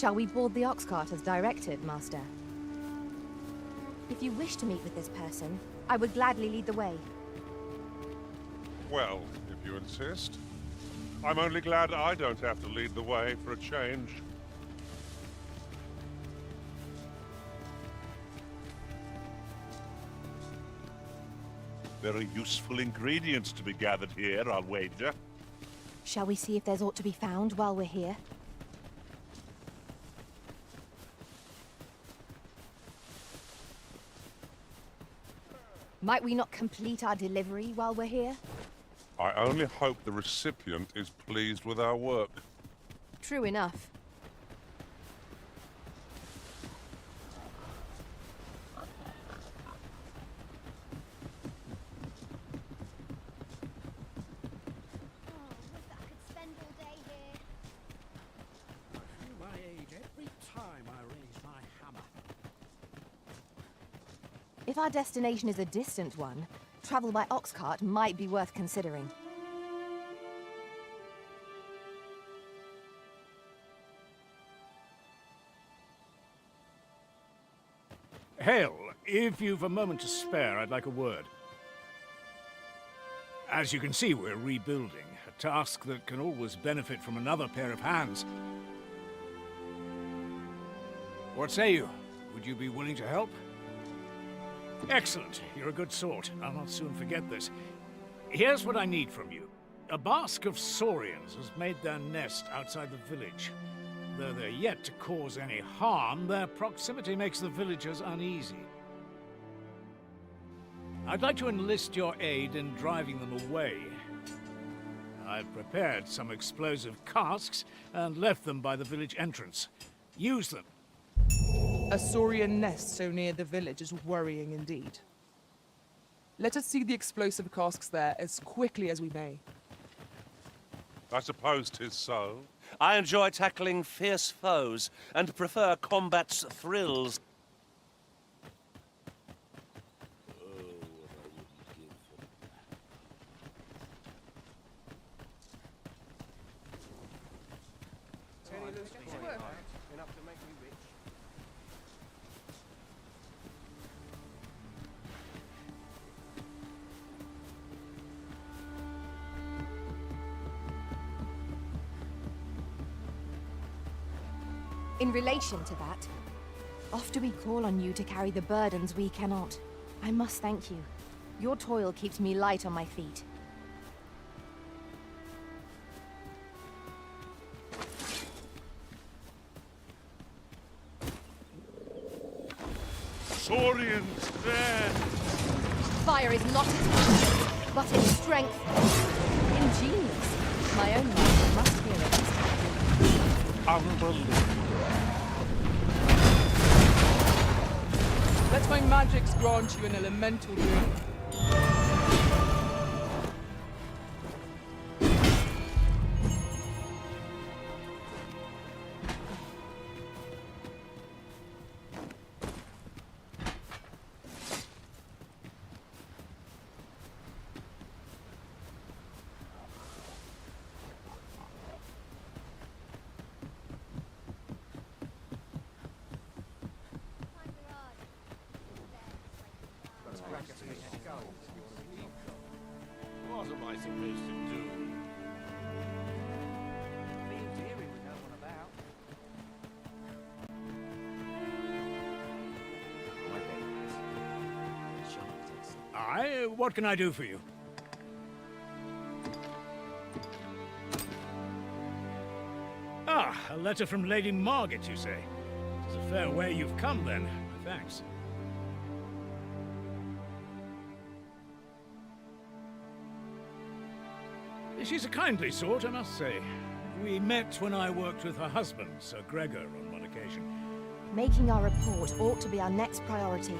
Shall we board the ox cart as directed, Master? If you wish to meet with this person, I would gladly lead the way. Well, if you insist. I'm only glad I don't have to lead the way for a change. There are useful ingredients to be gathered here, I'll wager. Shall we see if there's aught to be found while we're here? Might we not complete our delivery while we're here? I only hope the recipient is pleased with our work. True enough. If our destination is a distant one, travel by ox cart might be worth considering. Hail, if you've a moment to spare, I'd like a word. As you can see, we're rebuilding, a task that can always benefit from another pair of hands. What say you? Would you be willing to help? Excellent. You're a good sort. I'll not soon forget this. Here's what I need from you. A bask of saurians has made their nest outside the village. Though they're yet to cause any harm, their proximity makes the villagers uneasy. I'd like to enlist your aid in driving them away. I've prepared some explosive casks and left them by the village entrance. Use them. A saurian nest so near the village is worrying indeed. Let us see the explosive casks there as quickly as we may. I suppose 'tis so. I enjoy tackling fierce foes and prefer combat's thrills. In relation to that, oft we call on you to carry the burdens we cannot. I must thank you. Your toil keeps me light on my feet. Saurians there! Fire is not its weakness, but its strength. Ingenious. My own master must hear it. Unbelievable. Let my magics grant you an elemental drink. What am I supposed to do? What can I do for you? Ah, a letter from Lady Margaret, you say? It's a fair way you've come, then. Thanks. She's a kindly sort, I must say. We met when I worked with her husband, Sir Gregor, on one occasion. Making our report ought to be our next priority.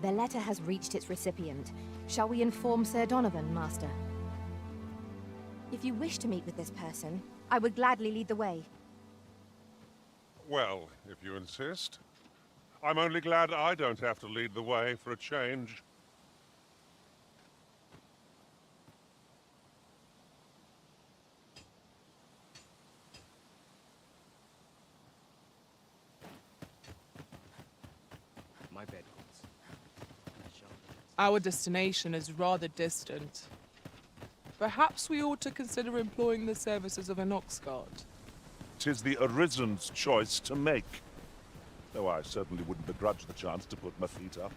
The letter has reached its recipient. Shall we inform Sir Donovan, Master? If you wish to meet with this person, I would gladly lead the way. Well, if you insist. I'm only glad I don't have to lead the way for a change. my bed goods. Our destination is rather distant. Perhaps we ought to consider employing the services of an ox guard. 'Tis the Arisen's choice to make. Though I certainly wouldn't begrudge the chance to put my feet up.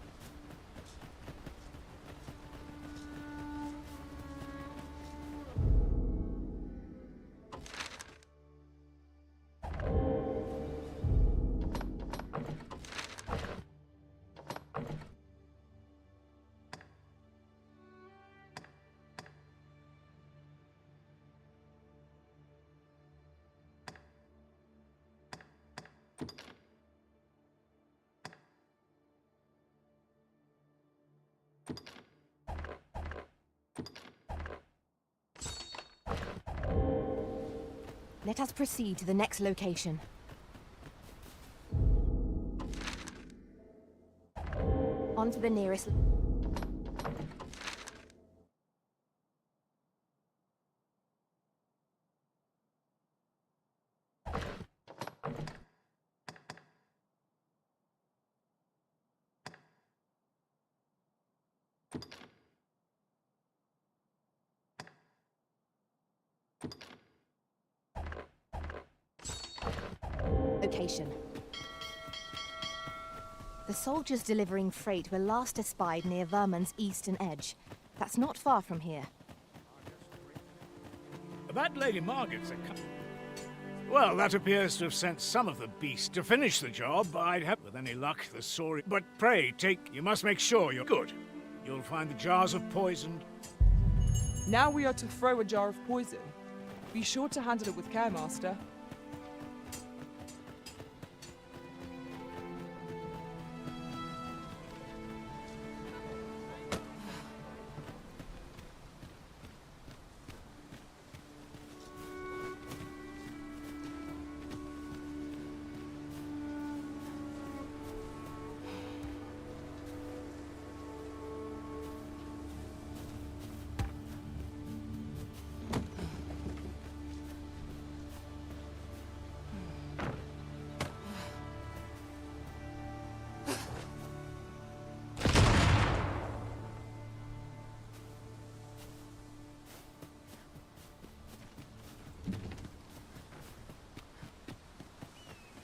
Let us proceed to the next location. On to the nearest... location. The soldiers delivering freight were last espied near Vermon's eastern edge. That's not far from here. That Lady Margaret's well, that appears to have sent some of the beast to finish the job. I'd have, with any luck, the Saurian... But pray, you must make sure you're good. You'll find the jars of poison. Now we are to throw a jar of poison. Be sure to handle it with care, Master.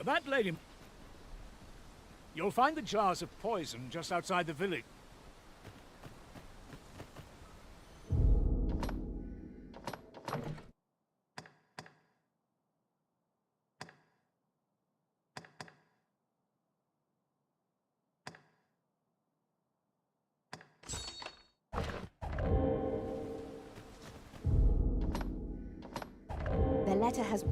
That lady... You'll find the jars of poison just outside the village. The letter has...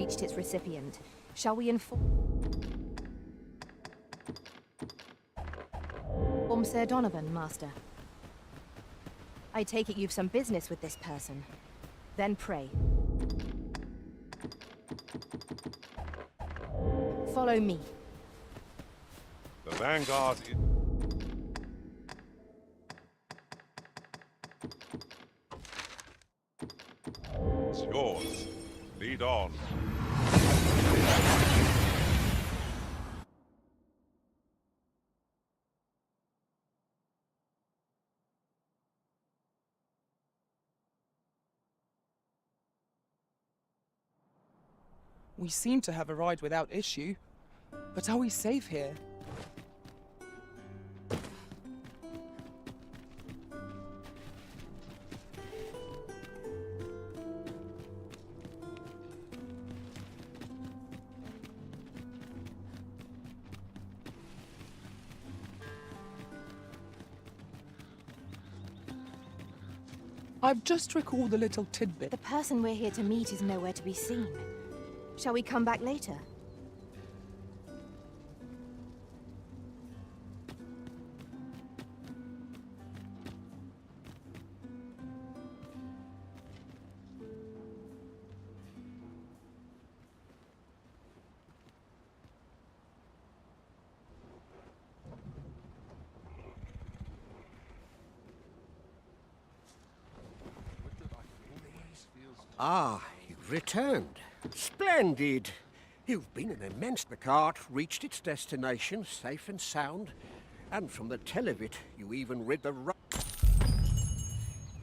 reached its recipient. Shall we inform Sir Donovan, Master? I take it you've some business with this person. Then pray. Follow me. The Vanguard is... It's yours. Lead on. We seem to have arrived without issue. But are we safe here? I've just recalled a little tidbit. The person we're here to meet is nowhere to be seen. Shall we come back later? Ah, you've returned. Splendid. You've been an immense. The cart reached its destination safe and sound, and from the tell of it, you even rid the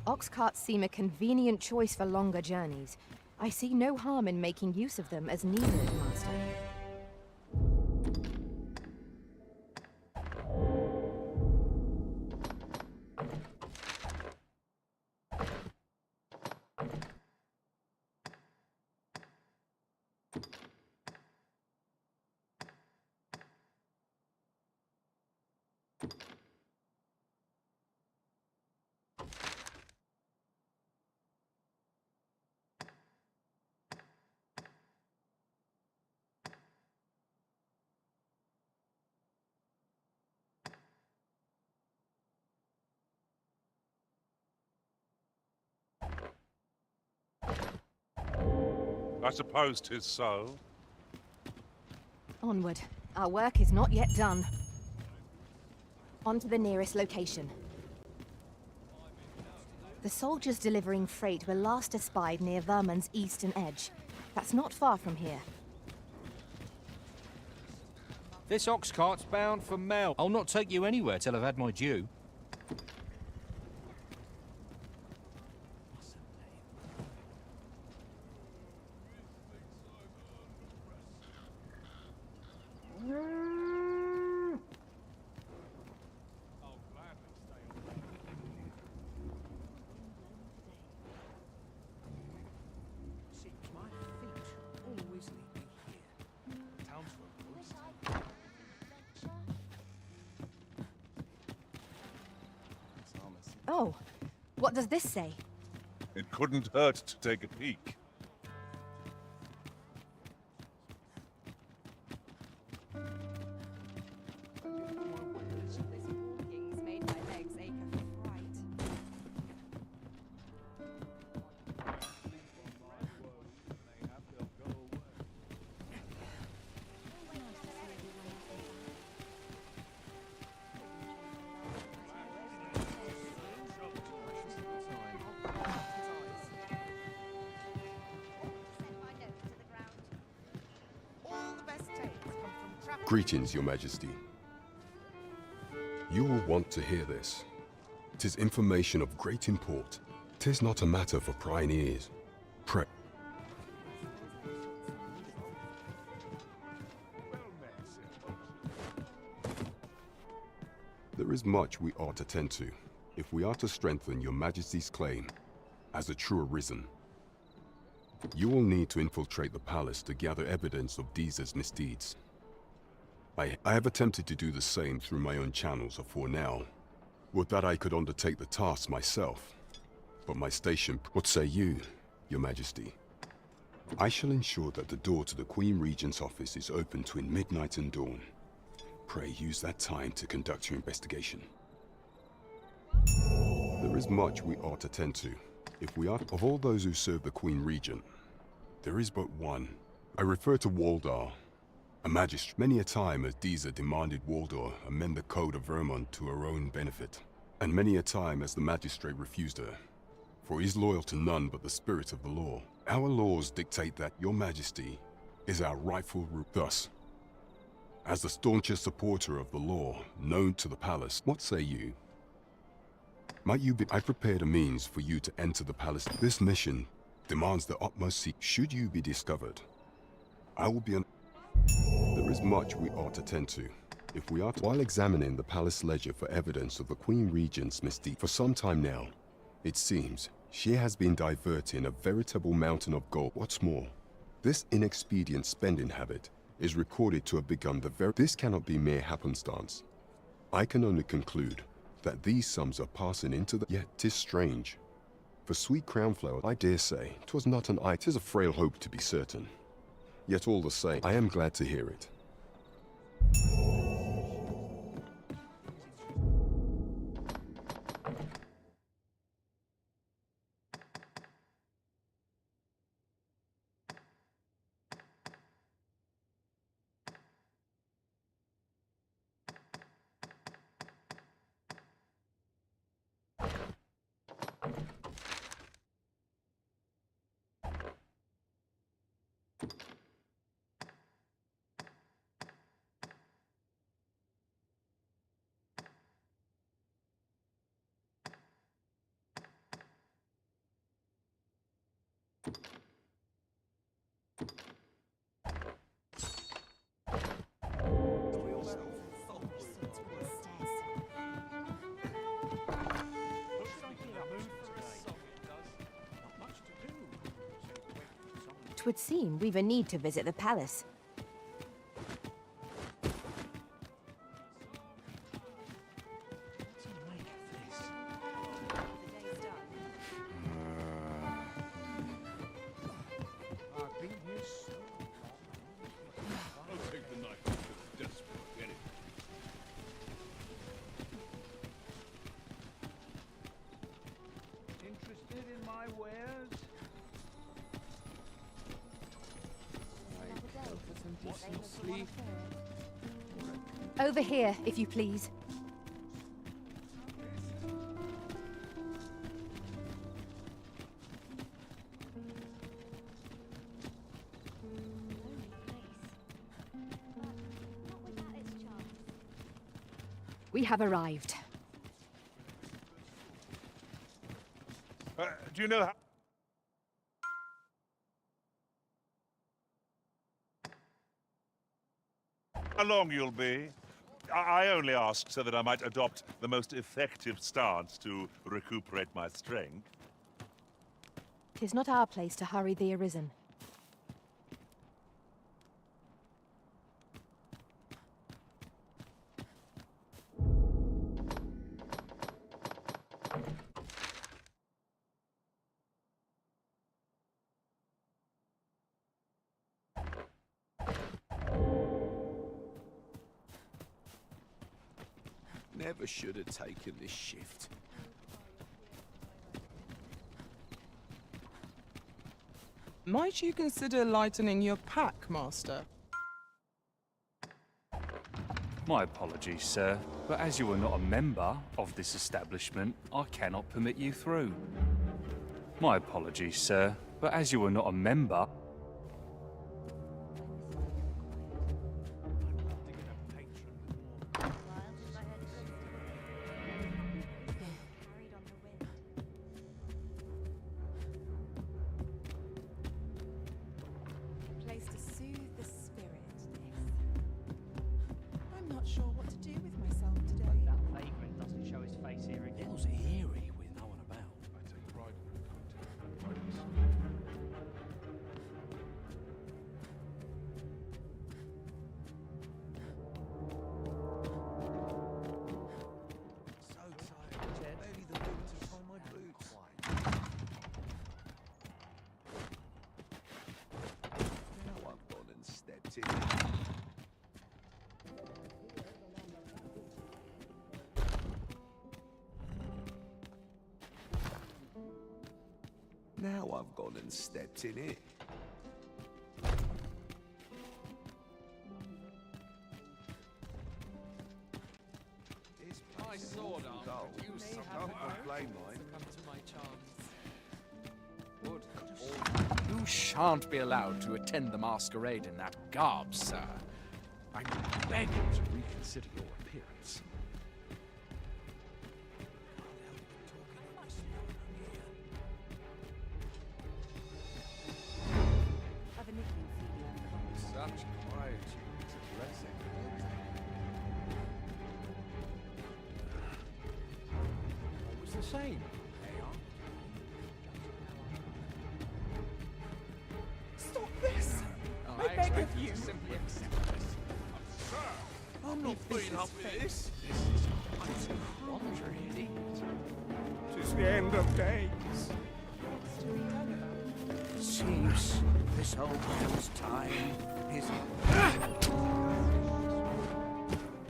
Ox carts seem a convenient choice for longer journeys. I see no harm in making use of them as needed, Master. I suppose 'tis so. Onward. Our work is not yet done. On to the nearest location. The soldiers delivering freight were last espied near Vermon's eastern edge. That's not far from here. This ox cart's bound for Mel. I'll not take you anywhere till I've had my due. Oh, what does this say? It couldn't hurt to take a peek. Greetings, Your Majesty. You will want to hear this. 'Tis information of great import. 'Tis not a matter for prying ears. Pray. There is much we ought to tend to, if we are to strengthen Your Majesty's claim as a true arisen. You will need to infiltrate the palace to gather evidence of Deezer's misdeeds. I have attempted to do the same through my own channels afore now. Would that I could undertake the task myself. But my station, what say you, Your Majesty? I shall ensure that the door to the Queen Regent's office is open between midnight and dawn. Pray use that time to conduct your investigation. There is much we ought to tend to. If we are of all those who serve the Queen Regent, there is but one. I refer to Waldar. A magistrate. Many a time has Deezer demanded Waldor amend the code of Vermont to her own benefit, and many a time has the magistrate refused her, for he is loyal to none but the spirit of the law. Our laws dictate that Your Majesty is our rightful root. Thus, as the staunchest supporter of the law known to the palace, what say you? Might you be... I prepared a means for you to enter the palace. This mission demands the utmost secrecy. Should you be discovered, I will be an... There is much we ought to tend to. If we are to... While examining the palace ledger for evidence of the Queen Regent's misdeed for some time now, it seems she has been diverting a veritable mountain of gold. What's more, this inexpedient spending habit is recorded to have begun This cannot be mere happenstance. I can only conclude that these sums are passing into the... Yet 'tis strange. For sweet crownflower, I dare say, 'twas not an eye. 'Tis a frail hope to be certain. Yet all the same, I am glad to hear it. would seem we've a need to visit the palace. Interested in my wares? Over here, if you please. We have arrived. Do you know how long you'll be? I only asked so that I might adopt the most effective stance to recuperate my strength. 'Tis not our place to hurry the arisen. Never should have taken this shift. Might you consider lightening your pack, Master? My apologies, sir, but as you are not a member of this establishment, I cannot permit you through. My apologies, sir, but as you are not a member... Place to soothe the spirit, this. I'm not sure what to do with myself today. That vagrant doesn't show his face here again. It was eerie with no one about. I take pride in your content. So tired, Ted. Maybe the wind to tie my boots. Now I've gone and stepped in. Now I've gone and stepped in it. It's my sword arm. You can't blame mine. You shan't be allowed to attend the masquerade in that garb, sir. I beg you to reconsider your appearance. I've a nickname for you. Such quietude is a blessing. Always the same. Stop this! I beg of you. Simply accept this. I'm not putting up with this. This is quandary indeed. 'Tis the end of days. Seems this old man's time is...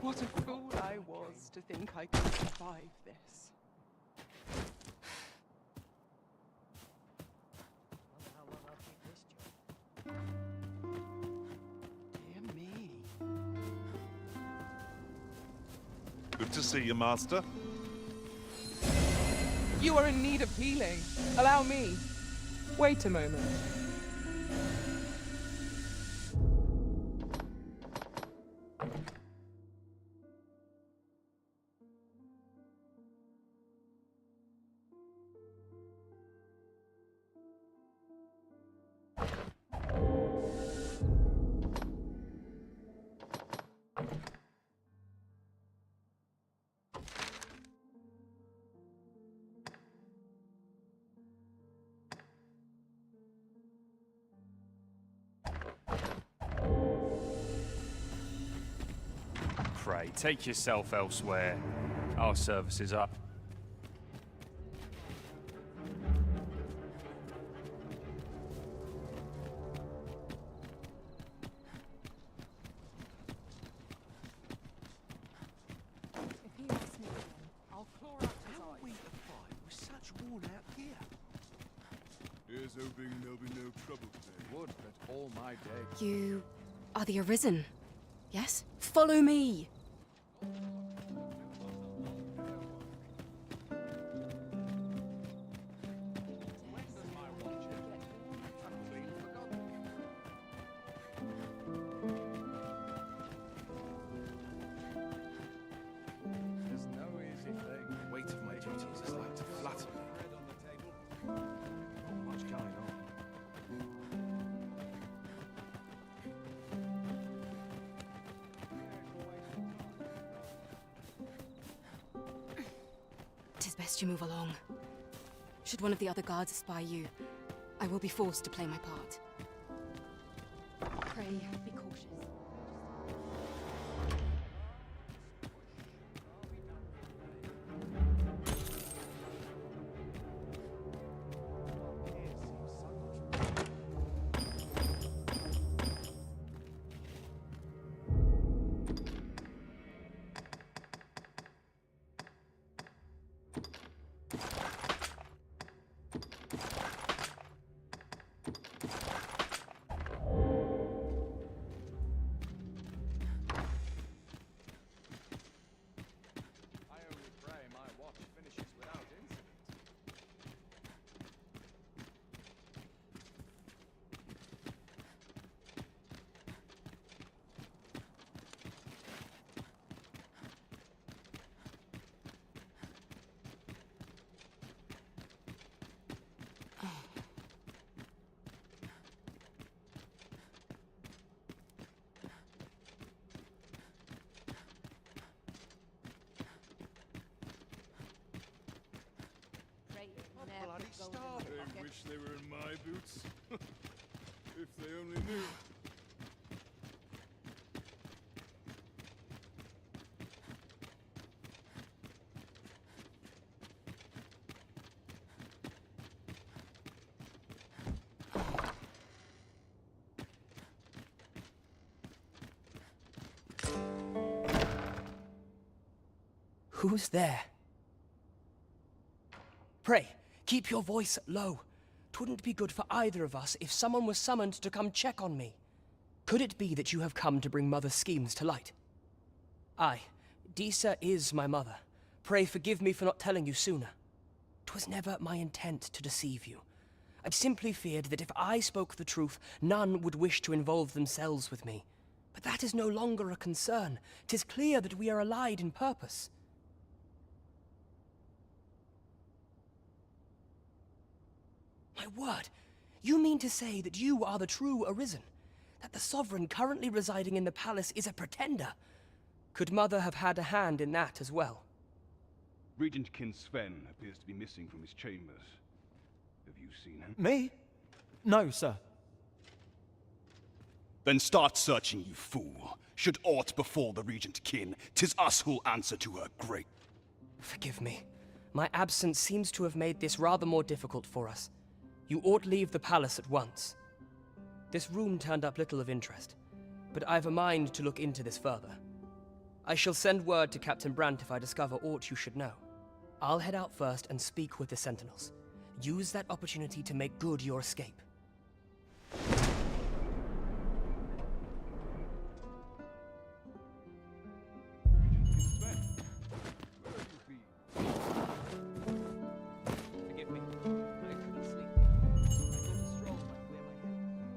What a fool I was to think I could survive this. Dear me. Good to see you, Master. You are in need of healing. Allow me. Wait a moment. Pray, take yourself elsewhere. Our service is up. If he asks me again, I'll claw out his How are we eyes. to fight with such worn-out gear? Here's hoping there'll be no trouble today. Would that all my day. You are the Arisen, yes? Follow me! There's no easy thing. The weight of my duties is like to flatter me. Not much going on. Tis best you move along. Should one of the other guards spy you, I will be forced to play my part. Pray, be cautious. I only pray my watch finishes without incident. Pray I'm never bloody go to starving. the I pocket. wish they were in my boots. If they only knew. Who's there? Pray, keep your voice low. 'Twouldn't be good for either of us if someone was summoned to come check on me. Could it be that you have come to bring Mother's schemes to light? Aye, Disa is my mother. Pray forgive me for not telling you sooner. 'Twas never my intent to deceive you. I simply feared that if I spoke the truth, none would wish to involve themselves with me. But that is no longer a concern. 'Tis clear that we are allied in purpose. My word, you mean to say that you are the true Arisen? That the Sovereign currently residing in the palace is a pretender? Could Mother have had a hand in that as well? Regent Kin Sven appears to be missing from his chambers. Have you seen him? Me? No, sir. Then start searching, you fool. Should aught befall the Regent Kin, 'tis us who'll answer to her great... Forgive me. My absence seems to have made this rather more difficult for us. You ought leave the palace at once. This room turned up little of interest, but I've a mind to look into this further. I shall send word to Captain Brandt if I discover aught you should know. I'll head out first and speak with the Sentinels. Use that opportunity to make good your escape. Forgive me. I couldn't sleep. I thought a stroll might clear my head.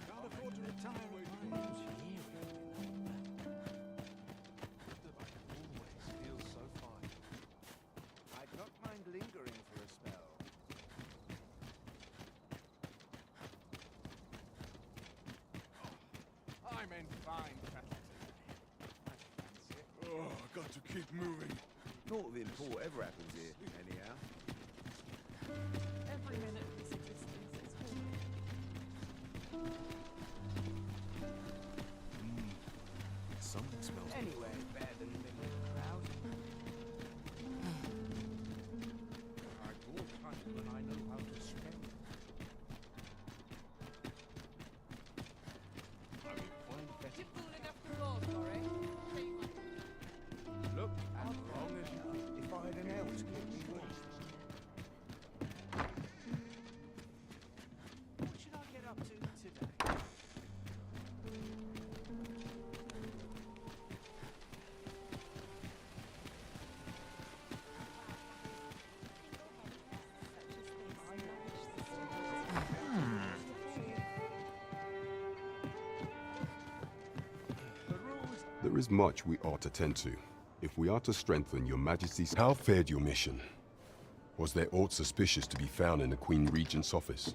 Can't afford to retire at my age. Always feels so fine. I'd not mind lingering for a spell. I'm in fine capacity. I fancy it. Oh, got to keep moving. Naught of import ever happens here, anyhow. Every minute of this existence is holy. Something smells. Anyway, better than living in a crowd. I bought honey when I know how to spend it. I will find better. You're fooling after all, Corey. Look, as long as you... If I had an ounce, it would be worse. What should I get up to today? There is much we ought to tend to, if we are to strengthen your Majesty's... How fared your mission? Was there aught suspicious to be found in the Queen Regent's office?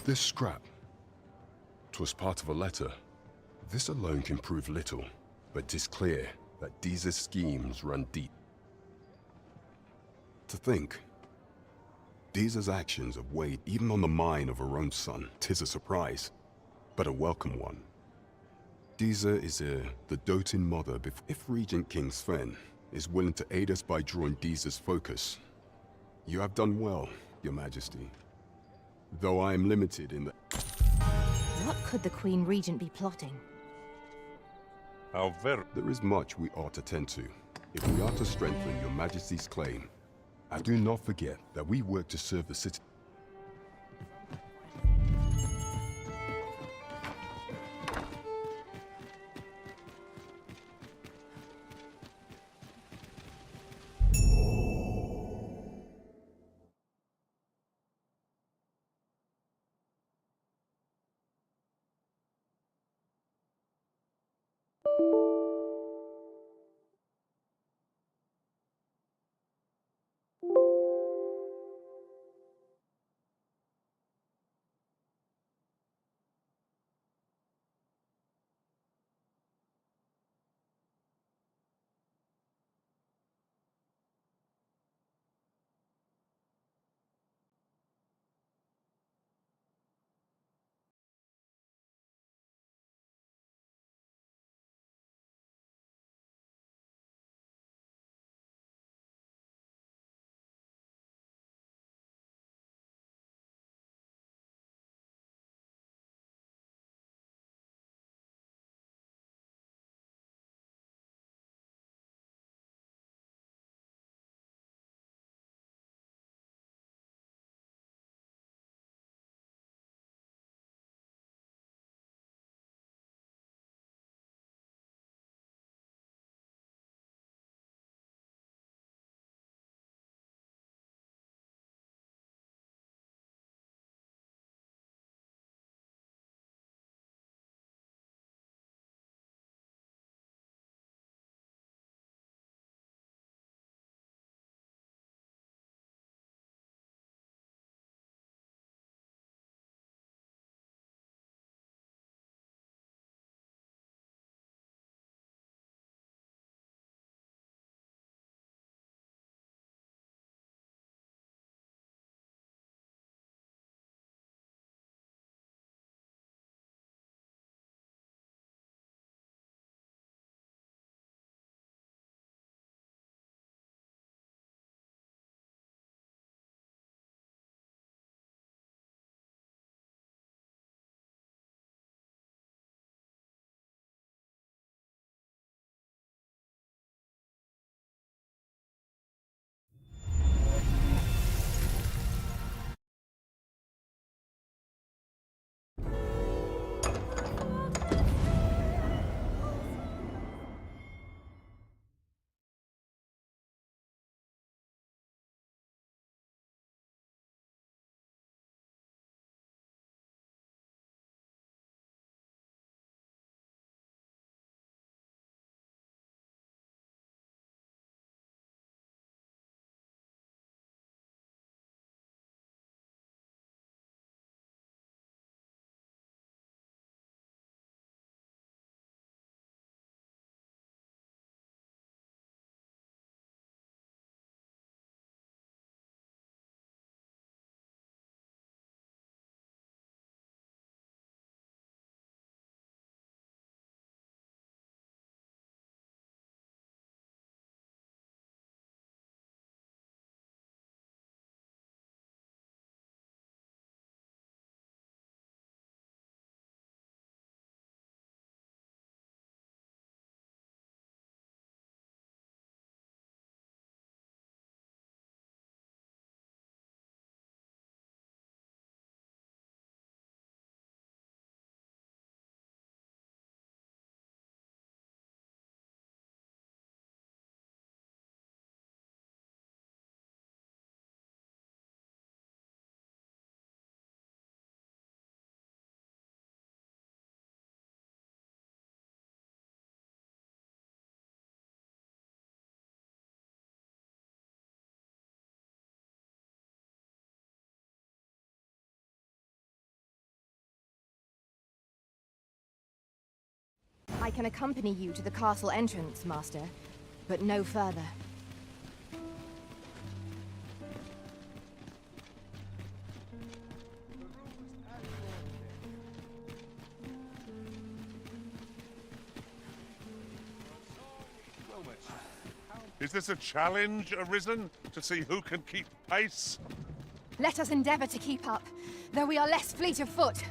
This scrap. 'Twas part of a letter. This alone can prove little, but 'tis clear that Deeza's schemes run deep. To think, Deeza's actions have weighed even on the mind of her own son. 'Tis a surprise, but a welcome one. Deeza is the doting mother. If Regent King Sven is willing to aid us by drawing Deeza's focus, you have done well, Your Majesty. Though I am limited in the... What could the Queen Regent be plotting? How very... There is much we ought to tend to, if we are to strengthen Your Majesty's claim. And do not forget that we work to serve the city. I can accompany you to the castle entrance, Master, but no further. Is this a challenge arisen to see who can keep pace? Let us endeavor to keep up, though we are less fleet of foot.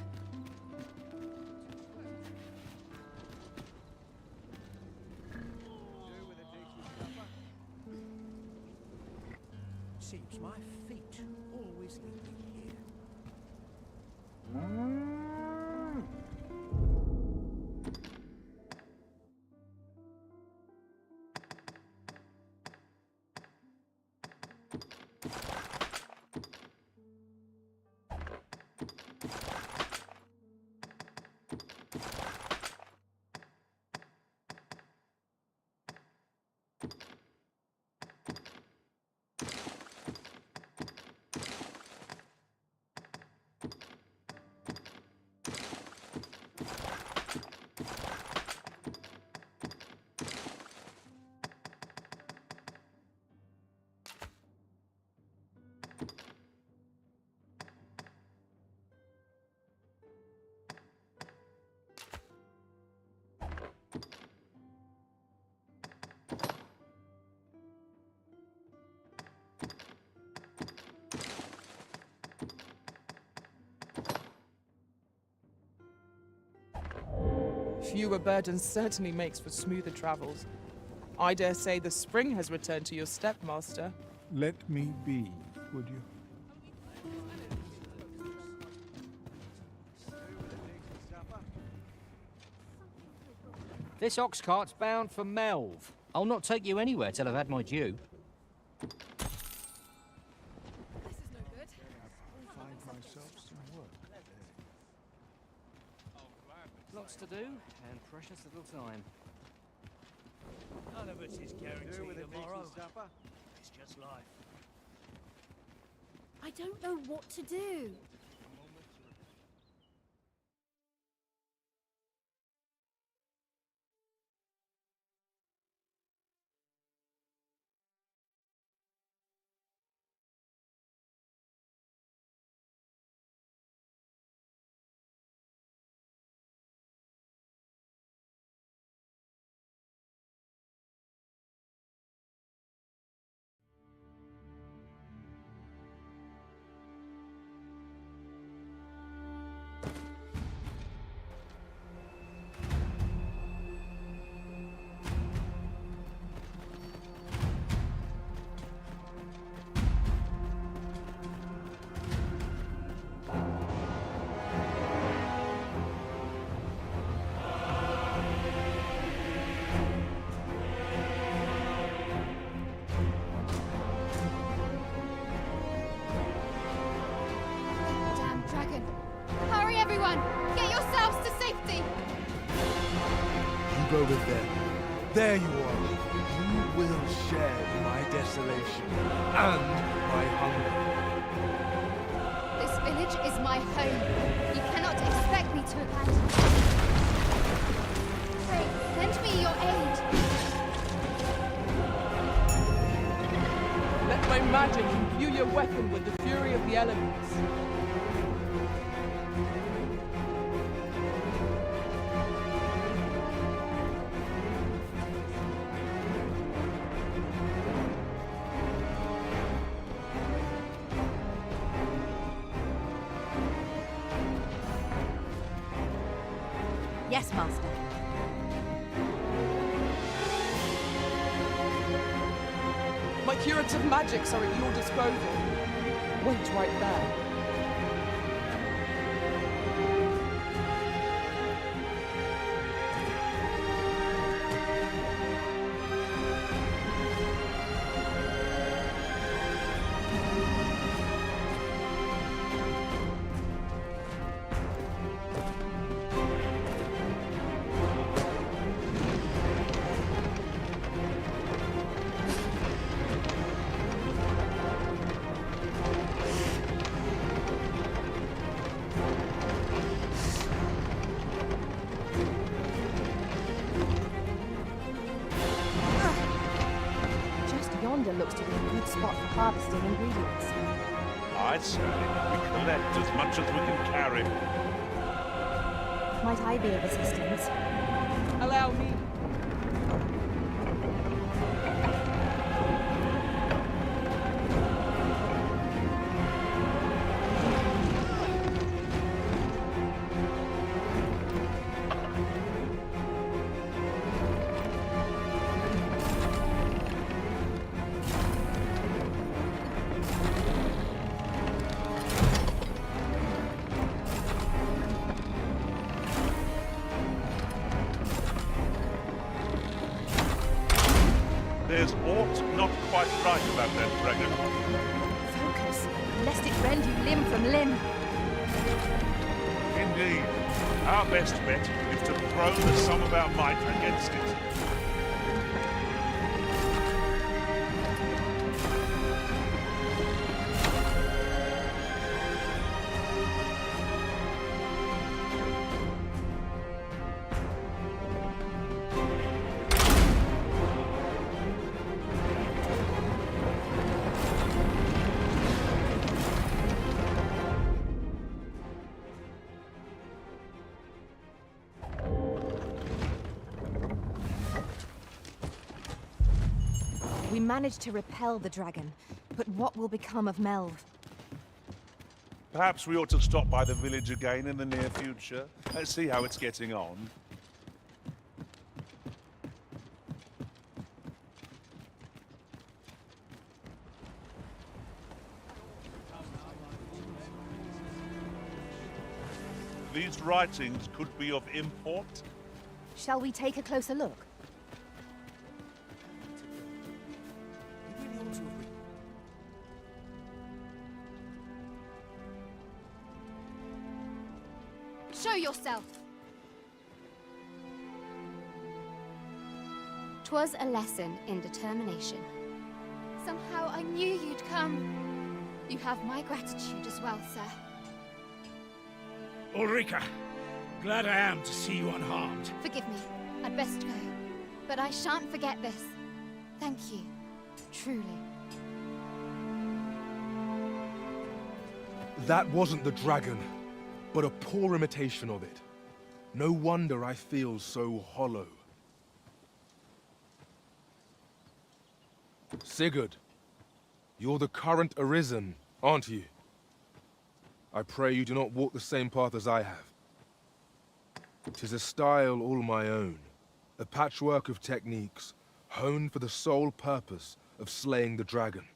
Seems my feet always lead me here. Fewer burdens certainly makes for smoother travels. I dare say the spring has returned to your step, Master. Let me be, would you? This ox cart's bound for Melv. I'll not take you anywhere till I've had my due. Lots to do, and precious little time. None of us is guaranteed tomorrow. It's just life. I don't know what to do. Go with them. There you are. You will share my desolation and my hunger. This village is my home. You cannot expect me to abandon it. Pray, lend me your aid. Let my magic imbue your weapon with the fury of the elements. Yes, Master. My curative magics are at your disposal. Wait right there. looks to be a good spot for harvesting ingredients. I'd say we collect as much as we can carry. Might I be of assistance? Allow me. There's aught not quite right about that dragon. Focus, lest it rend you limb from limb. Indeed. Our best bet is to throw the sum of our might against it. We managed to repel the dragon, but what will become of Melv? Perhaps we ought to stop by the village again in the near future. Let's see how it's getting on. These writings could be of import. Shall we take a closer look? Show yourself! 'Twas a lesson in determination. Somehow I knew you'd come. You have my gratitude as well, sir. Ulrika, glad I am to see you unharmed. Forgive me, I'd best go. But I shan't forget this. Thank you, truly. That wasn't the dragon, but a poor imitation of it. No wonder I feel so hollow. Sigurd, you're the current Arisen, aren't you? I pray you do not walk the same path as I have. 'Tis a style all my own, a patchwork of techniques, honed for the sole purpose of slaying the dragon.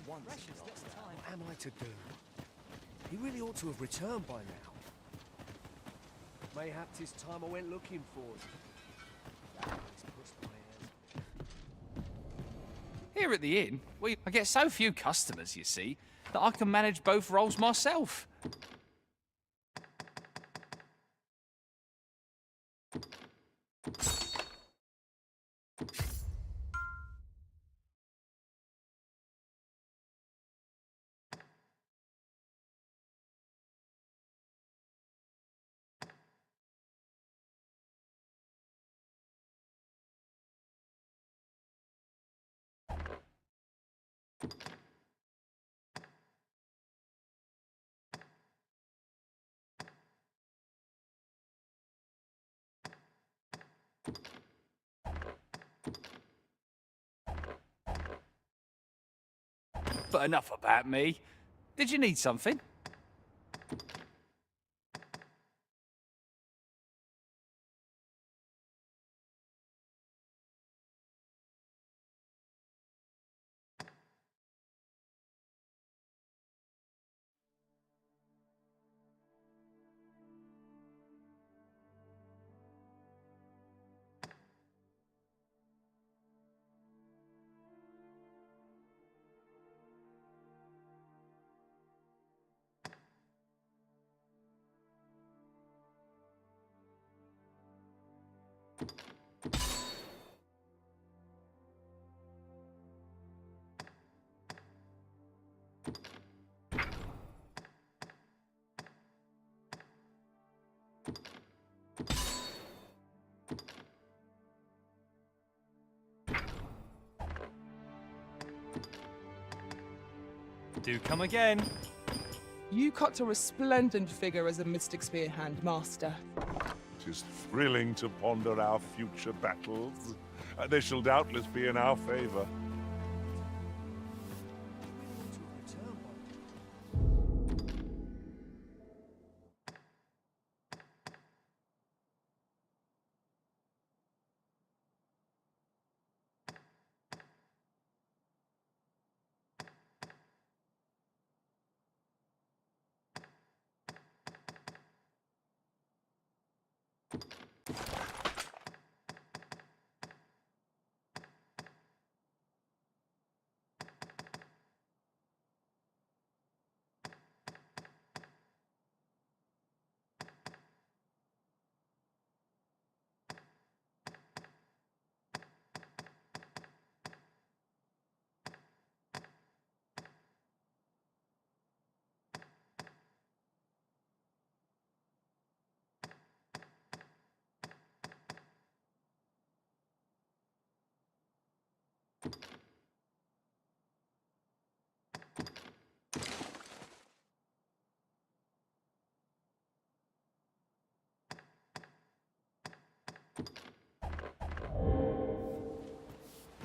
What am I to do? He really ought to have returned by now. Mayhap 'tis time I went looking for him. Here at the inn, I get so few customers, you see, that I can manage both roles myself. But enough about me. Did you need something? Do come again. You cut a resplendent figure as a mystic spear hand, Master. 'Tis thrilling to ponder our future battles. They shall doubtless be in our favor.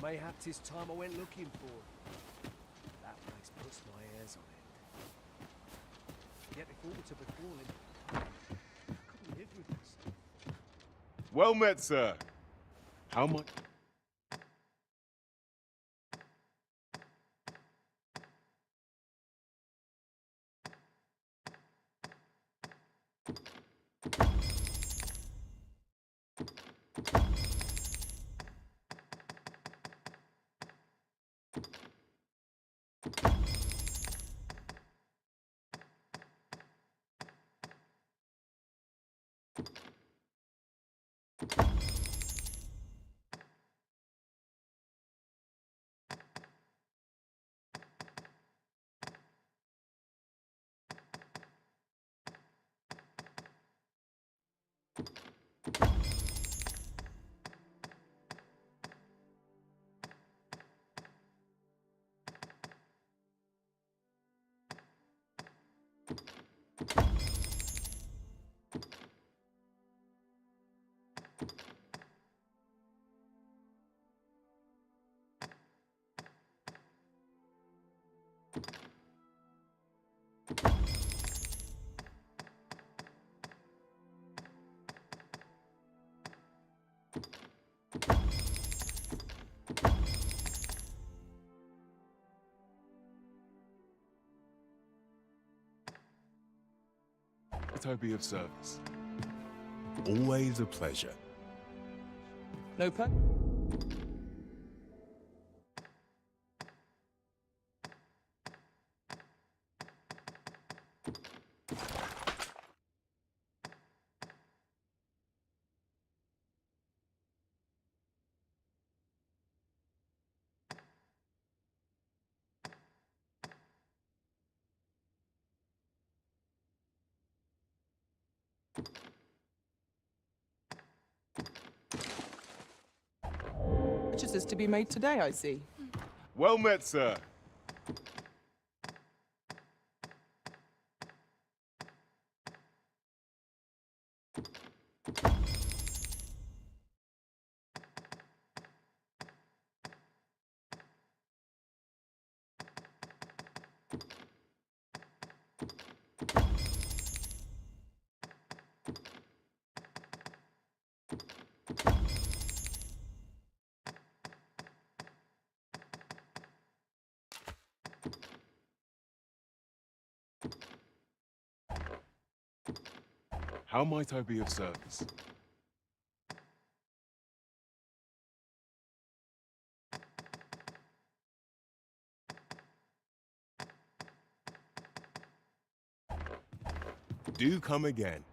Mayhap 'tis time I went looking for. That place puts my hairs on end. Yet if all were to befall him, how could he live with us? Well met, sir. How much? That I be of service. Always a pleasure. No perk? Purchases to be made today, I see. Well met, sir. How might I be of service? Do come again.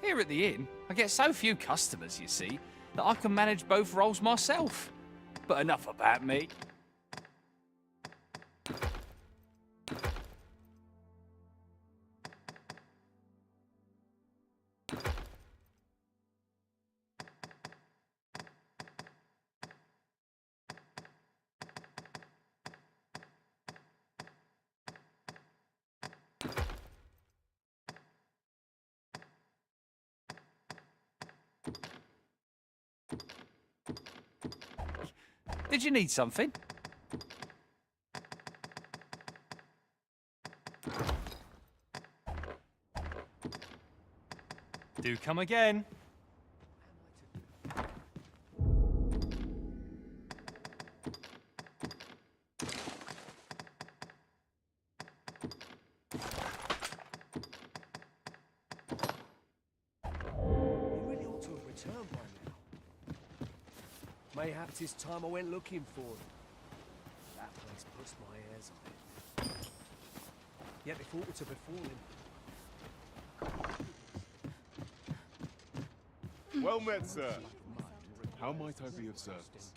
Here at the inn, I get so few customers, you see, that I can manage both roles myself. But enough about me. Did you need something? Do come again. He really ought to have returned by now. Mayhaps it's time I went looking for him. That place puts my hairs on it. Yet if aught were to befall him... Well met, sir. How might I be of service?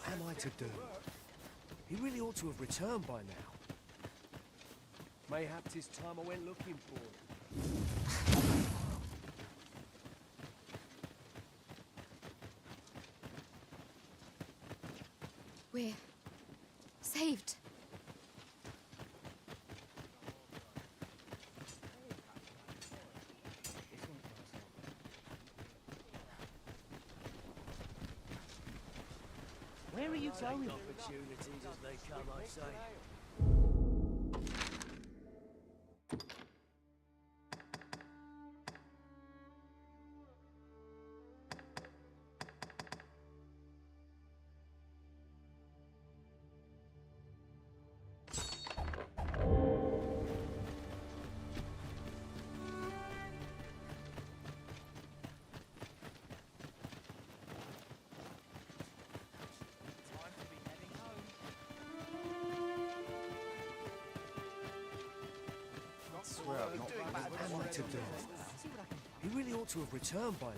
What am I to do? He really ought to have returned by now. Mayhaps it's time I went looking for him. We're saved. Where are you going? Opportunities as they come, I say. What am I to do? He really ought to have returned by now.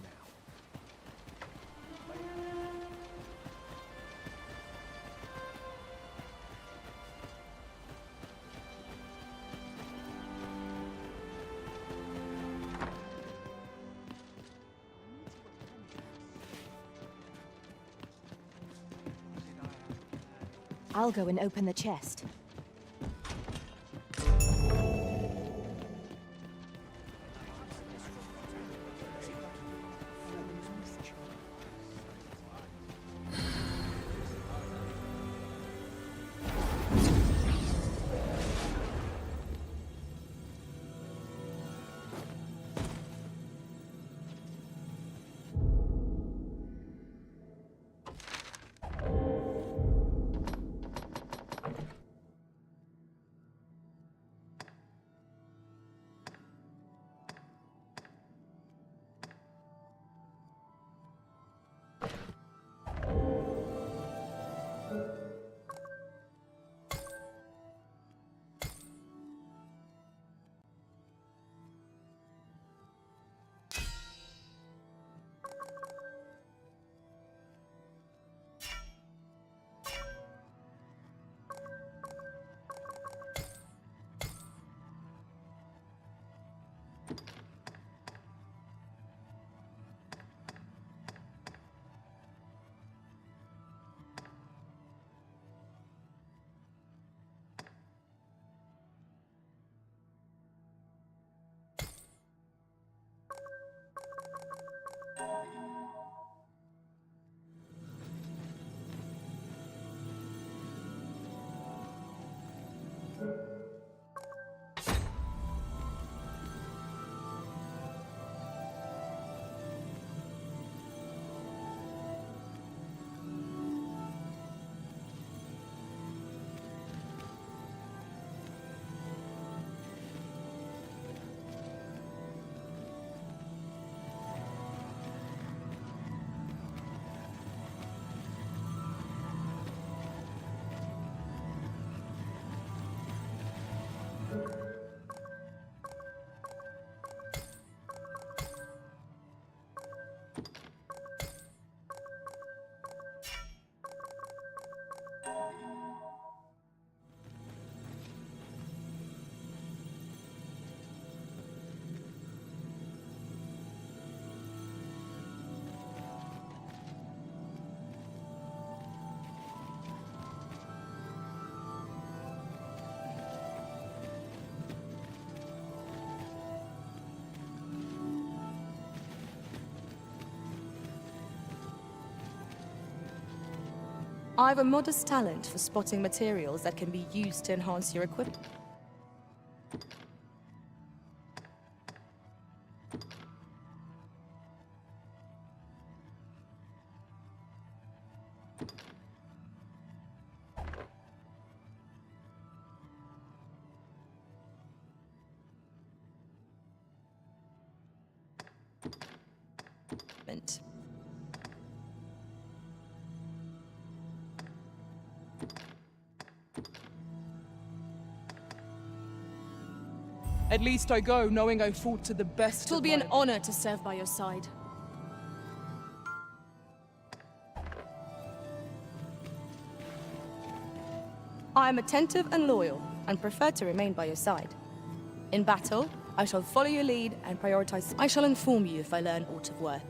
I'll go and open the chest. I have a modest talent for spotting materials that can be used to enhance your equipment. At least I go knowing I fought to the best. It will be an honor to serve by your side. I am attentive and loyal, and prefer to remain by your side. In battle, I shall follow your lead and prioritize. I shall inform you if I learn aught of worth.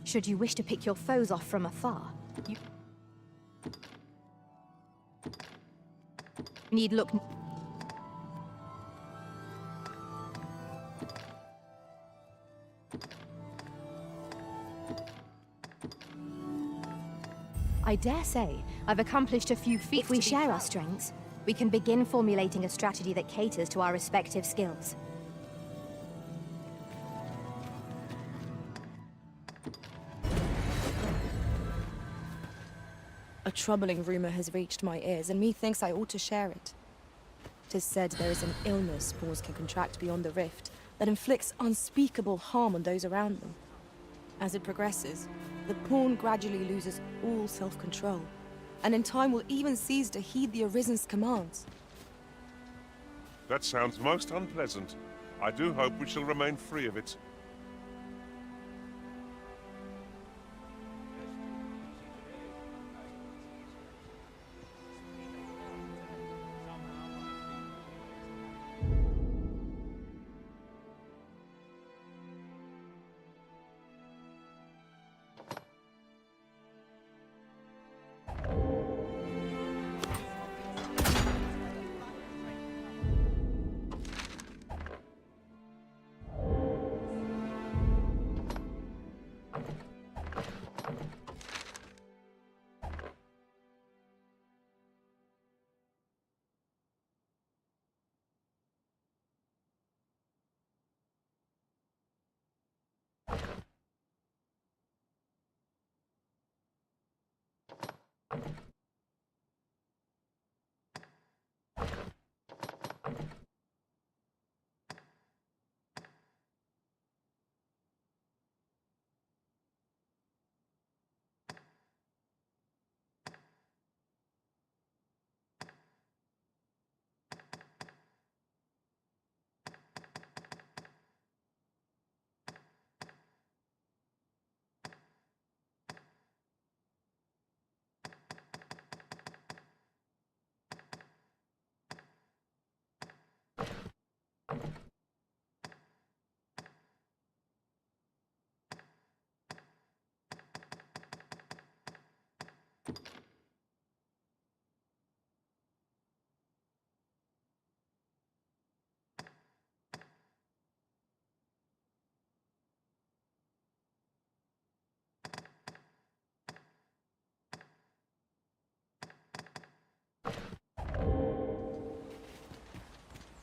Should you wish to pick your foes off from afar, you need look. I dare say I've accomplished a few feats. If we share our strengths, we can begin formulating a strategy that caters to our respective skills. A troubling rumor has reached my ears, and methinks I ought to share it. 'Tis said there is an illness spores can contract beyond the rift that inflicts unspeakable harm on those around them. As it progresses, the pawn gradually loses all self-control, and in time will even cease to heed the Arisen's commands. That sounds most unpleasant. I do hope we shall remain free of it.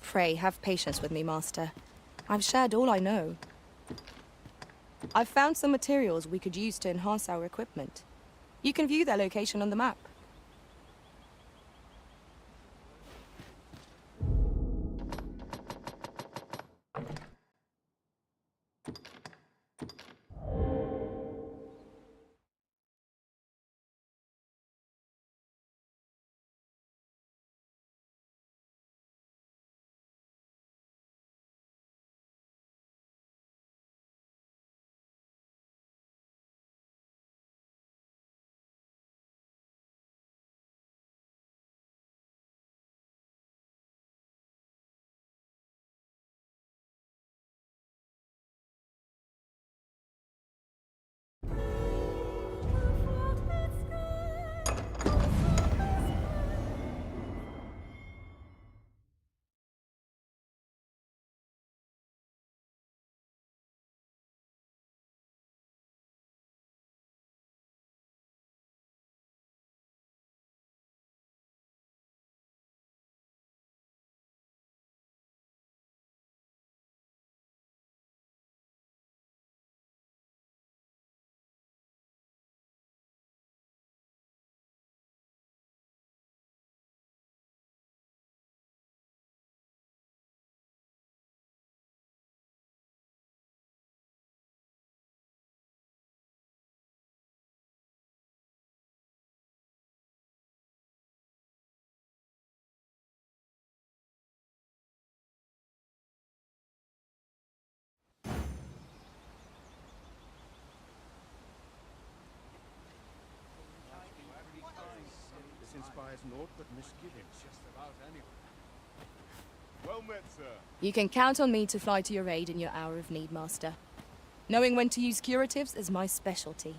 Pray, have patience with me, Master. I've shared all I know. I've found some materials we could use to enhance our equipment. You can view their location on the map. This inspires naught but misgivings. Just about anywhere. Well met, sir. You can count on me to fly to your aid in your hour of need, Master. Knowing when to use curatives is my specialty.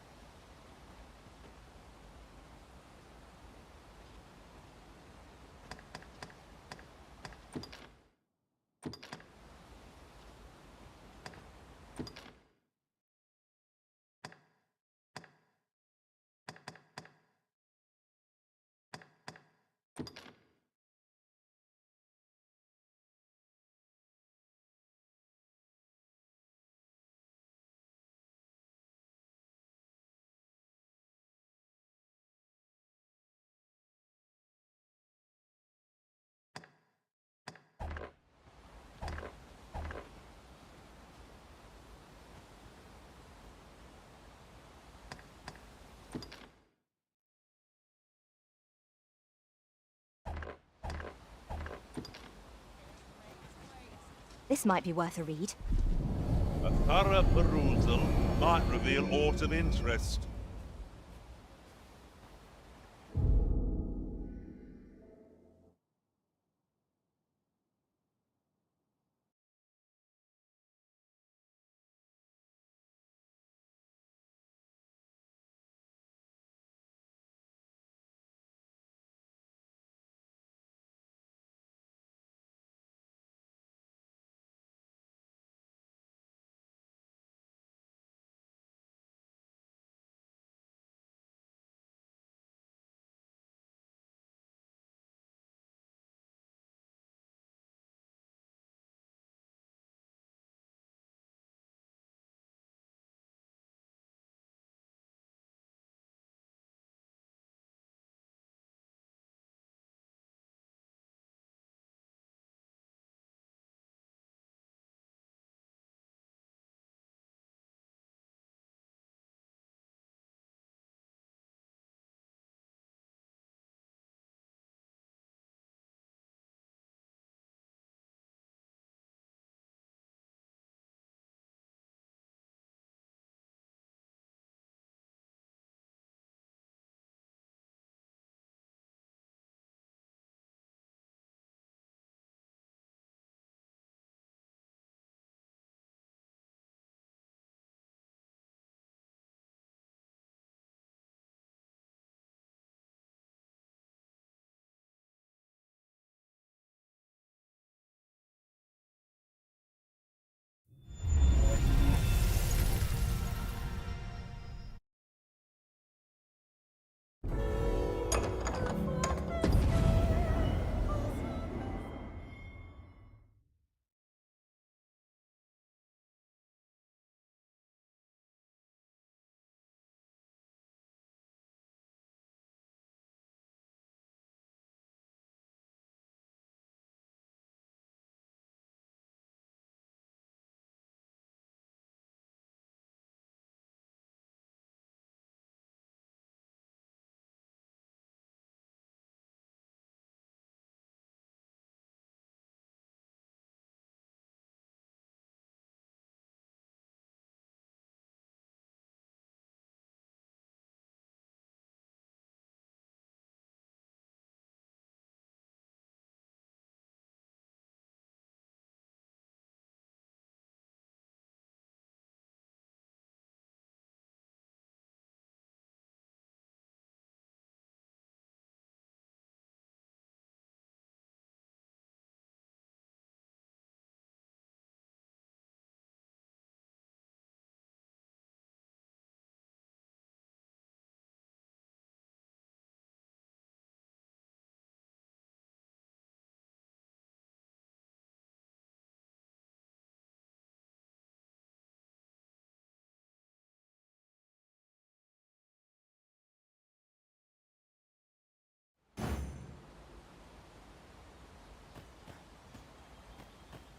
This might be worth a read. A thorough perusal might reveal aught of interest.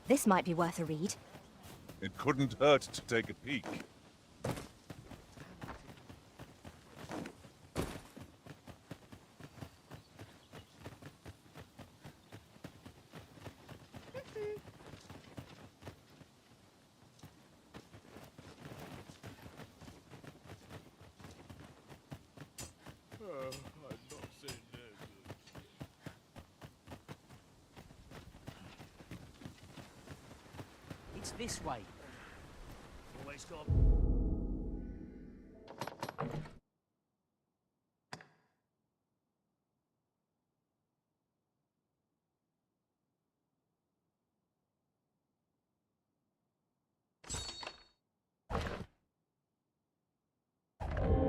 This might be worth a read. It couldn't hurt to take a peek. It's this way. Always got.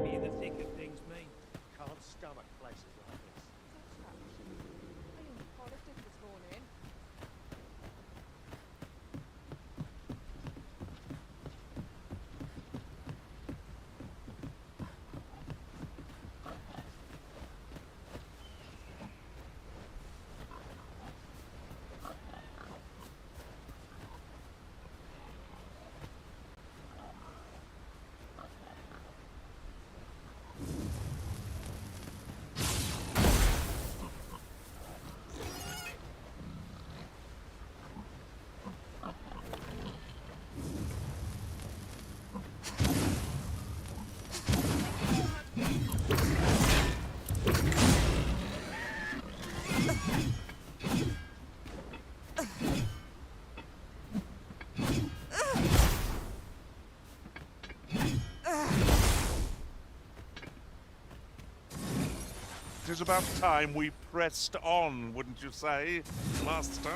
In the thick of things, me. Can't stomach places like this. It is about time we pressed on, wouldn't you say, Master?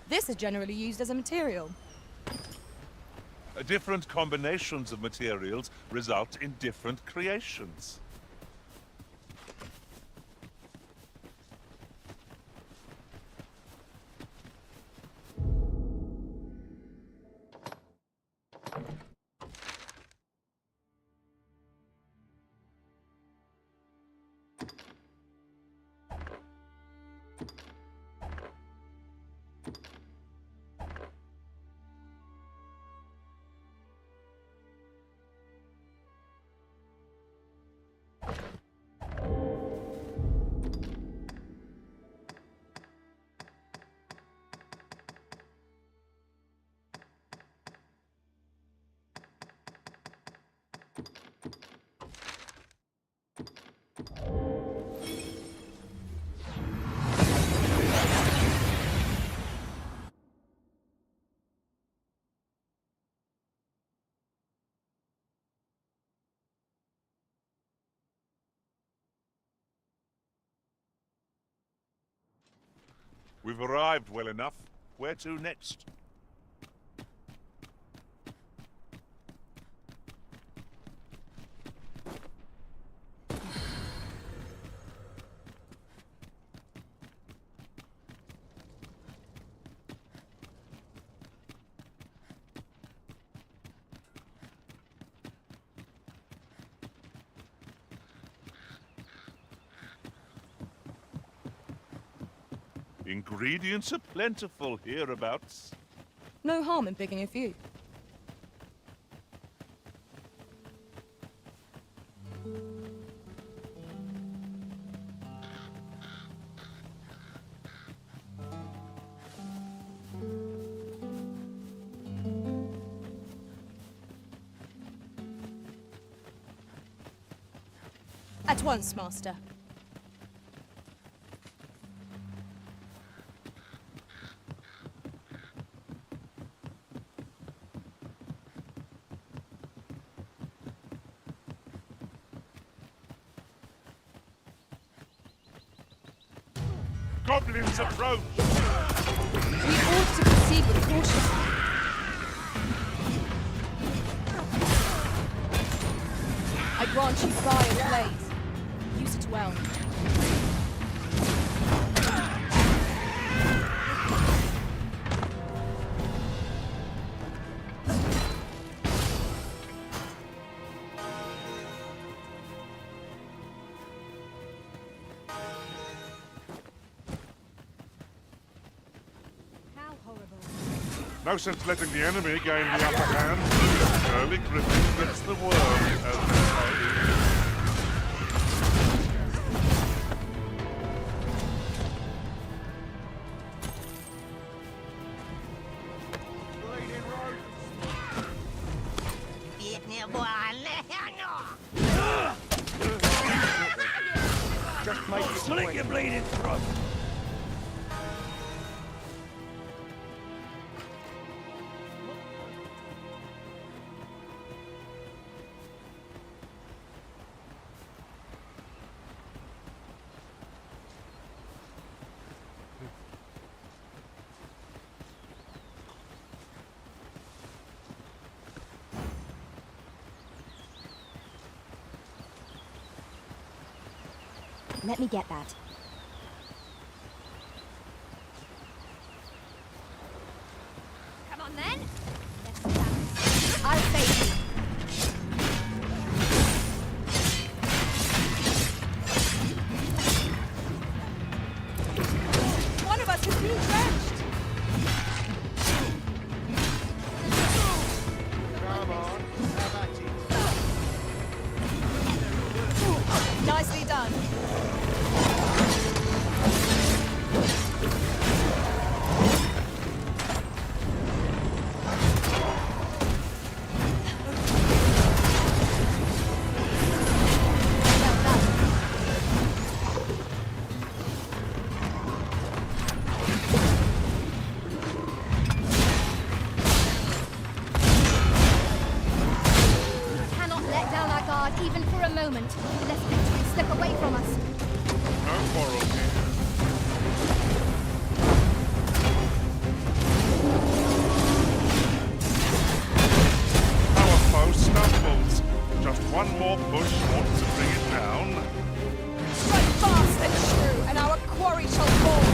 This is generally used as a material. Different combinations of materials result in different creations. We've arrived well enough. Where to next? Ingredients are plentiful hereabouts. No harm in picking a few. At once, Master. Goblins approach! We ought to proceed with caution. I grant you fire and blaze. Use it well. No sense letting the enemy gain the upper hand. Early Griffin gets the worm, as they say. Just make it slit your bleeding throat. Let me get that. Come on then. I'll save you. One of us is being drenched. Come on, have at it. Nicely done. Even for a moment, lest victory slip away from us. No quarrel here. Our foe stumbles. Just one more push ought to bring it down. Strike fast and true, and our quarry shall fall.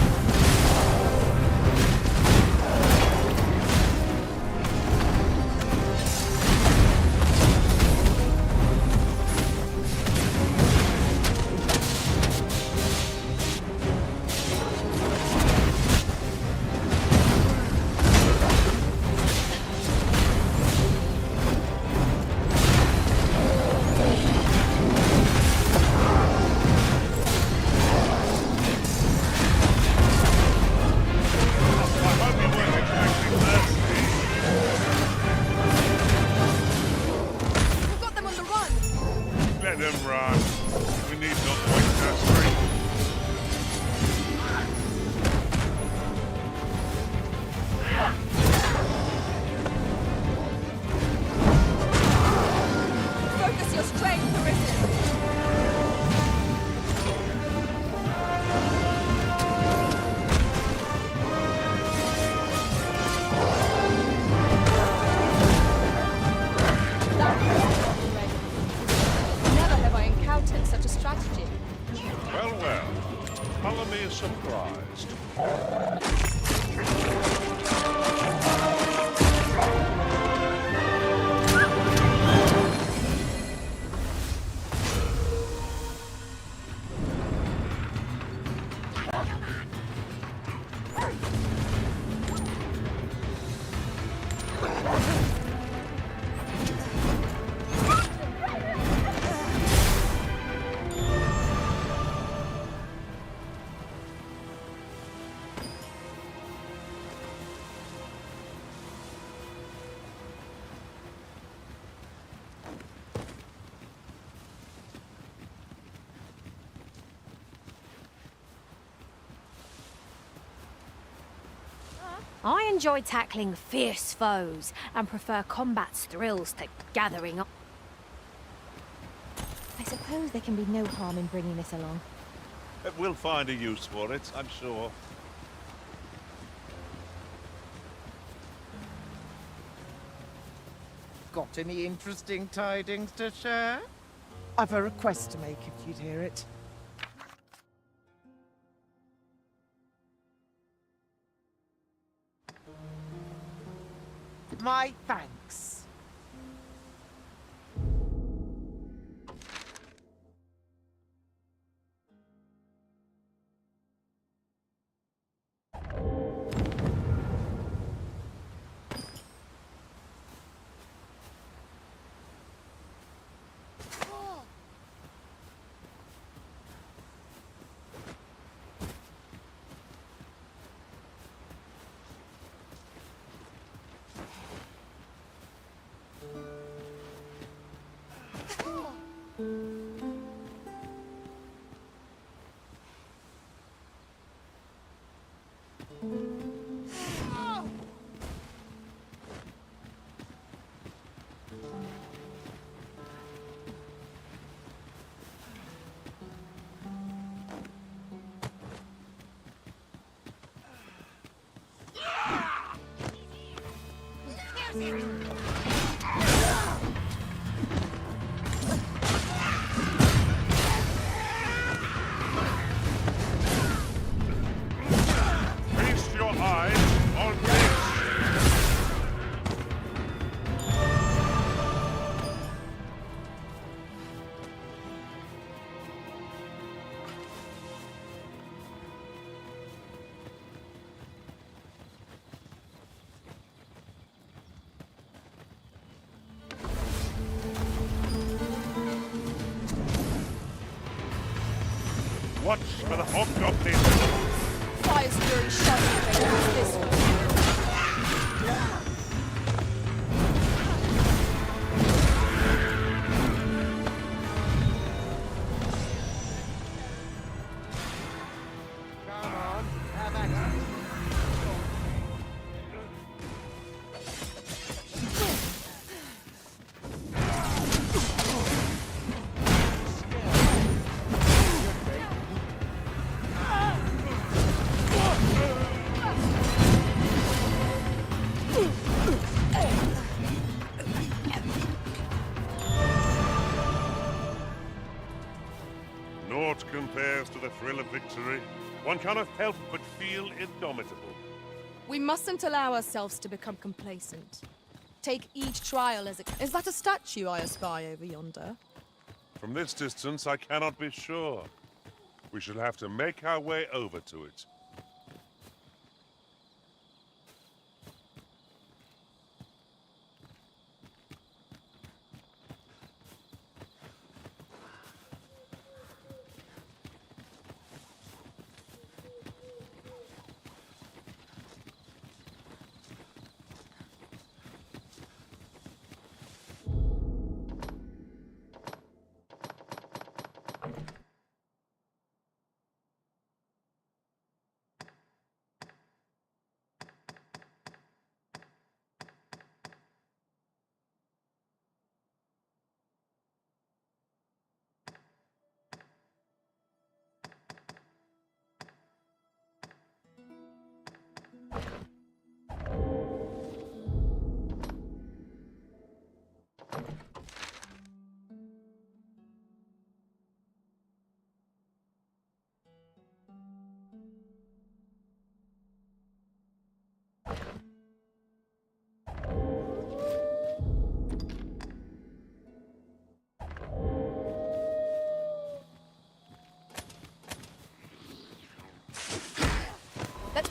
surprised. I enjoy tackling fierce foes and prefer combat's thrills to gathering up. I suppose there can be no harm in bringing this along. We'll find a use for it, I'm sure. Got any interesting tidings to share? I've a request to make if you'd hear it. My thanks. Feast your eyes on this! Watch for the hobgoblin! Fire's fury shouting against this one. Come on, have at it. Naught compares to the thrill of victory. One cannot help but feel indomitable. We mustn't allow ourselves to become complacent. Take each trial as a... Is that a statue I espy over yonder? From this distance, I cannot be sure. We shall have to make our way over to it.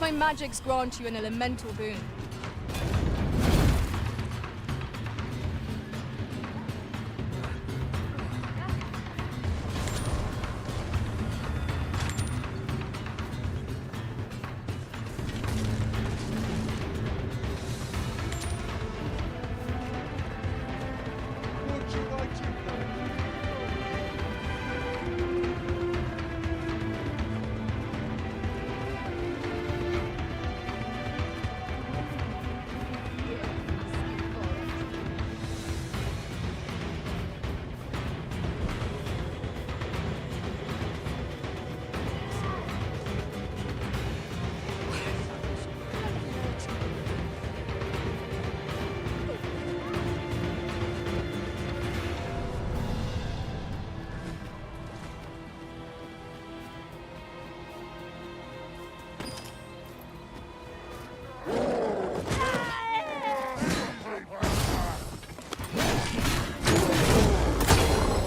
my magics grant you an elemental boon.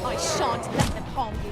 I shan't let them harm you.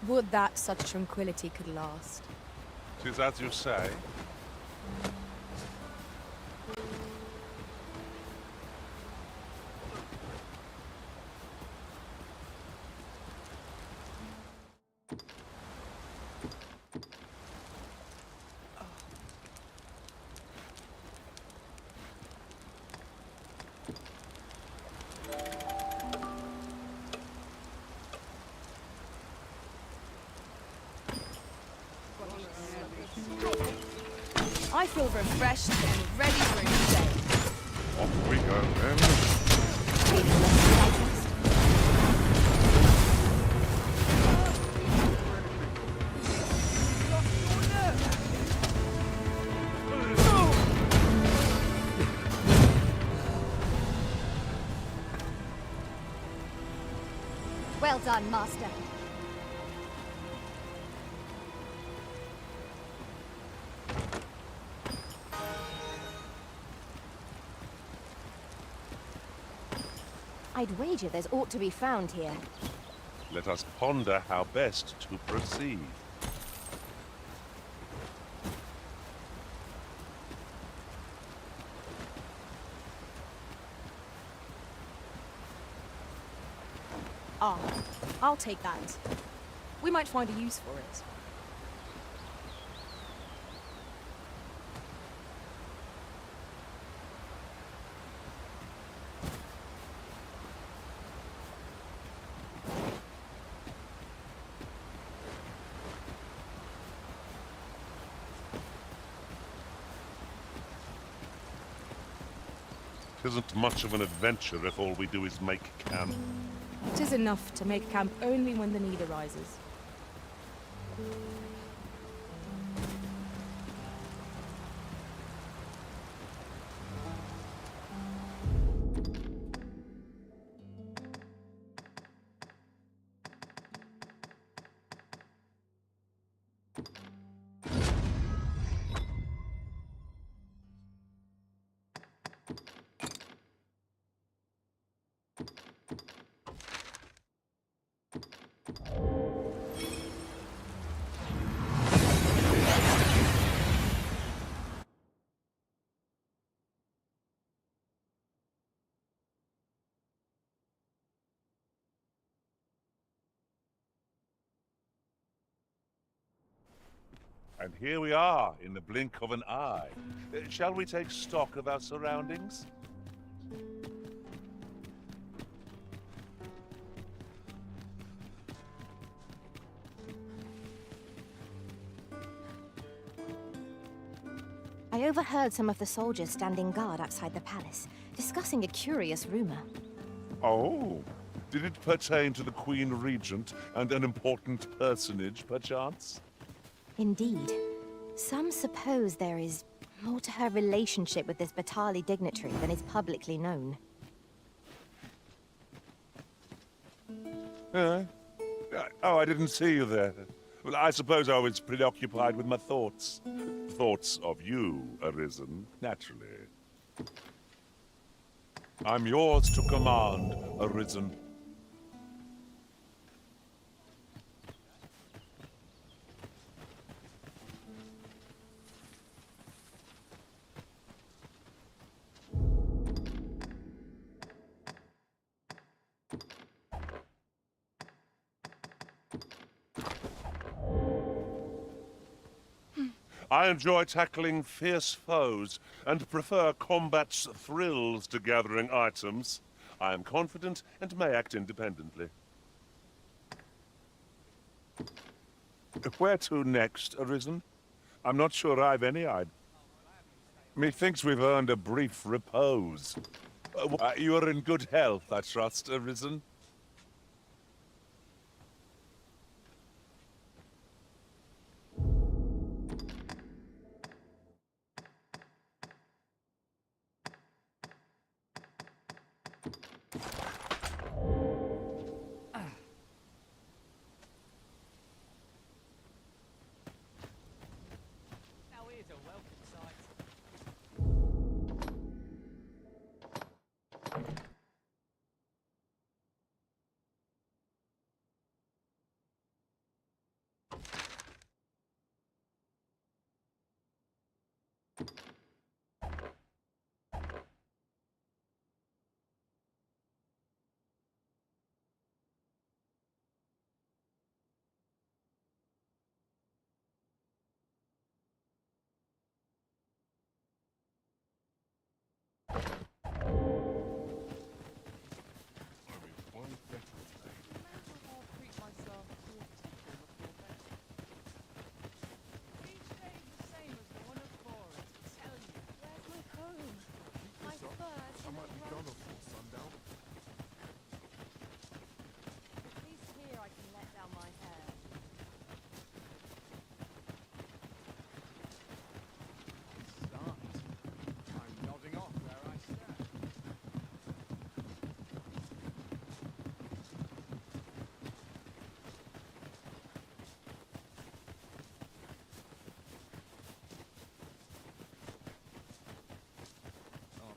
Would that such tranquility could last. 'Tis as you say. I feel refreshed and ready for a new day. Off we go then. Well done, Master. I'd wager there's aught to be found here. Let us ponder how best to proceed. Ah, I'll take that. We might find a use for it. Tisn't much of an adventure if all we do is make camp. It is enough to make camp only when the need arises. And here we are, in the blink of an eye. Shall we take stock of our surroundings? I overheard some of the soldiers standing guard outside the palace, discussing a curious rumor. Oh, did it pertain to the Queen Regent and an important personage, perchance? Indeed. Some suppose there is more to her relationship with this Batali dignitary than is publicly known. Oh, I didn't see you there. Well, I suppose I was preoccupied with my thoughts. Thoughts of you, Arisen, naturally. I'm yours to command, Arisen. I enjoy tackling fierce foes, and prefer combat's thrills to gathering items. I am confident and may act independently. Where to next, Arisen? I'm not sure I've any idea. Methinks we've earned a brief repose. You are in good health, I trust, Arisen?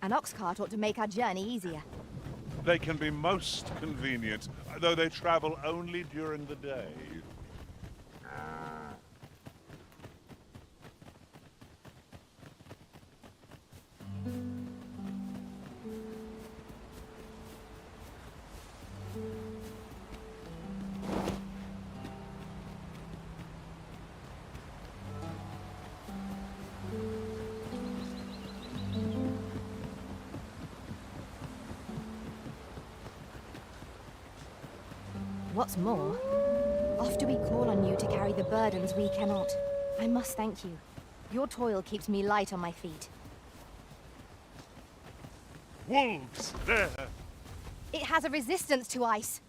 An ox cart ought to make our journey easier. They can be most convenient, though they travel only during the day. What's more, often we call on you to carry the burdens we cannot. I must thank you. Your toil keeps me light on my feet. Wolves! There! It has a resistance to ice.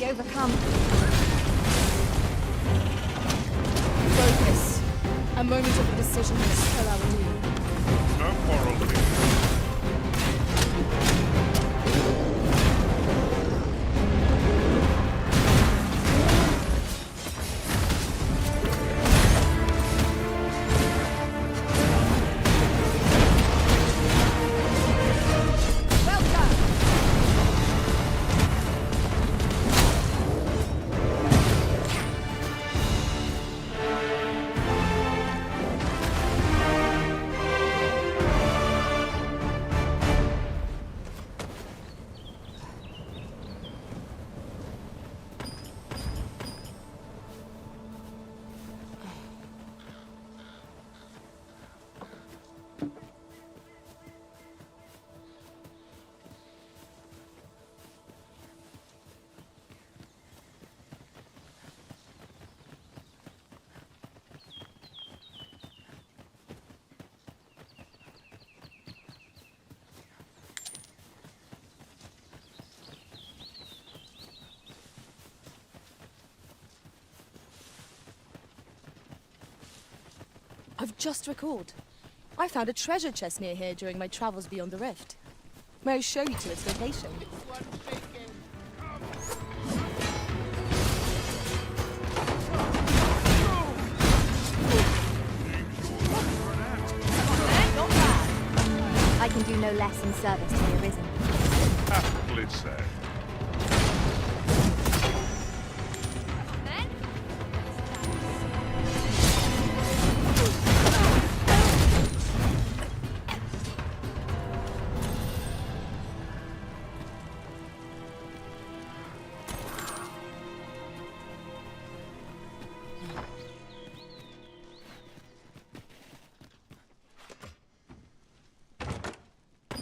be overcome. Focus. A moment of indecision will spell our doom. No quarrel, please. I've just recalled. I found a treasure chest near here during my travels beyond the rift. May I show you to its location? Not bad. I can do no less in service to the Arisen. Aptly said.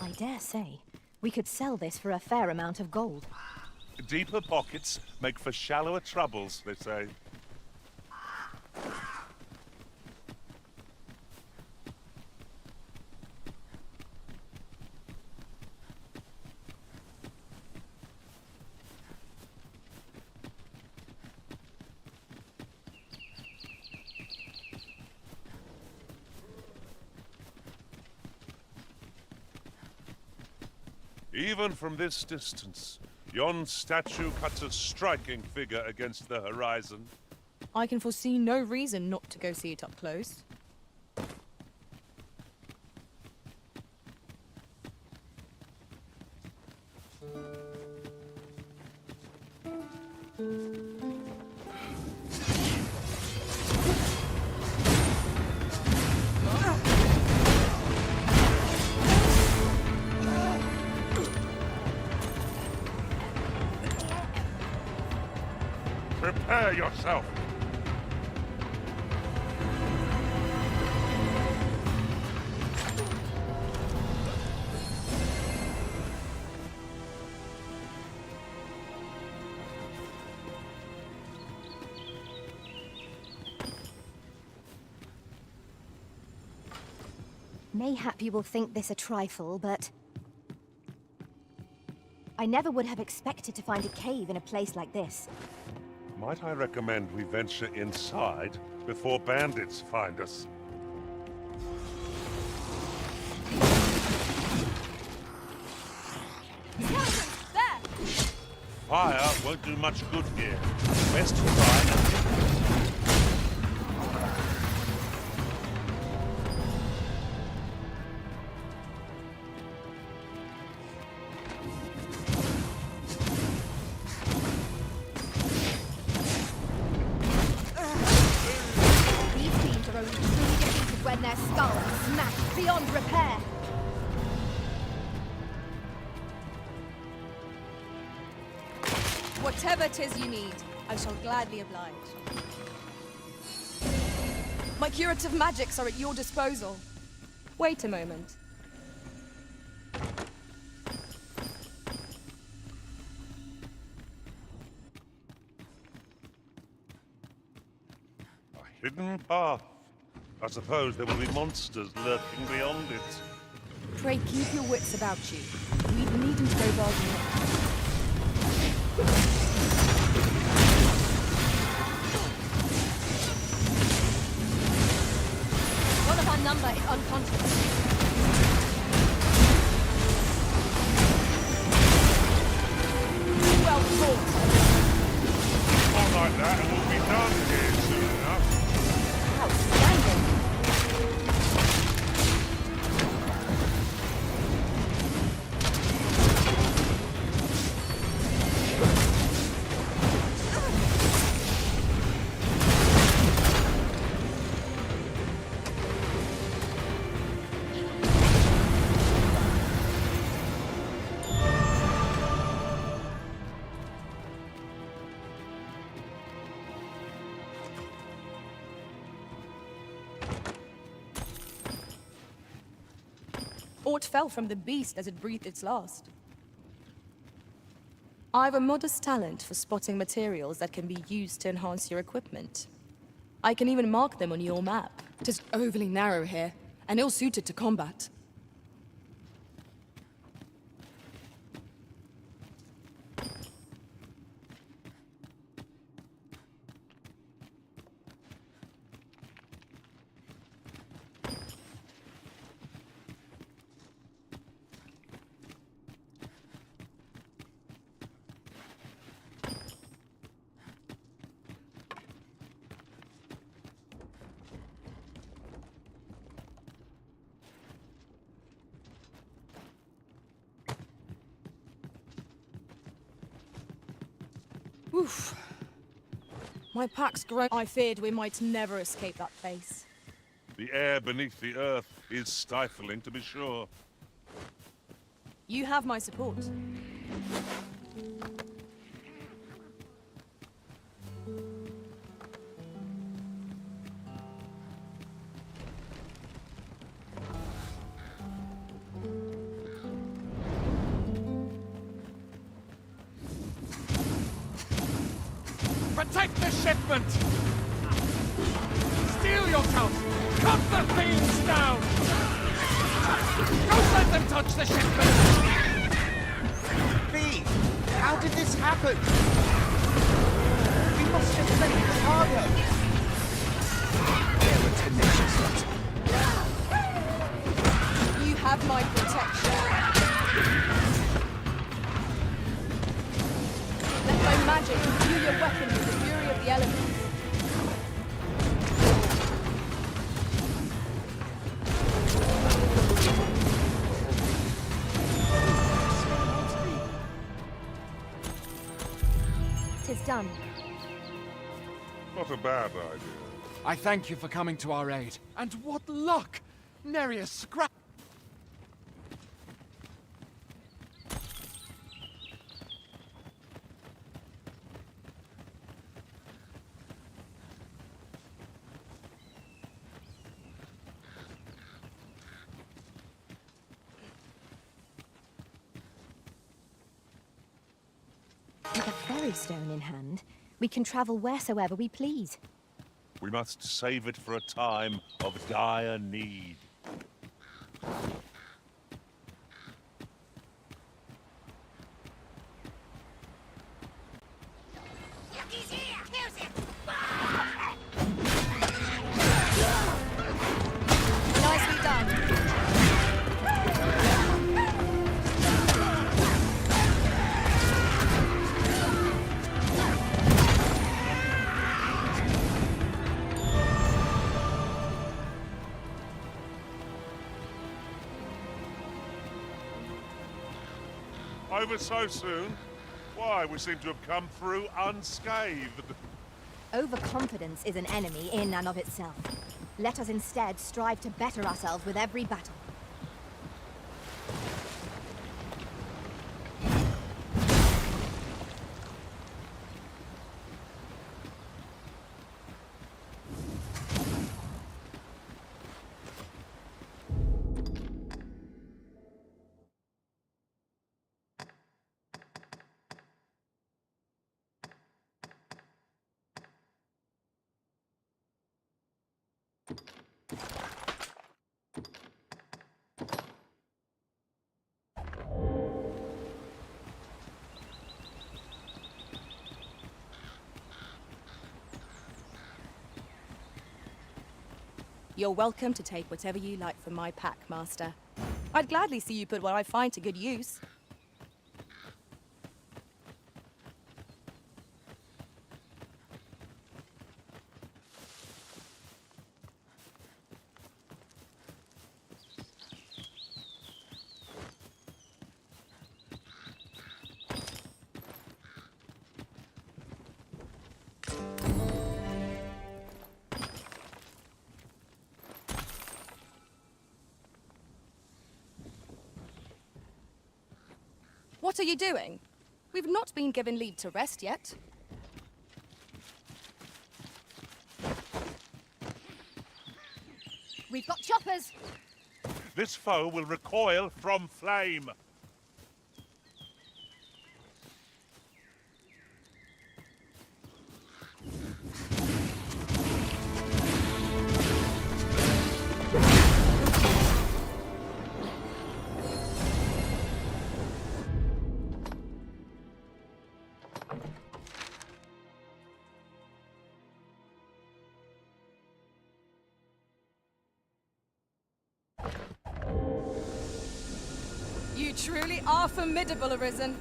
I dare say, we could sell this for a fair amount of gold. Deeper pockets make for shallower troubles, they say. Even from this distance, yon statue cuts a striking figure against the horizon. I can foresee no reason not to go see it up close. Prepare yourself. Mayhap you will think this a trifle, but I never would have expected to find a cave in a place like this. Might I recommend we venture inside before bandits find us? There! Fire won't do much good here. Best try. When their skulls are smashed beyond repair. Whatever 'tis you need, I shall gladly oblige. My curative magics are at your disposal. Wait a moment. A hidden path. I suppose there will be monsters lurking beyond it. Pray keep your wits about you. We needn't go barging in. Not like that, and we'll be done here soon enough. Outstanding. Aught fell from the beast as it breathed its last. I've a modest talent for spotting materials that can be used to enhance your equipment. I can even mark them on your map. Tis overly narrow here, and ill-suited to combat. Oof. My pack's grown. I feared we might never escape that place. The air beneath the earth is stifling, to be sure. You have my support. Protect the shipment! Steel yourself! Cut the thieves down! Don't let them touch the shipment! Thieves! How did this happen? We must have saved the cargo! They're a tenacious lot. You have my protection. Let my magic imbue your weapon with the fury of the elements. Tis done. Not a bad idea. I thank you for coming to our aid. And what luck! Nary a scrap. With a ferry stone in hand, we can travel wheresoever we please. We must save it for a time of dire need. Nicely done. Over so soon? Why, we seem to have come through unscathed. Overconfidence is an enemy in and of itself. Let us instead strive to better ourselves with every battle. You're welcome to take whatever you like from my pack, Master. I'd gladly see you put what I find to good use. What are you doing? We've not been given leave to rest yet. We've got choppers! This foe will recoil from flame. You truly are formidable, Arisen.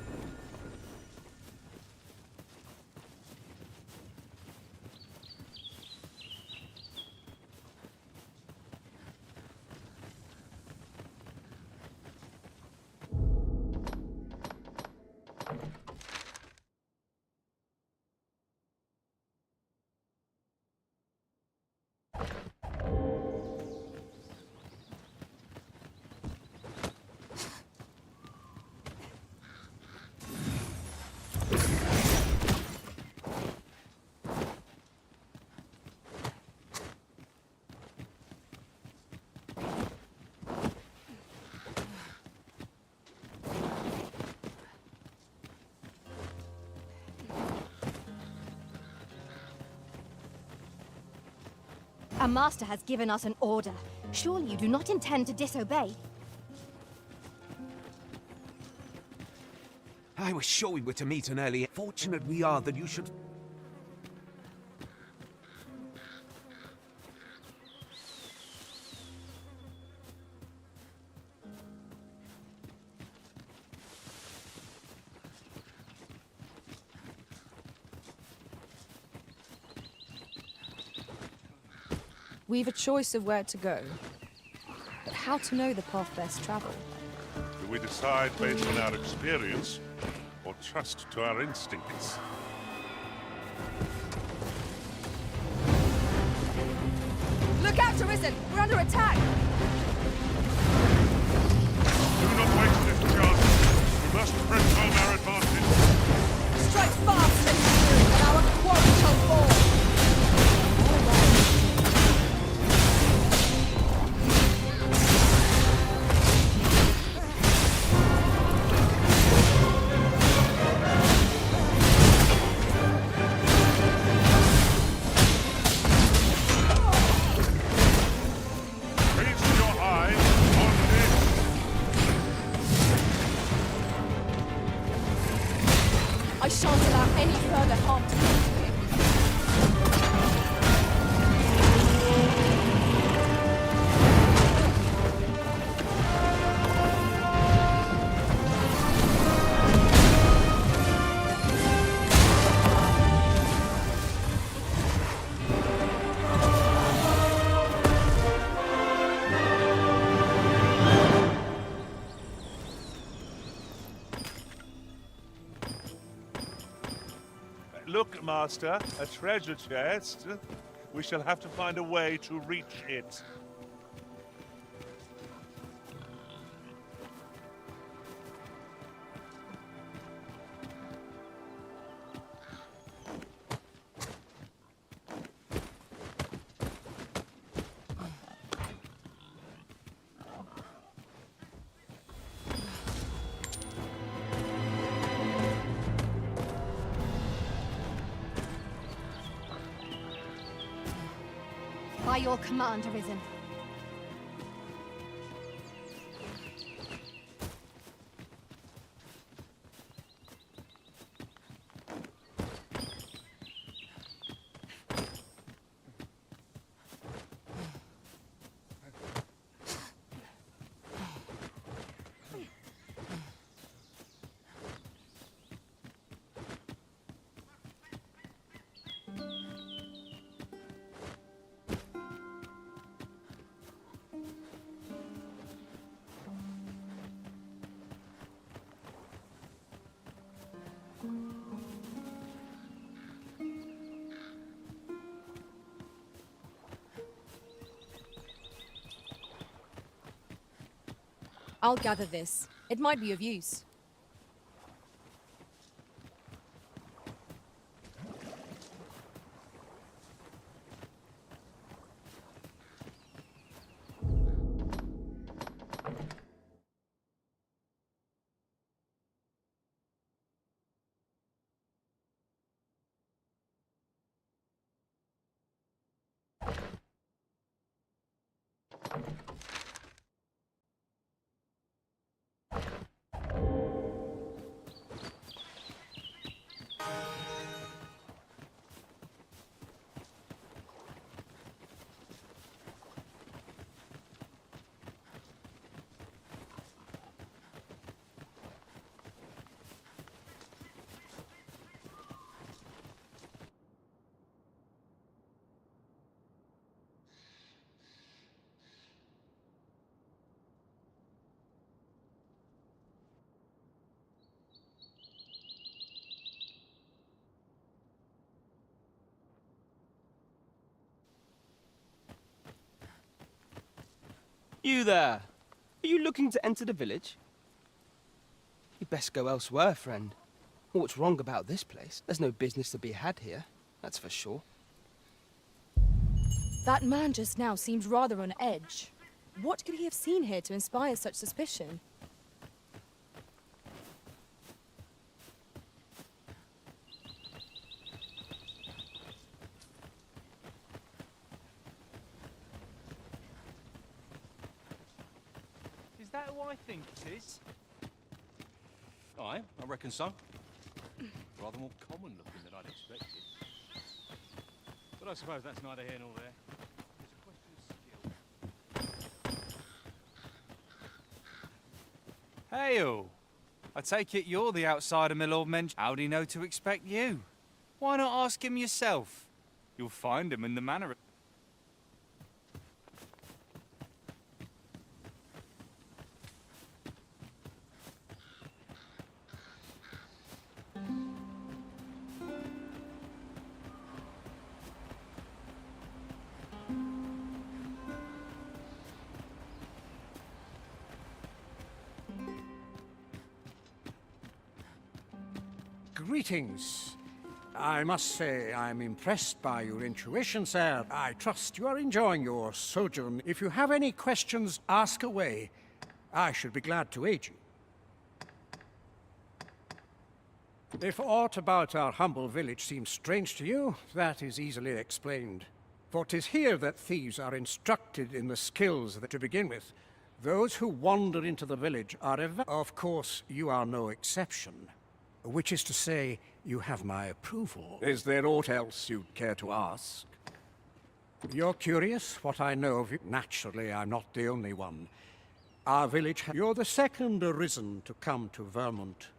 Our master has given us an order. Surely you do not intend to disobey? I was sure we were to meet an early. Fortunate we are that you should... We've a choice of where to go, but how to know the path best traveled? Do we decide based on our experience, or trust to our instincts? Look out, Arisen! We're under attack! Do not waste this chance. We must press home our advantage. Strike fast, and our quarry shall fall! I shan't allow any further harm to come to him. Look, Master, a treasure chest. We shall have to find a way to reach it. By your command, Arisen. I'll gather this. It might be of use. You there! Are you looking to enter the village? You'd best go elsewhere, friend. What's wrong about this place? There's no business to be had here, that's for sure. That man just now seemed rather on edge. What could he have seen here to inspire such suspicion? Is that who I think it is? Aye, I reckon so. Rather more common looking than I'd expected. But I suppose that's neither here nor there. It's a question of skill. Hail! I take it you're the outsider my lord mentioned. How'd he know to expect you? Why not ask him yourself? You'll find him in the manor. Greetings. I must say I'm impressed by your intuition, sir. I trust you are enjoying your sojourn. If you have any questions, ask away. I should be glad to aid you. If aught about our humble village seems strange to you, that is easily explained. For 'tis here that thieves are instructed in the skills that to begin with. Those who wander into the village are of course, you are no exception. Which is to say, you have my approval. Is there aught else you'd care to ask? You're curious what I know of you? Naturally, I'm not the only one. Our village... You're the second arisen to come to Vermont.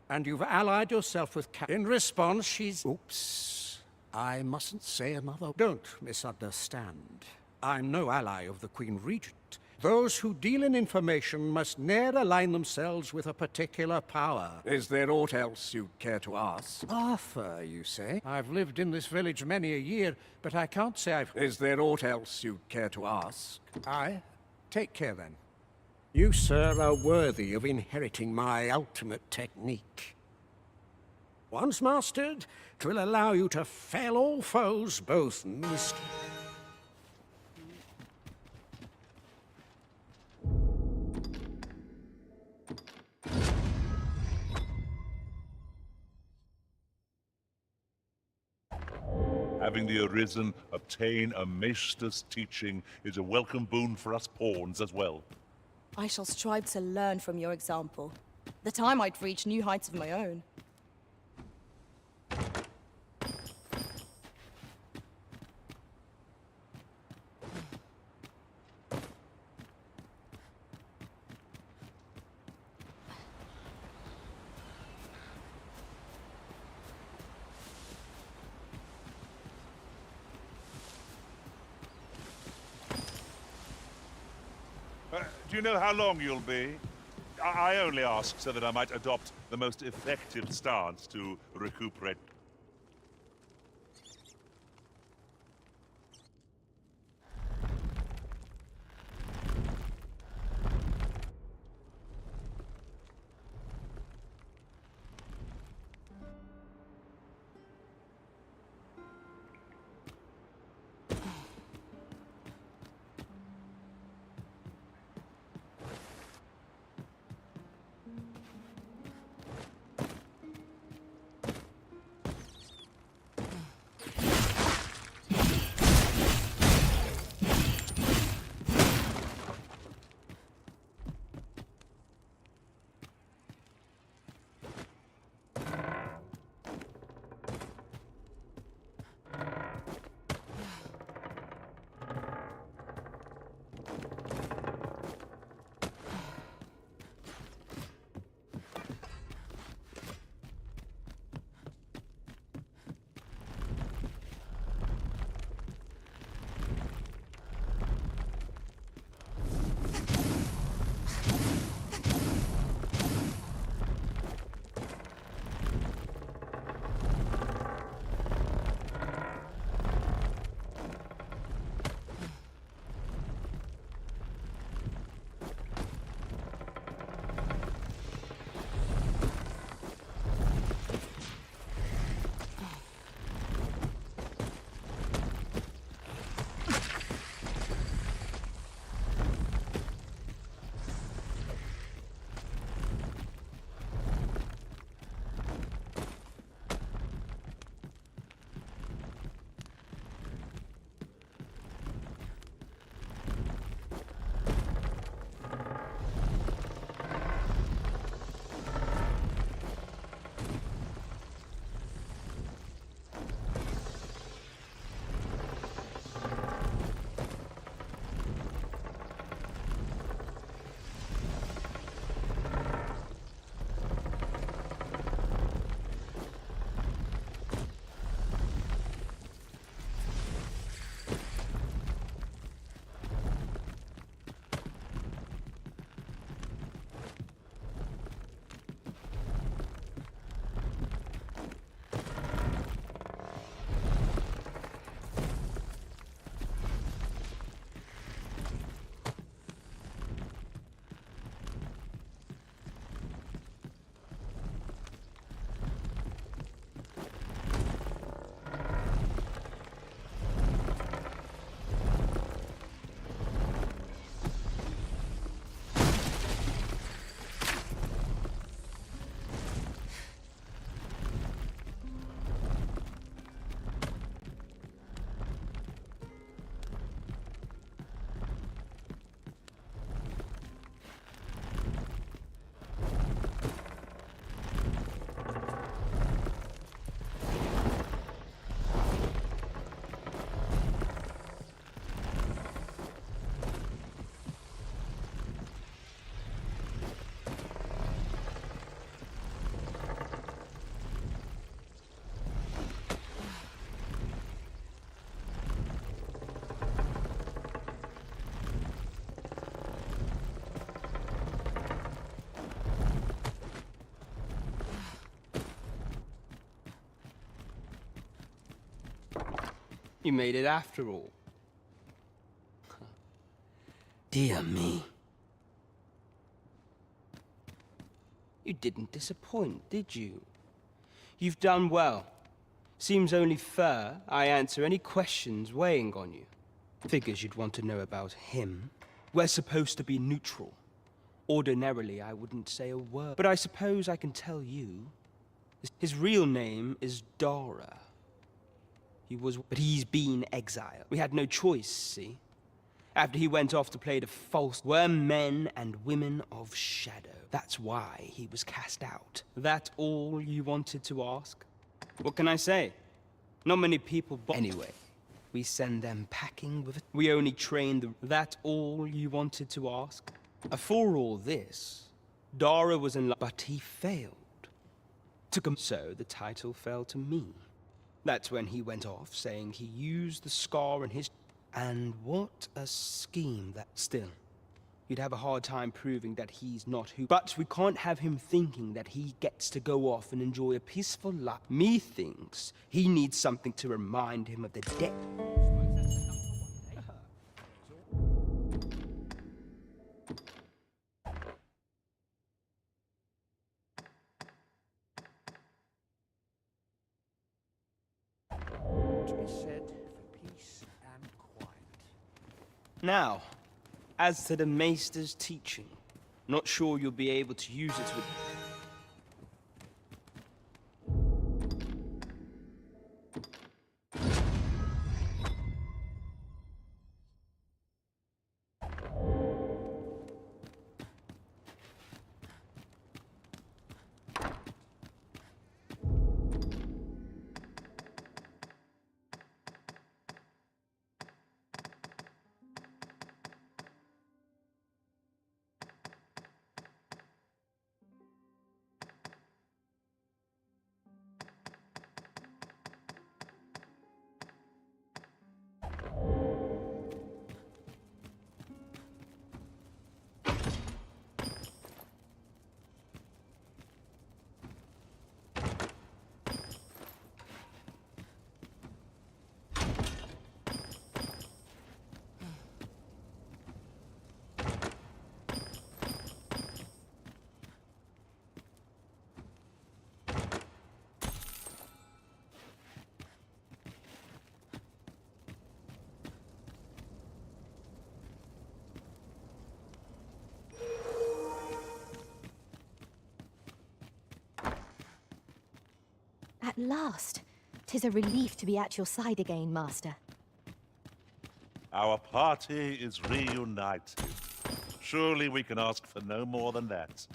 And you've allied yourself with In response, she's... Oops. I mustn't say another... Don't misunderstand. I'm no ally of the Queen Regent. Those who deal in information must ne'er align themselves with a particular power. Is there aught else you'd care to ask? Arthur, you say? I've lived in this village many a year, but I can't say I've... Is there aught else you'd care to ask? Aye. Take care, then. You, sir, are worthy of inheriting my ultimate technique. Once mastered, 'twill allow you to fell all foes, both missed... Having the Arisen obtain a maester's teaching is a welcome boon for us pawns as well. I shall strive to learn from your example, that I might reach new heights of my own. Do you know how long you'll be? I only ask so that I might adopt the most effective stance to recuperate. You made it after all. Dear me. You didn't disappoint, did you? You've done well. Seems only fair I answer any questions weighing on you. Figures you'd want to know about him. We're supposed to be neutral. Ordinarily, I wouldn't say a word. But I suppose I can tell you. His real name is Dara. But he's been exiled. We had no choice, see? After he went off to play the false, we're men and women of shadow. That's why he was cast out. That all you wanted to ask? What can I say? Not many people anyway, we send them packing with it. We only train the... That all you wanted to ask? For all this, Dara was in love, but he failed. So the title fell to me. That's when he went off, saying he used the scar in his... And what a scheme that... Still, you'd have a hard time proving that he's not who... But we can't have him thinking that he gets to go off and enjoy a peaceful life. Methinks he needs something to remind him of the debt. Now, as to the Maester's teaching, not sure you'll be able to use it with... At last! 'Tis a relief to be at your side again, Master. Our party is reunited. Surely we can ask for no more than that.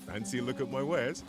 Fancy a look at my wares?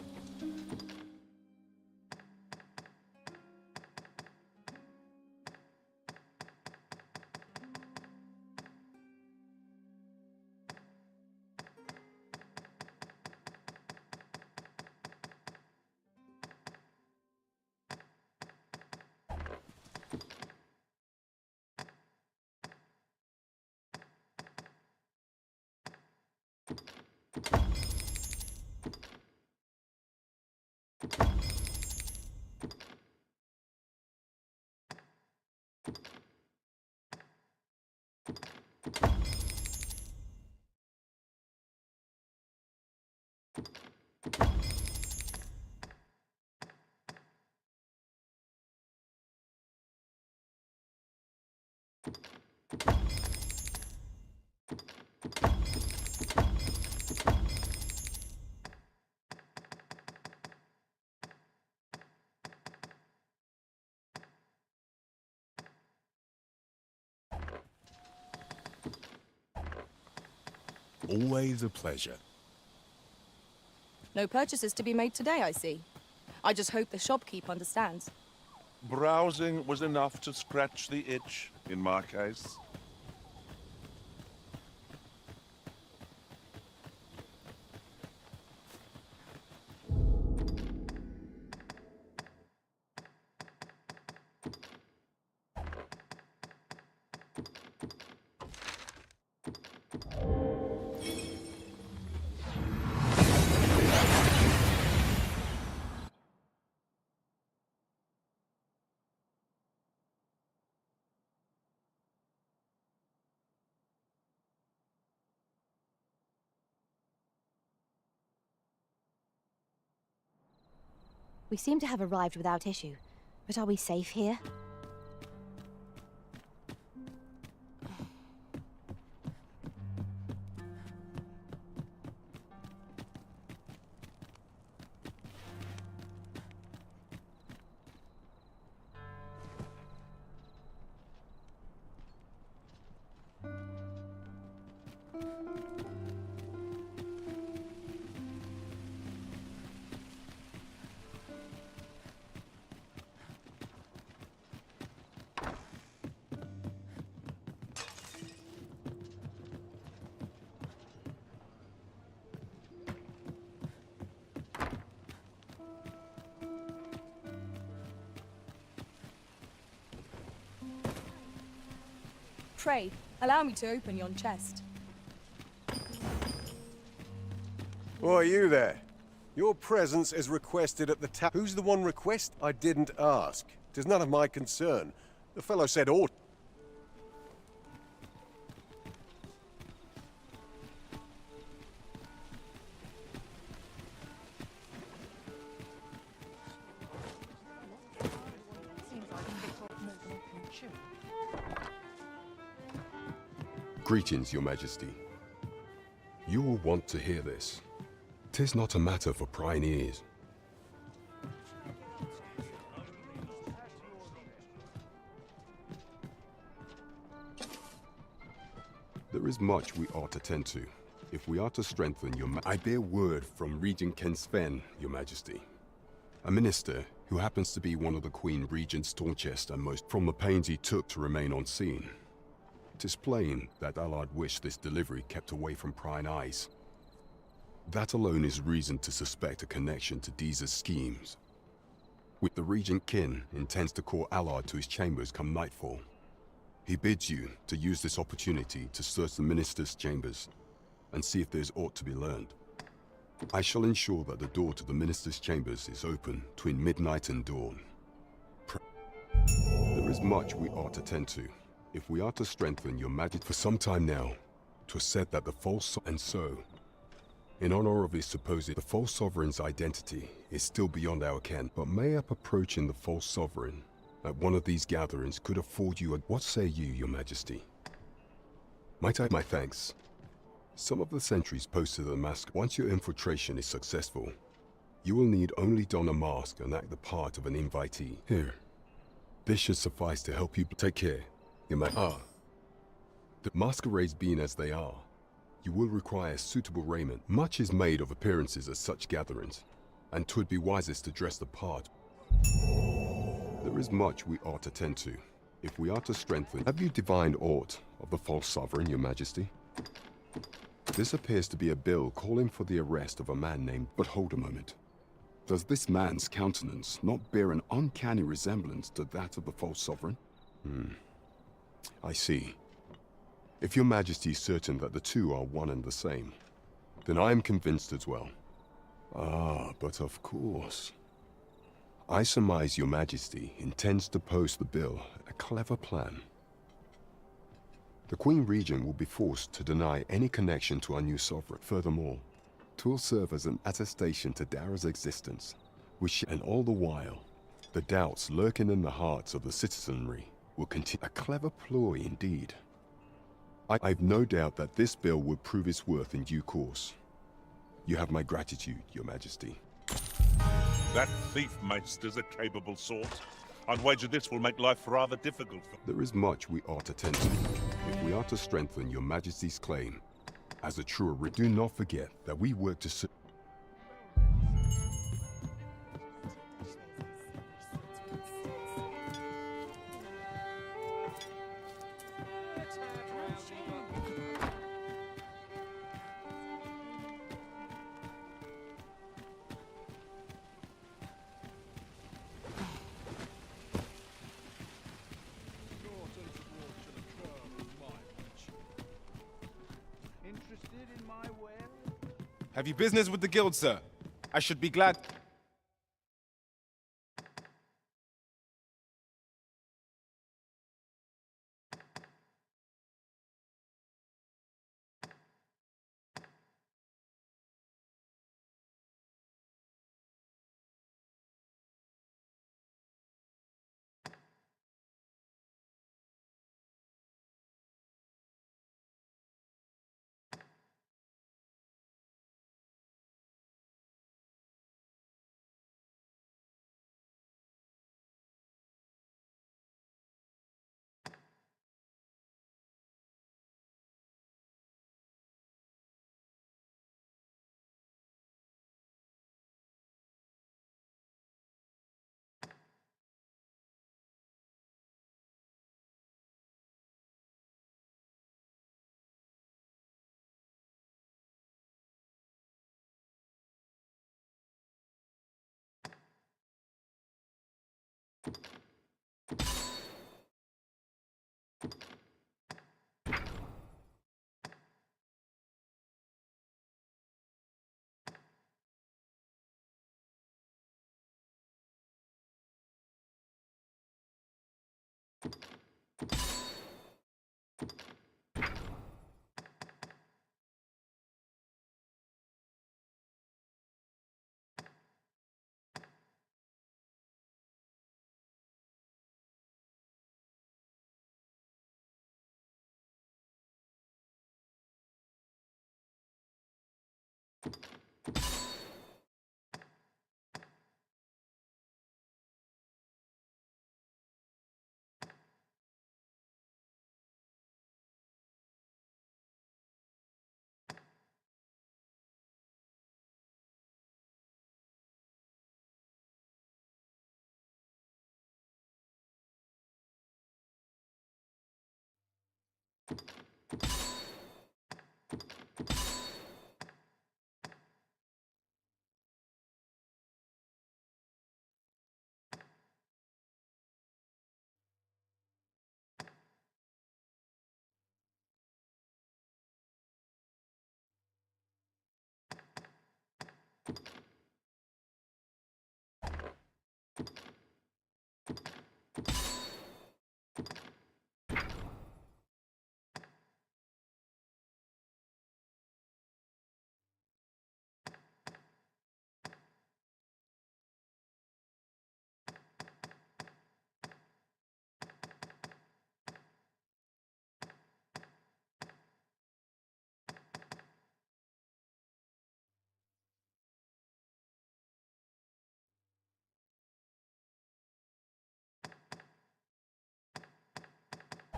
Always a pleasure. No purchases to be made today, I see. I just hope the shopkeep understands. Browsing was enough to scratch the itch, in my case. We seem to have arrived without issue, but are we safe here? Pray, allow me to open yon chest. Oh, are you there? Your presence is requested at the tap. Who's the one request? I didn't ask. 'Tis none of my concern. The fellow said ought. Greetings, Your Majesty. You will want to hear this. 'Tis not a matter for prying ears. There is much we ought to tend to, if we are to strengthen I bear word from Regent Sven, Your Majesty. A minister who happens to be one of the Queen Regent's staunchest and most from the pains he took to remain on scene. 'Tis plain that Allard wished this delivery kept away from prying eyes. That alone is reason to suspect a connection to Deeza's schemes. With the Regent Kin intends to call Allard to his chambers come nightfall. He bids you to use this opportunity to search the minister's chambers and see if there's aught to be learned. I shall ensure that the door to the minister's chambers is open between midnight and dawn. There is much we ought to tend to, if we are to strengthen Your Majesty. For some time now, 'twas said that the false and so, in honor of his supposed, the false sovereign's identity is still beyond our ken, but mayhap approaching the false sovereign at one of these gatherings could afford you a... What say you, Your Majesty? Might I... My thanks. Some of the sentries posted at the mask. Once your infiltration is successful, you will need only don a mask and act the part of an invitee. Here. This should suffice to help you take care. Your Majesty. The masquerades being as they are, you will require suitable raiment. Much is made of appearances at such gatherings, and 'twould be wisest to dress the part. There is much we ought to tend to, if we are to strengthen... Have you divined aught of the false sovereign, Your Majesty? This appears to be a bill calling for the arrest of a man named... But hold a moment. Does this man's countenance not bear an uncanny resemblance to that of the false sovereign? I see. If Your Majesty is certain that the two are one and the same, Then I am convinced as well. Ah, but of course. I surmise your majesty intends to post the bill, a clever plan. The Queen Regent will be forced to deny any connection to our new sovereign. Furthermore, 'twill serve as an attestation to Dara's existence, and all the while, the doubts lurking in the hearts of the citizenry will continue. A clever ploy indeed. I've no doubt that this bill will prove its worth in due course. You have my gratitude, your majesty. That thief maester's a capable sort. I'd wager this will make life rather difficult for... There is much we ought to tend to, if we are to strengthen your majesty's claim. As a true, do not forget that we work to serve. Have you business with the guild, sir? I should be glad...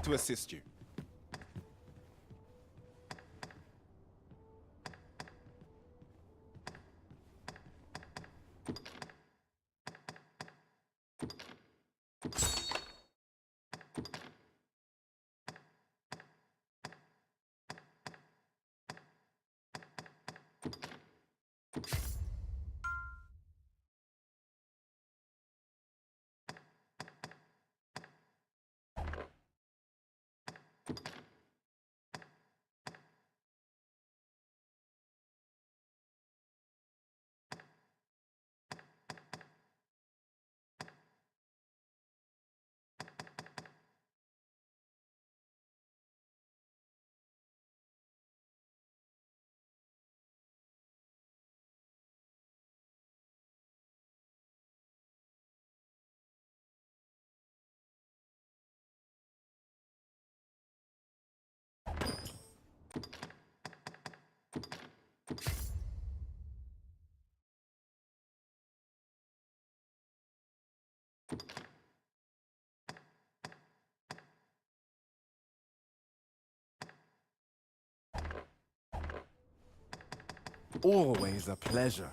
to assist you. Always a pleasure.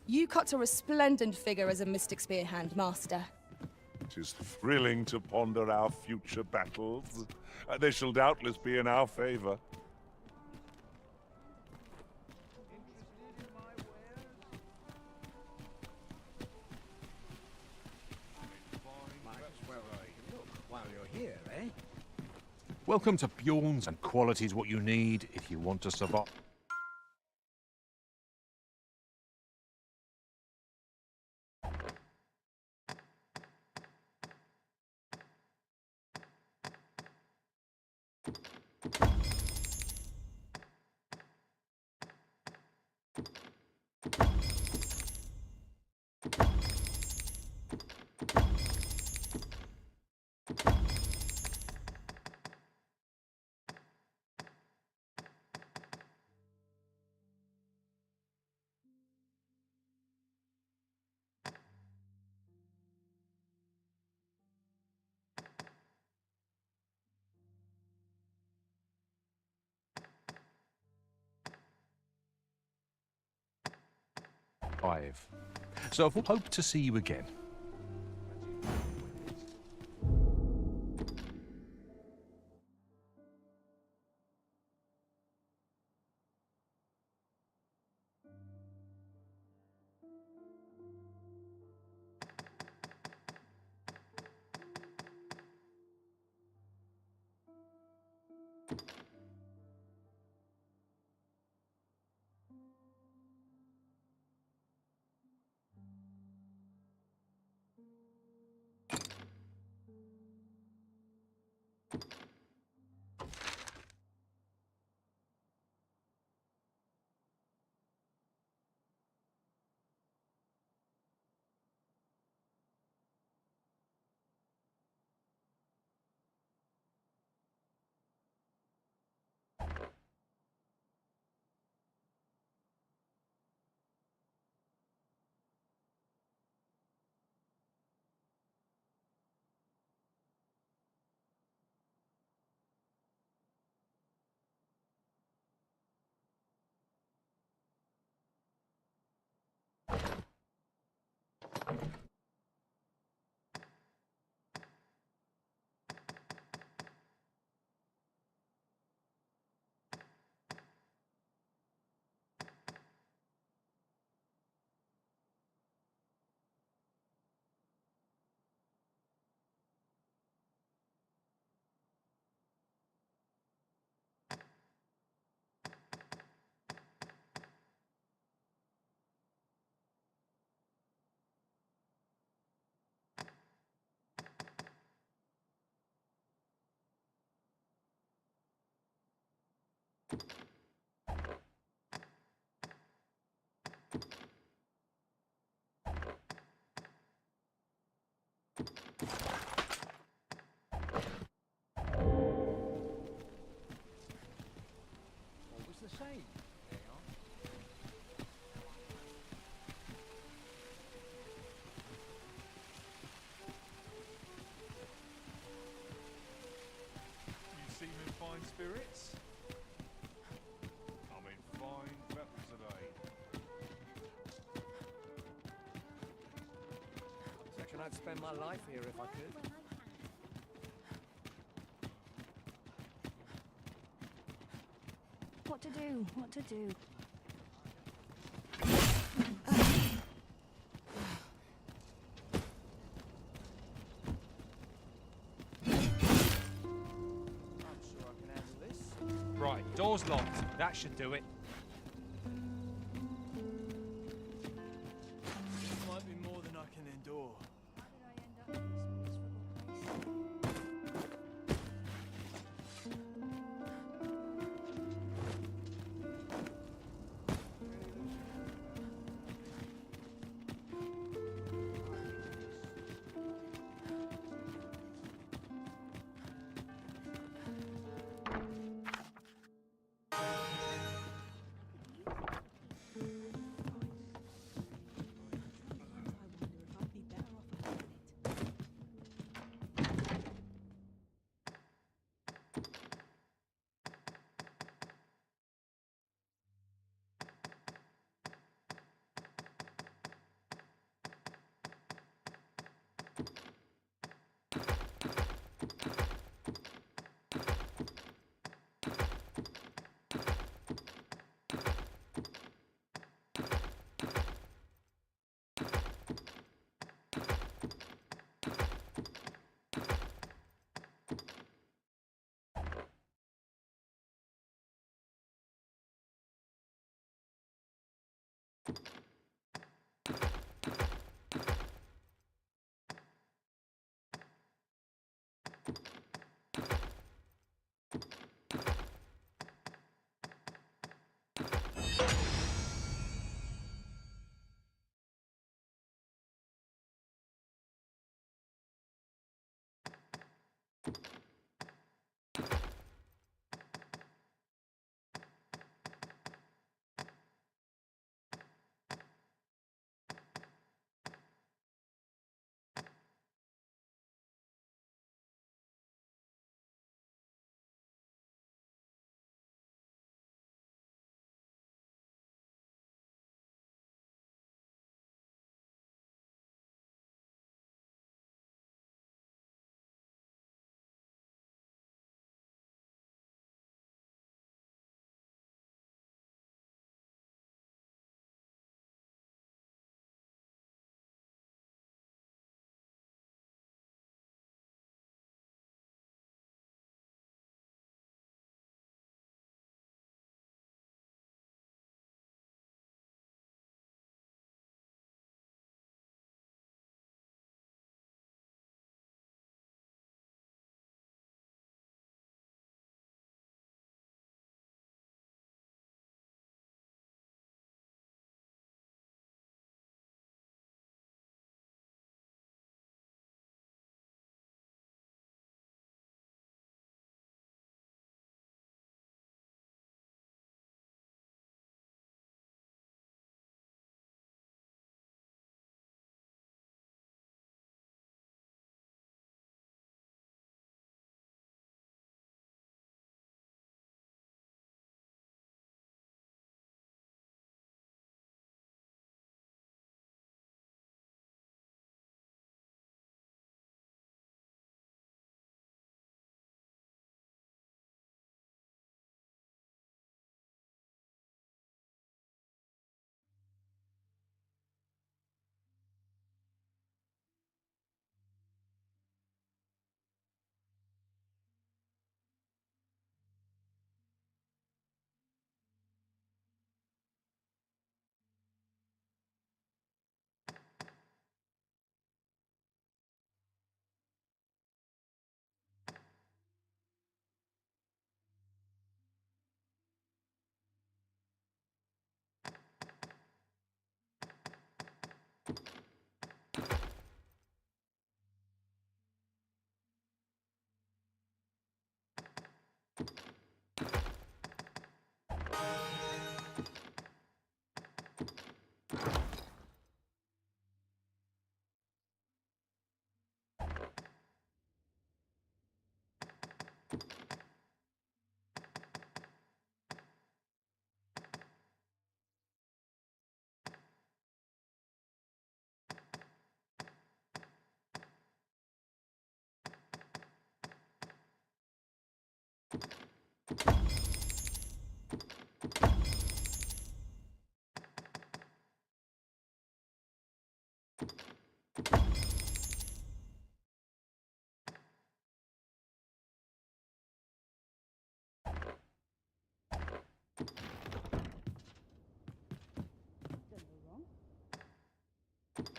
You cut a resplendent figure as a mystic spear hand, Master. It is thrilling to ponder our future battles. They shall doubtless be in our favor. While you're here, eh? Welcome to Bjorn's, and quality is what you need if you want to survive. So we'll hope to see you again. Always the same. You seem in fine spirits. I'm in fine pepper today. I reckon I'd spend my life here if I could. What to do? What to do? Right, door's locked. That should do it. Might be more than I can endure.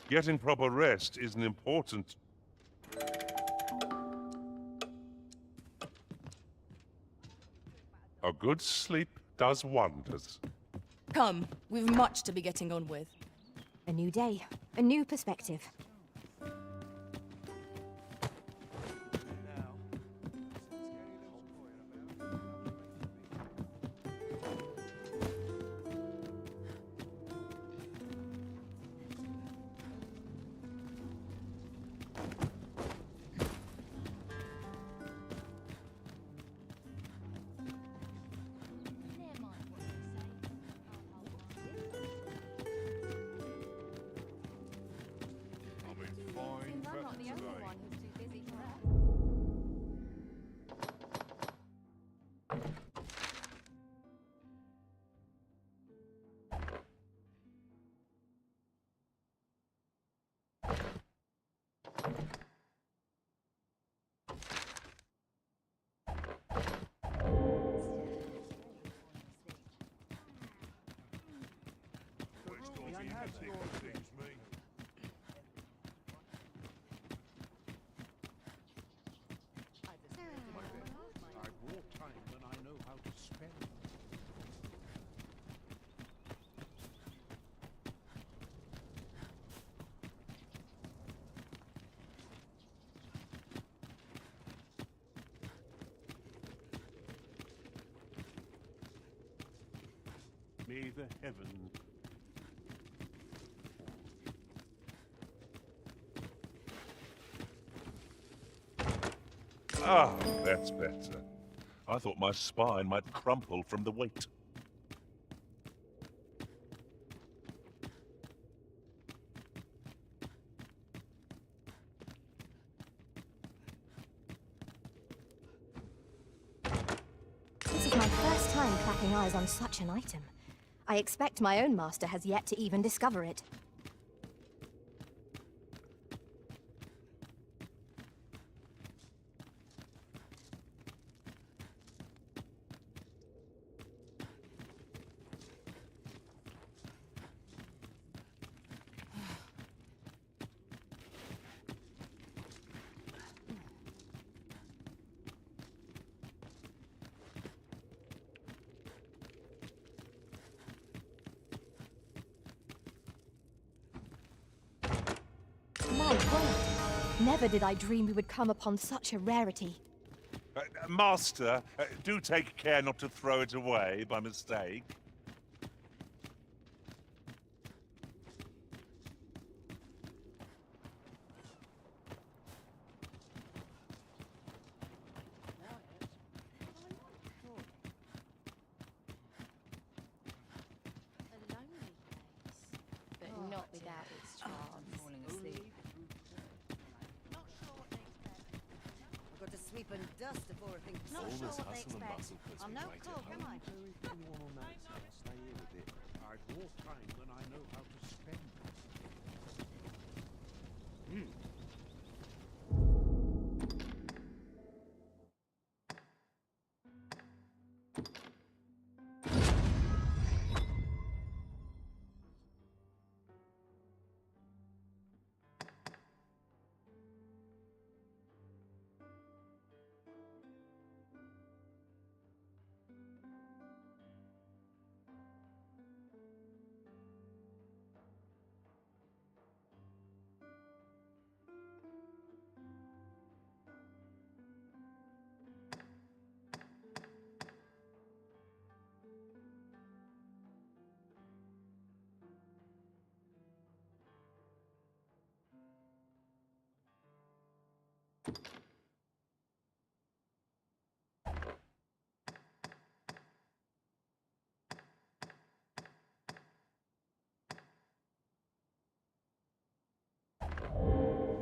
Getting proper rest is an important... A good sleep does wonders. Come, we've much to be getting on with. A new day, a new perspective. That's your things mean. I more time than I know how to spend. May the heaven. Ah, that's better. I thought my spine might crumple from the weight. This is my first time clapping eyes on such an item. I expect my own master has yet to even discover it. My word! Never did I dream we would come upon such a rarity. Master, do take care not to throw it away by mistake. But not without its charms. Falling asleep. I've got to sweep and dust before I think. Not sure what they expect. I'm no cook, am I? Stay here with it. I've more time than I know how to spend.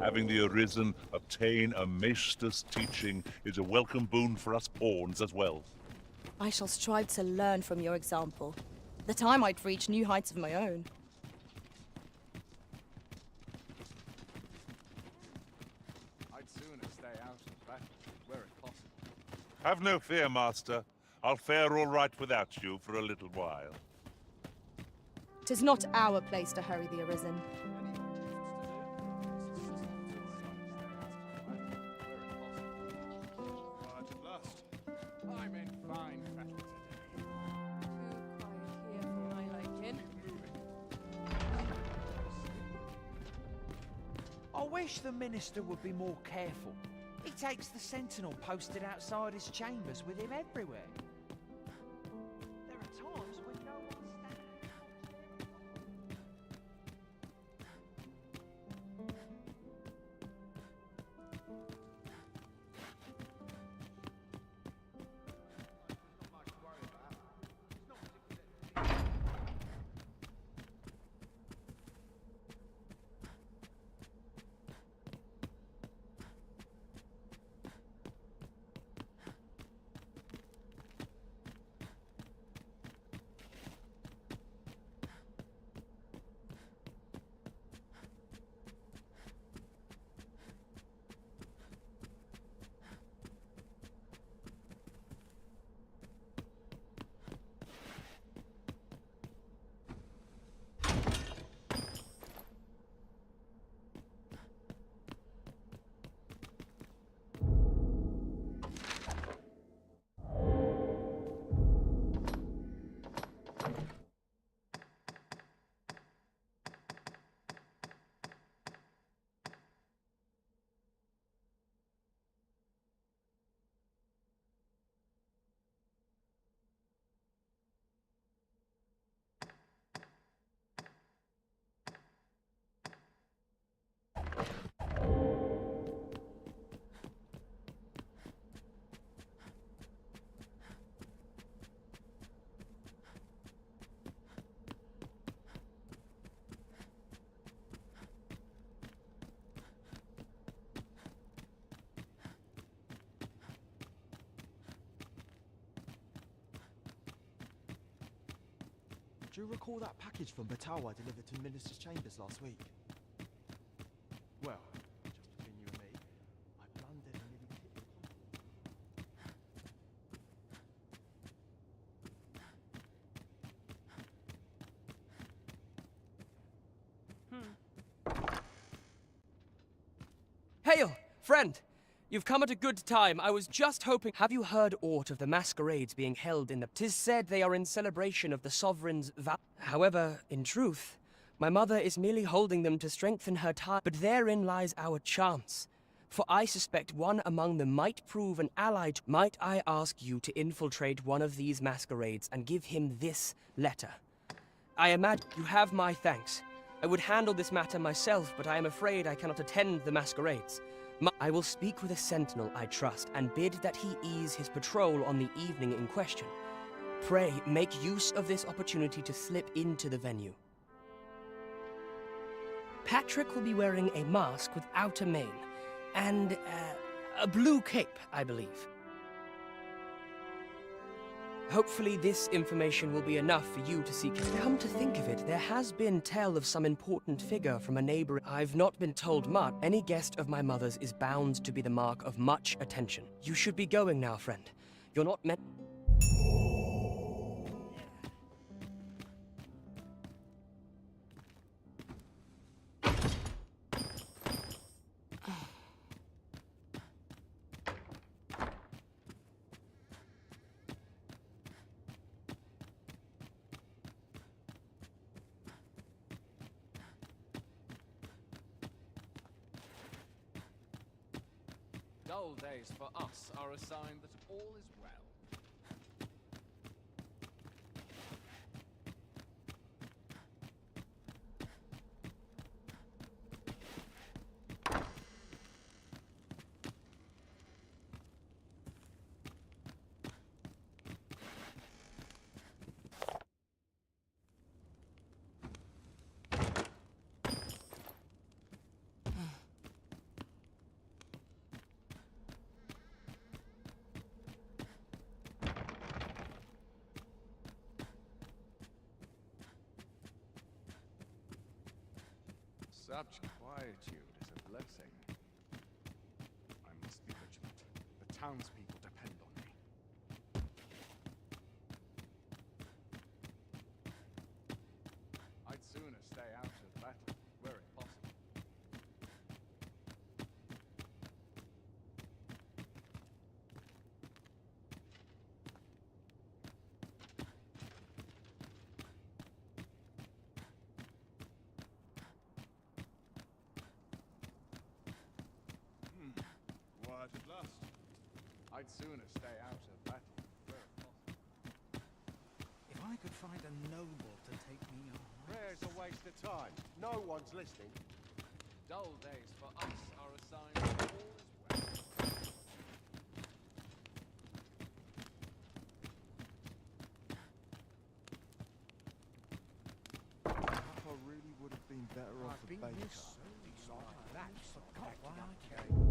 Having the Arisen obtain a maester's teaching is a welcome boon for us pawns as well. I shall strive to learn from your example, that I might reach new heights of my own. I'd sooner stay out of battle, were it possible. Have no fear, Master. I'll fare all right without you for a little while. 'Tis not our place to hurry the Arisen. But at last, I'm in fine battle today. Too quiet here for my liking. I wish the minister would be more careful. He takes the sentinel posted outside his chambers with him everywhere. There are times when no one's standing. Do you recall that package from Batawa delivered to Minister's Chambers last week? Well, just between you and me, I blundered and nearly tipped the Hail, friend! You've come at a good time. I was just hoping... Have you heard aught of the masquerades being held in the... 'Tis said they are in celebration of the sovereign's However, in truth, my mother is merely holding them to strengthen her tie. But therein lies our chance. For I suspect one among them might prove an ally. Might I ask you to infiltrate one of these masquerades and give him this letter? I imagine you have my thanks. I would handle this matter myself, but I am afraid I cannot attend the masquerades. I will speak with a sentinel I trust, and bid that he ease his patrol on the evening in question. Pray, make use of this opportunity to slip into the venue. Patrick will be wearing a mask without a mane, and a blue cape, I believe. Hopefully this information will be enough for you to seek. Come to think of it, there has been tell of some important figure from a neighbor. I've not been told much. Any guest of my mother's is bound to be the mark of much attention. You should be going now, friend. You're not meant... Dull days for us are a sign that all is well. Such quietude is a blessing. I must be vigilant. The townspeople depend on me. I'd sooner stay out of battle, were it possible. At last. I'd sooner stay out of battle, were it possible. If I could find a noble to take me on. Prayer's a waste of time. No one's listening. Dull days for us are a sign that all is well. Papa really would have been better off a baker. That's forgot why I came.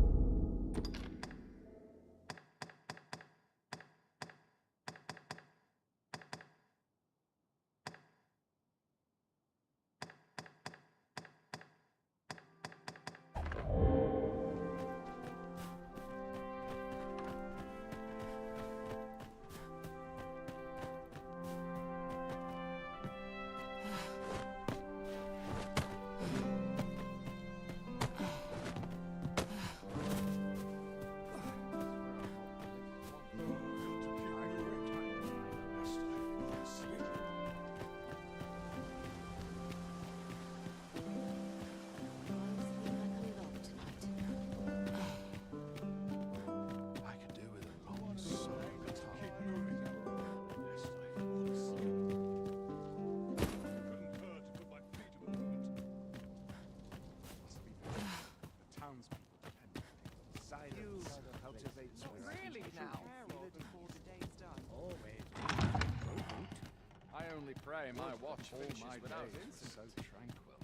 Pray my watch finishes without incident. So tranquil.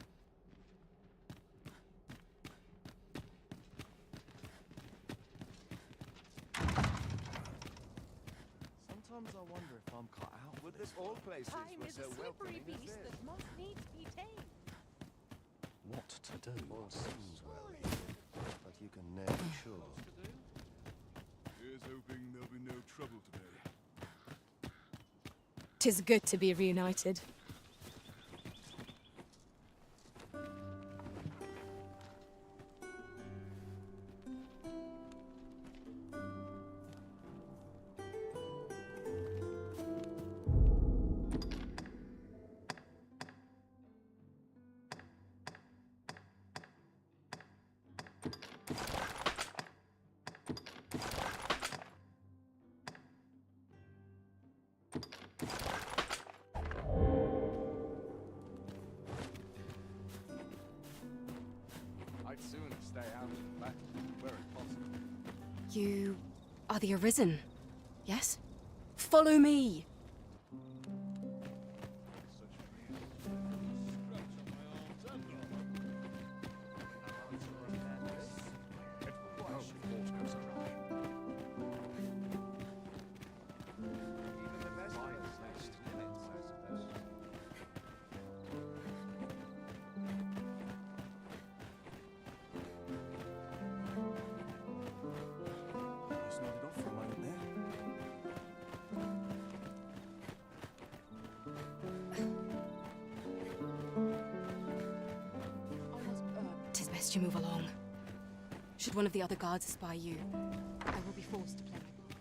Sometimes I wonder if I'm cut out. Would that all places Time were is so a slippery welcoming as beast this? that must needs be tamed. What to do? All seems well here, but you can never be sure. Here's hoping there'll be no trouble today. 'Tis good to be reunited. I'd sooner stay out of the battle where it's possible. You are the Arisen, yes? Follow me! Just nodded off for a moment there. Tis best you move along. Should one of the other guards spy you, I will be forced to play my part.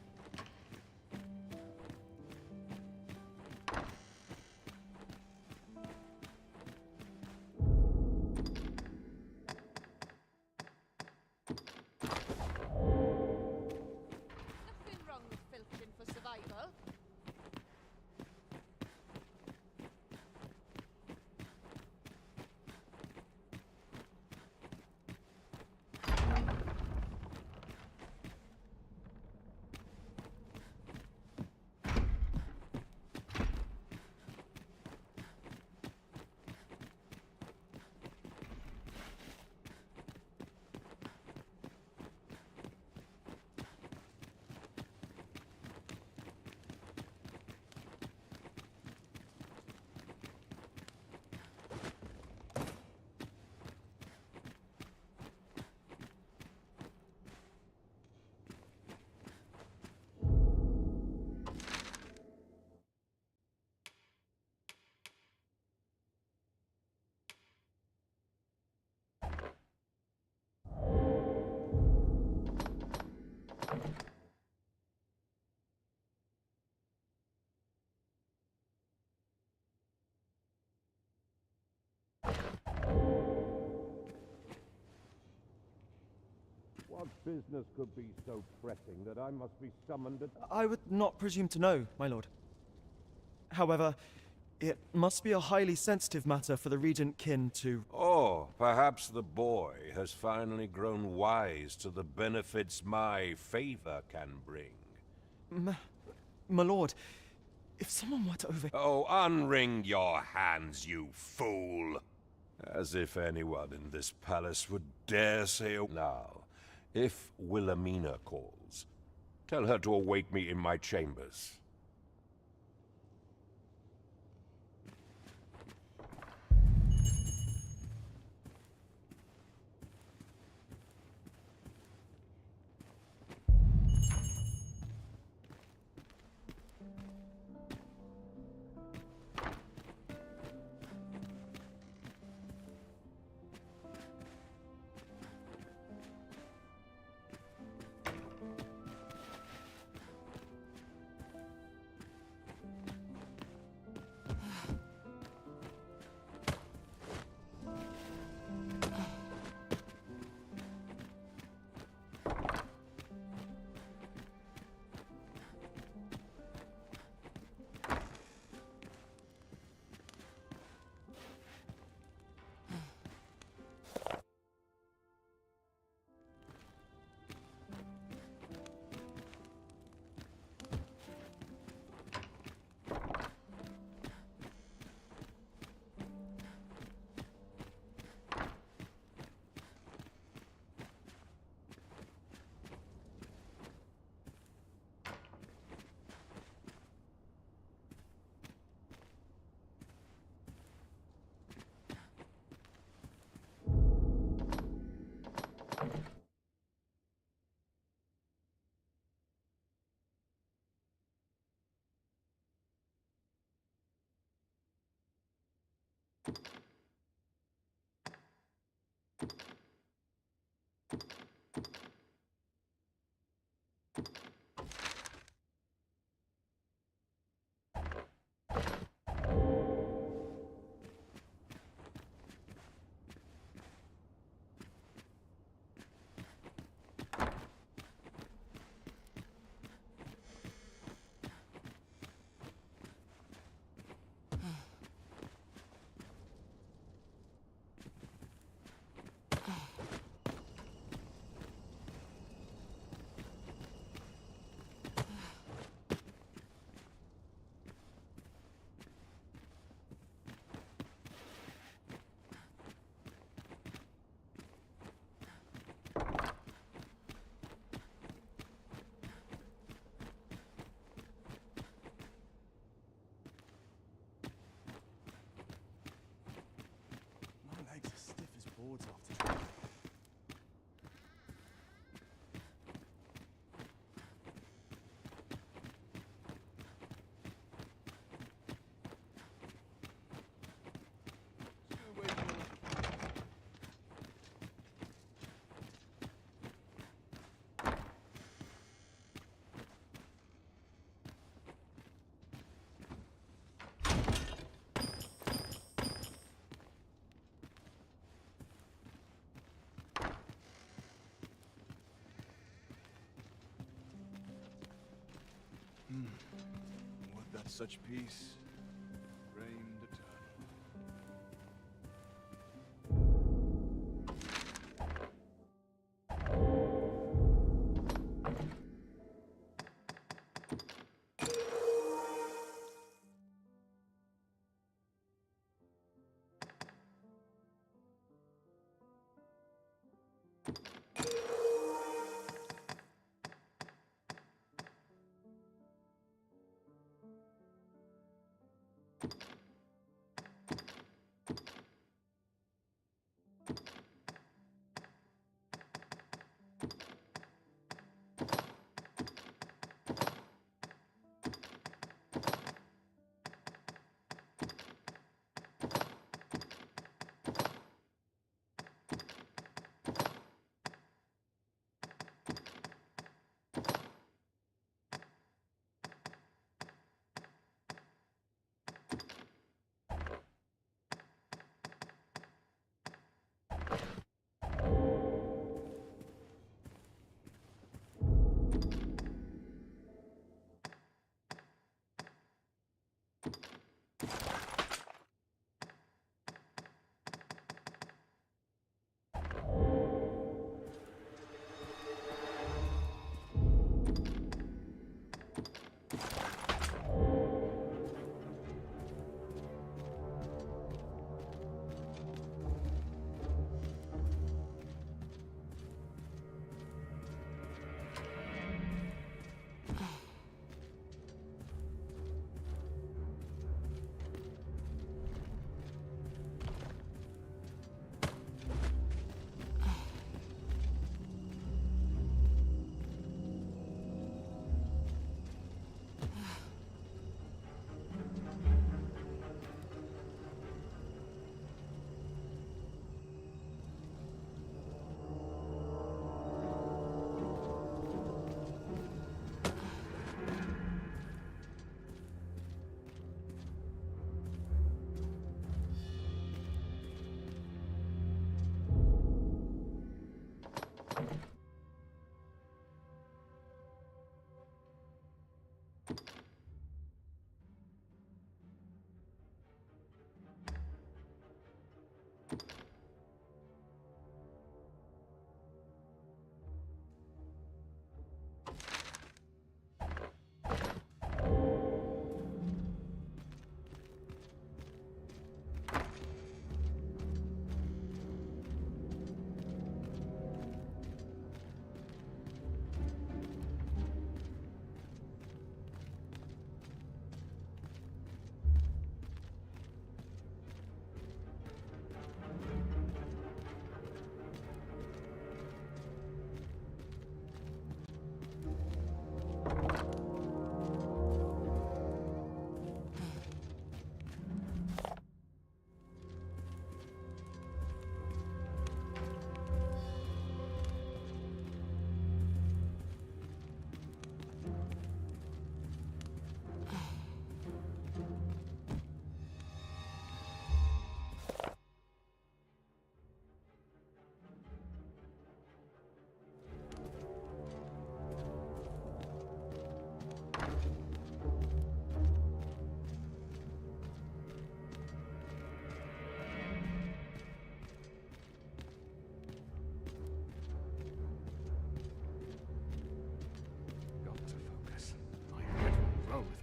Nothing wrong with filching for survival. What business could be so pressing that I must be summoned at... I would not presume to know, my lord. However, it must be a highly sensitive matter for the regent kin to... Oh, perhaps the boy has finally grown wise to the benefits my favor can bring. My lord, if someone were to over... Oh, unwring your hands, you fool! As if anyone in this palace would dare say... Now, if Wilhelmina calls, tell her to await me in my chambers. My legs are stiff as boards after training. Would that such peace reigned eternal.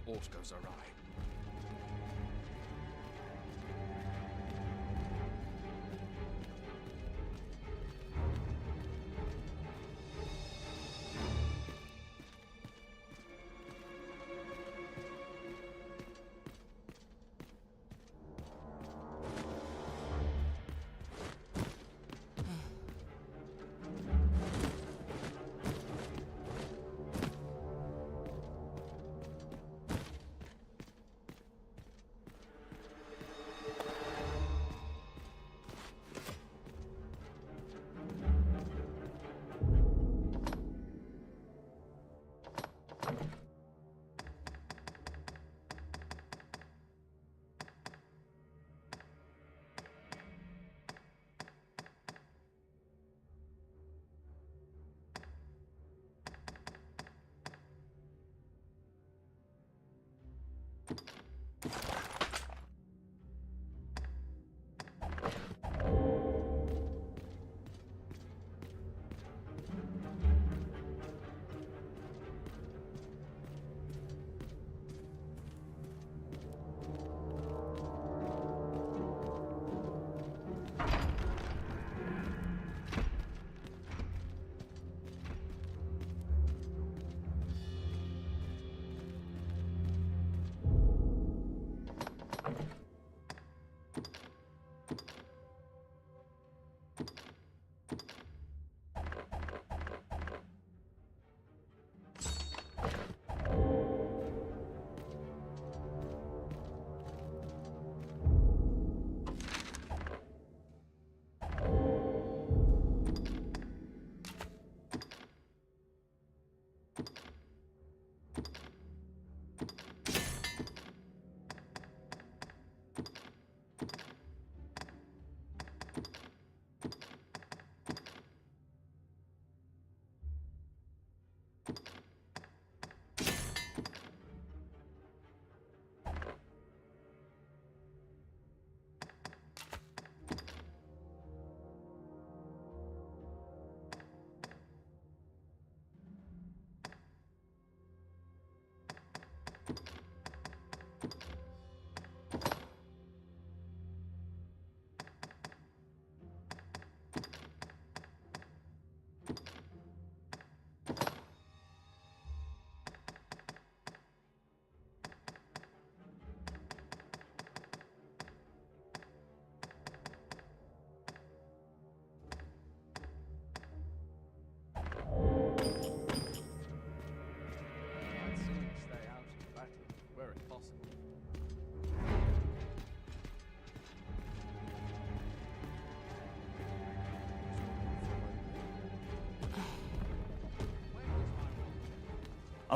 aught goes awry.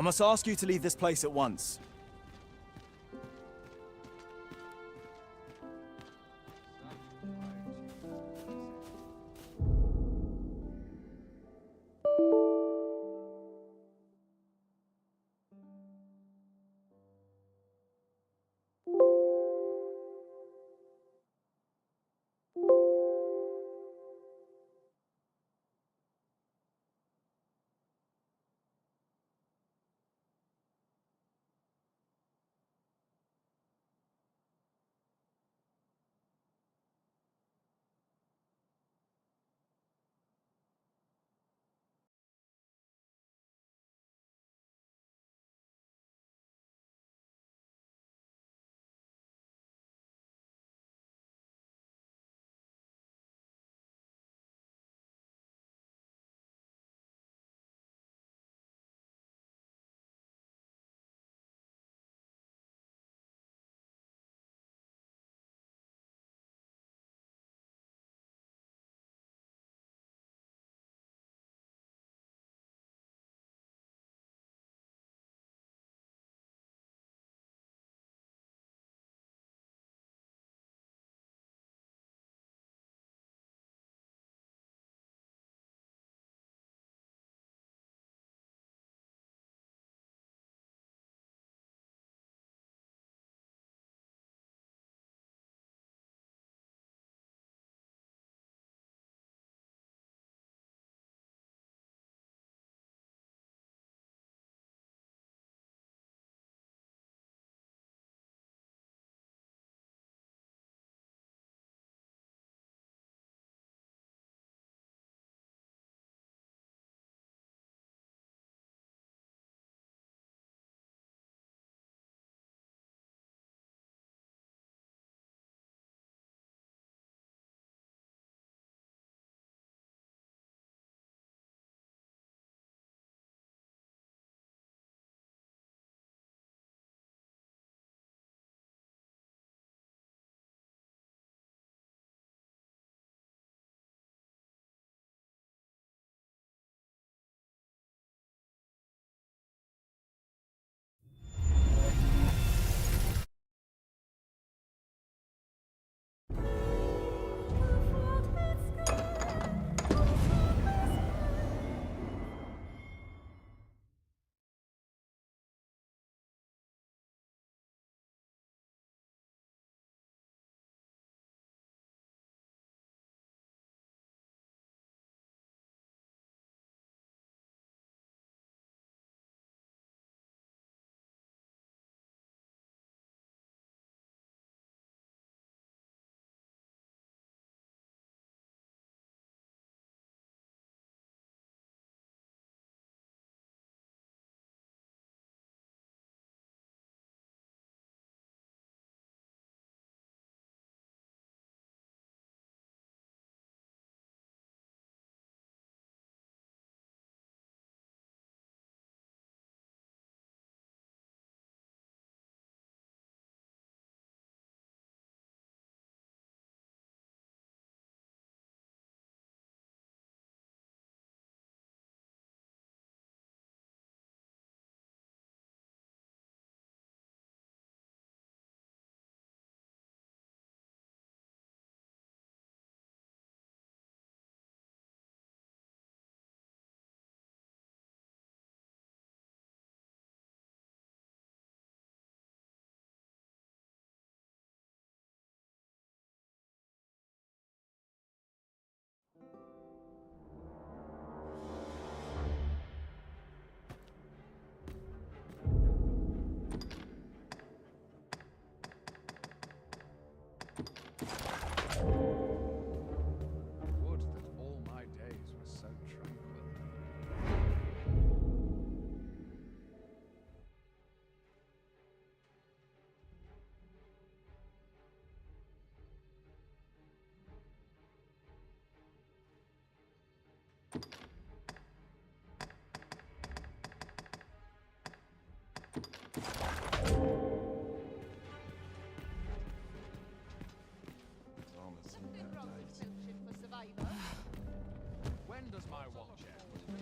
I must ask you to leave this place at once.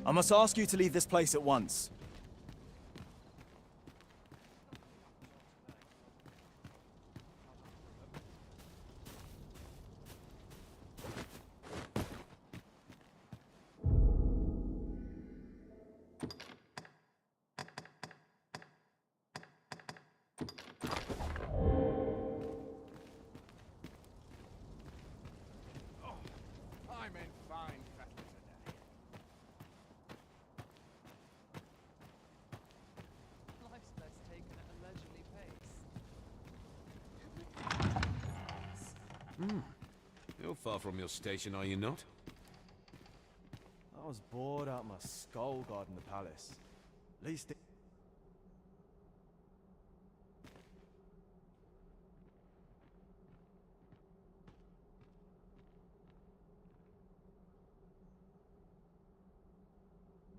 I must ask you to leave this place at once. I'm in fine fettle today. Life's best taken at a leisurely pace. You're far from your station, are you not? I was bored out my skull guarding the palace. Least it...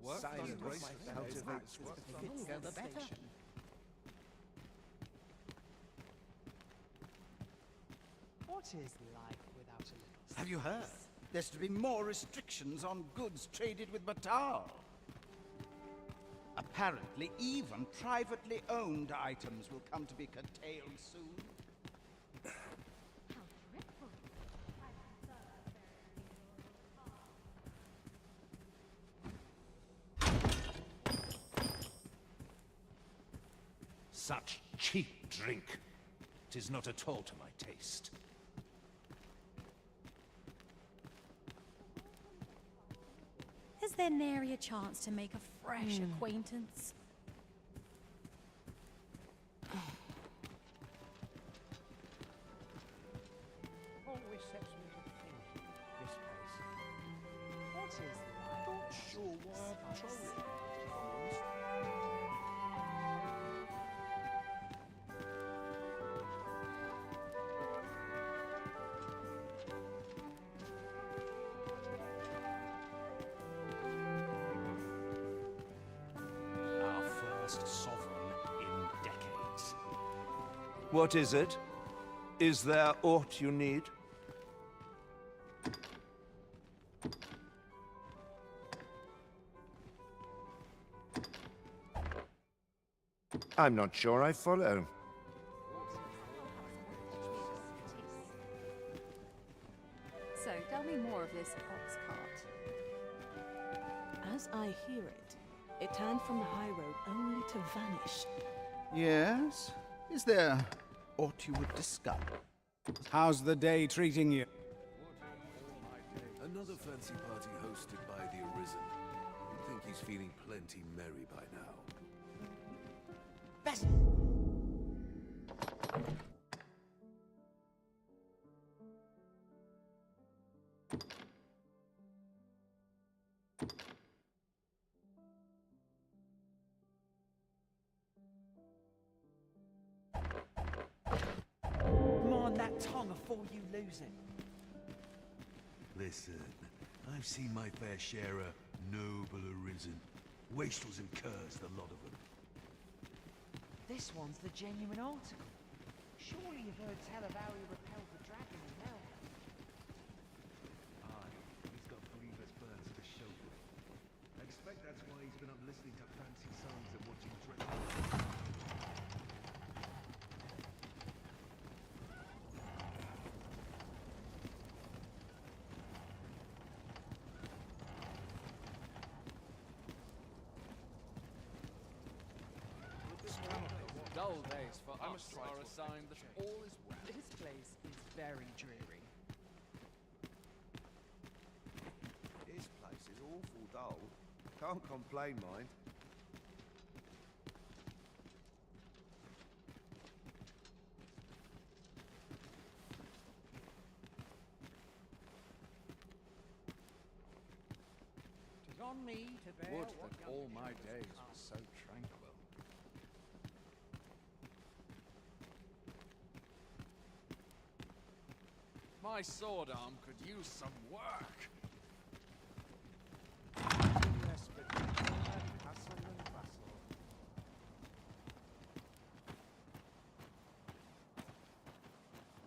What is life without a little? Have you heard? There's to be more restrictions on goods traded with Batal. Apparently, even privately owned items will come to be curtailed soon. Such cheap drink. 'Tis not at all to my taste. Is there nary a chance to make a fresh acquaintance? Always sets me to thinking, this place. What is life? Not sure why I've trolling. Our first sovereign in decades. What is it? Is there aught you need? I'm not sure I follow. So, tell me more of this ox cart. As I hear it, it turned from the high road only to vanish. Yes? Is there aught you would discuss? How's the day treating you? Another fancy party hosted by the Arisen. You'd think he's feeling plenty merry by now. Best. Mind that tongue before you lose it. Listen, I've seen my fair share of noble Arisen. Wastrels and curs, the lot of them. This one's the genuine article. Surely you've heard tell of how he repelled the dragon in hell. Aye, he's got grievous burns to show for it. I expect that's why he's been up listening to fancy songs and watching dreadful... Dull days for us are a sign that all is well. This place is very dreary. This place is awful dull. Can't complain, mind. Tis on me to bear Would what that young all my Jacob's days past. were so tranquil. My sword arm could use some work.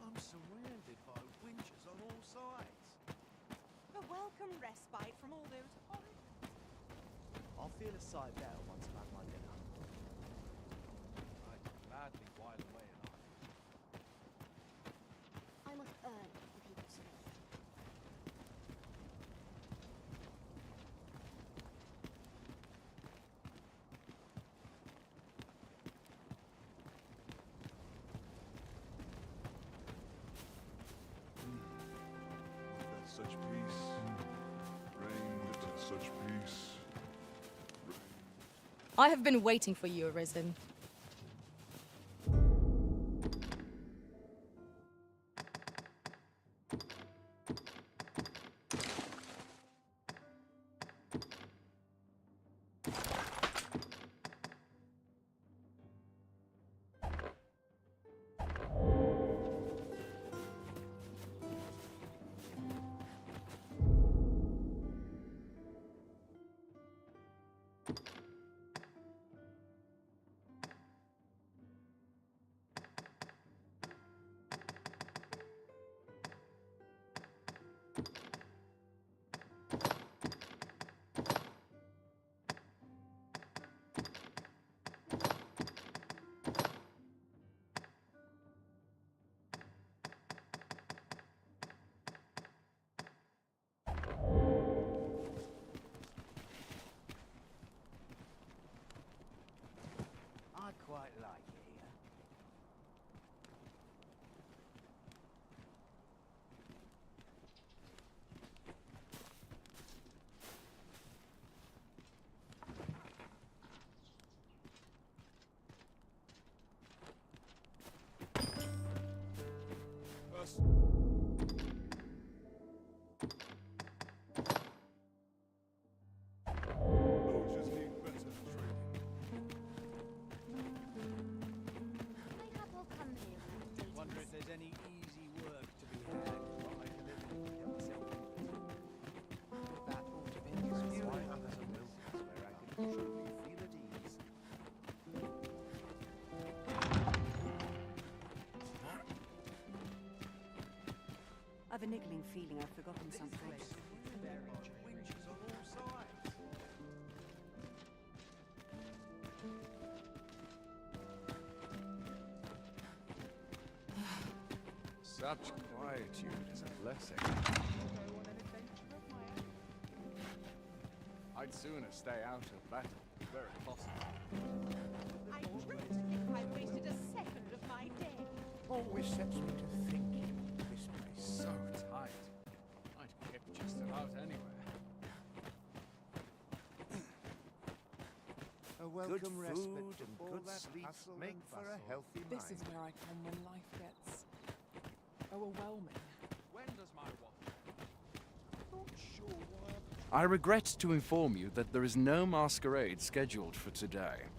I'm surrounded by winches on all sides. A welcome respite from all those horrid... sight better once I've had my dinner. I'd gladly while away an hour. I must earn the people's faith. Such peace, reigned such peace. I have been waiting for you, Arisen. I quite like it here. Soldiers need better training. Wonder if there's any easy work to be had while I live and get myself into. With that thought of interest, why others are places where I can truly feel at ease. I've a niggling feeling I've forgotten something. Winches on all sides. Such quietude is a blessing. I'd sooner stay out of battle, where possible. I dread to think I wasted a second of my day. Always sets me to thinking. This place so tight. I'd kept just about anywhere. A welcome Good respite food from and all good that sleep hustle make and for a bustle. healthy mind. This is where I come when life gets overwhelming. When does my watch? Not sure why I regret to inform you that there is no masquerade scheduled for today.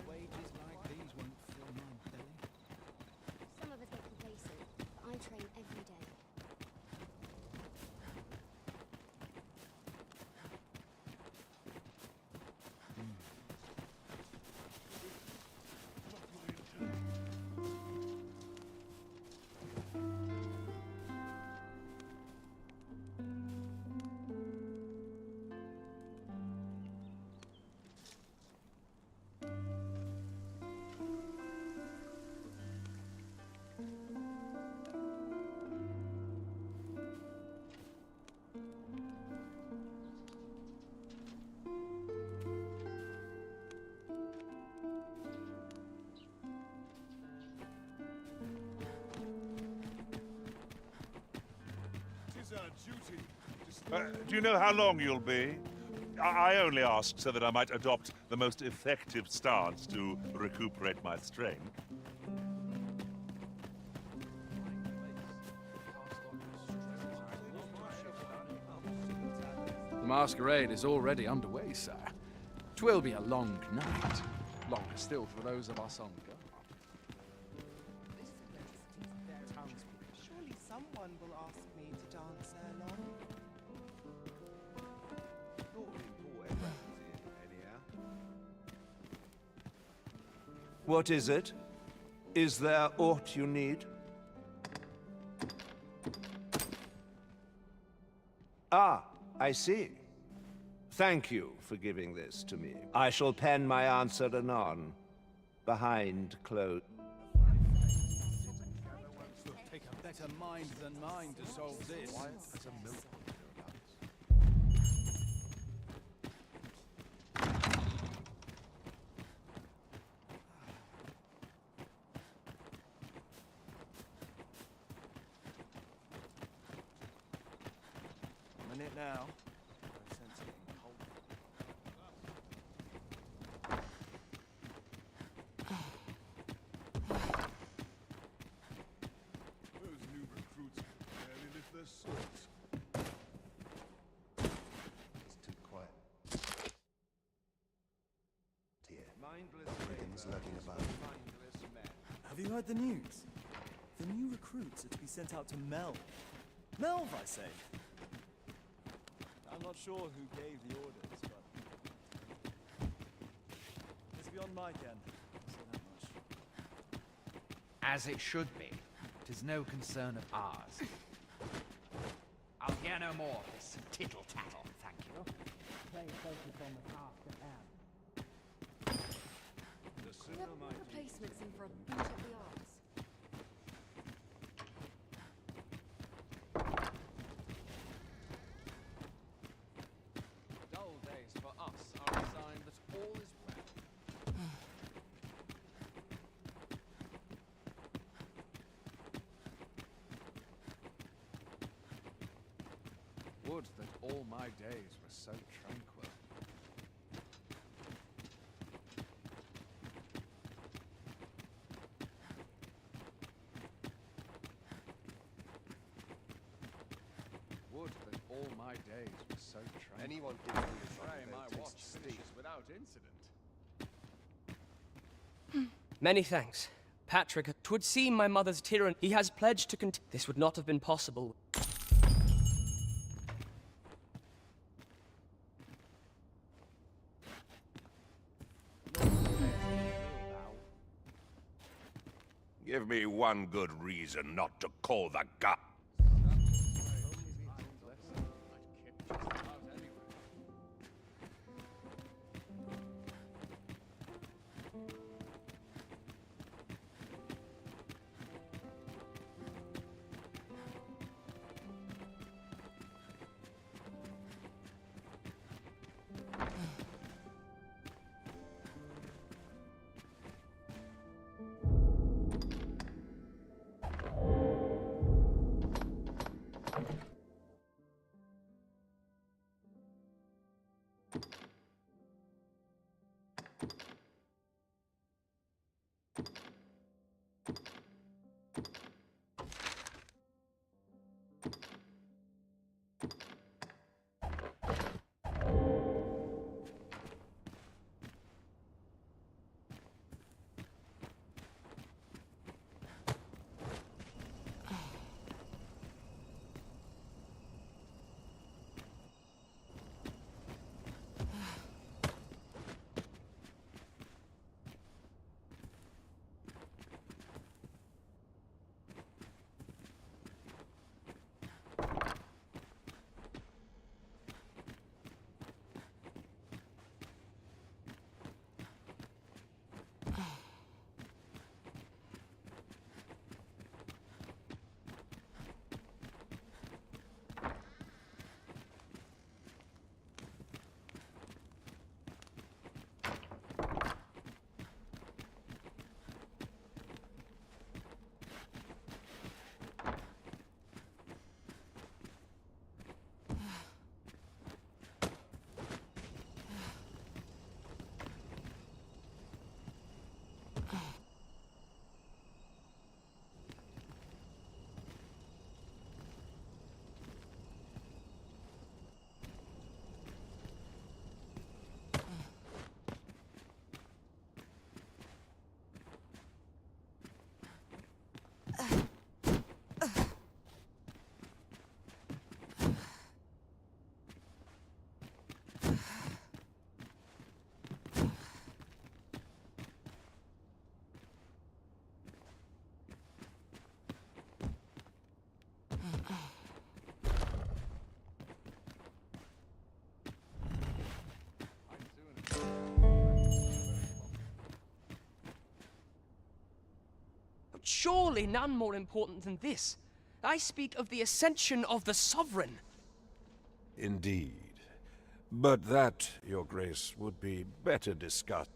Wages like these won't fill my belly. Some of us get complacent, but I train every day. Do you know how long you'll be? I only asked so that I might adopt the most effective stance to recuperate my strength. The masquerade is already underway, sir. 'Twill be a long night. Longer still for those of us on guard. Surely someone will ask me to dance ere long. What is it? Is there aught you need? Ah, I see. Thank you for giving this to me. I shall pen my answer anon, behind closed. Take a better mind than mine to solve this. Quiet as a milk. I'm in it now. No sense of getting cold. Those new recruits can barely lift their swords. It's too quiet. Here. Brigands lurking about. Have you heard the news? The new recruits are to be sent out to Melv. Melv, I say. I'm not sure who gave the orders, but it's beyond my ken. I'll say that much. As it should be. 'Tis no concern of ours. I'll hear no more of this tittle-tattle, thank you. Stay focused on the task at hand. We have more replacements in for a boot of the arts. Dull days for us are a sign that all is well. Would that all my days were so tranquil. Would that all my days were so tranquil. Anyone can do this. Pray my watch finishes without incident. Many thanks. Patrick, 'twould seem my mother's tyranny. He has pledged to This would not have been possible. Give me one good reason not to call the guy. surely none more important than this. I speak of the ascension of the sovereign. Indeed. But that, Your Grace, would be better discussed.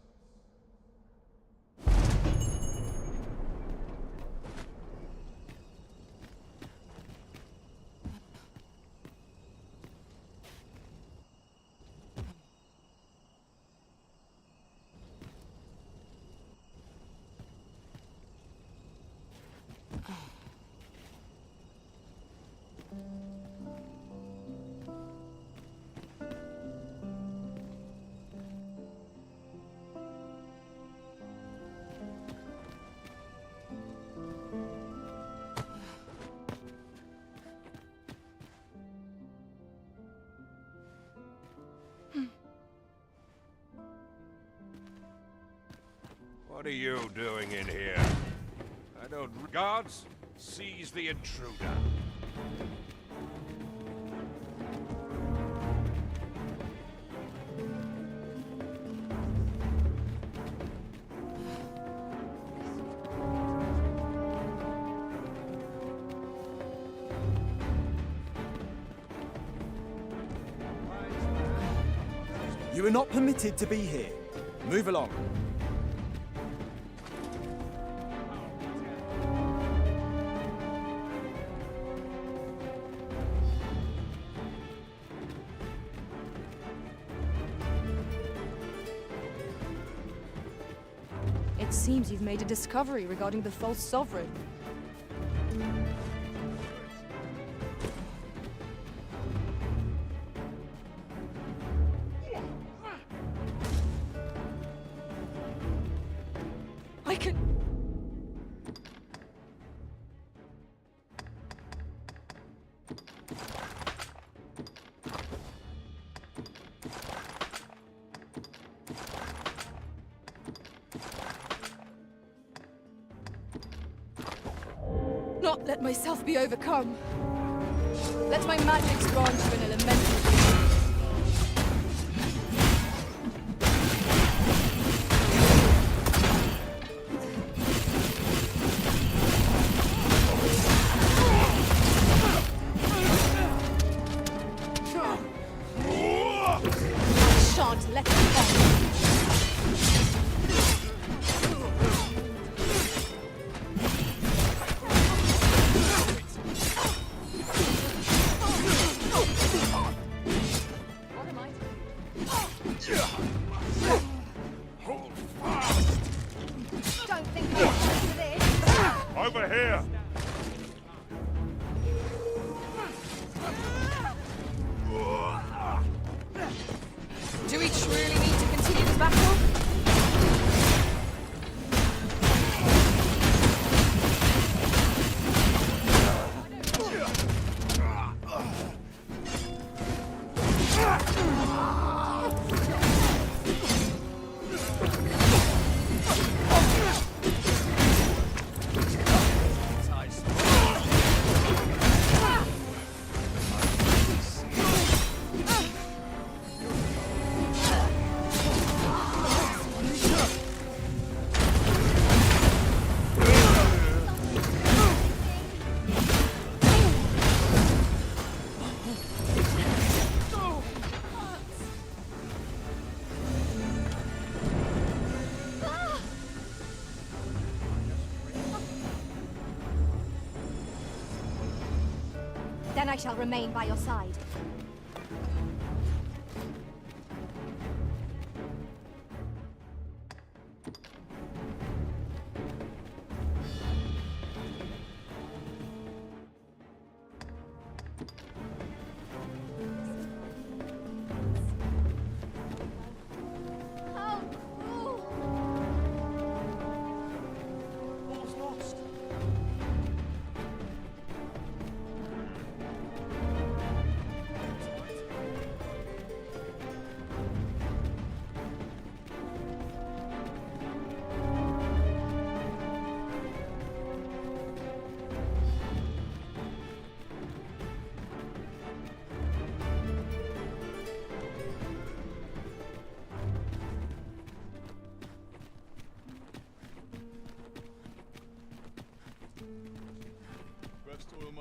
What are you doing in here? I don't... Guards, seize the intruder. You are not permitted to be here. Move along. It seems you've made a discovery regarding the false sovereign. I can... Not let myself be overcome. Let my magics grant you an elemental. I shan't let you fall. Over here! Do we truly need to continue this battle? Then I shall remain by your side.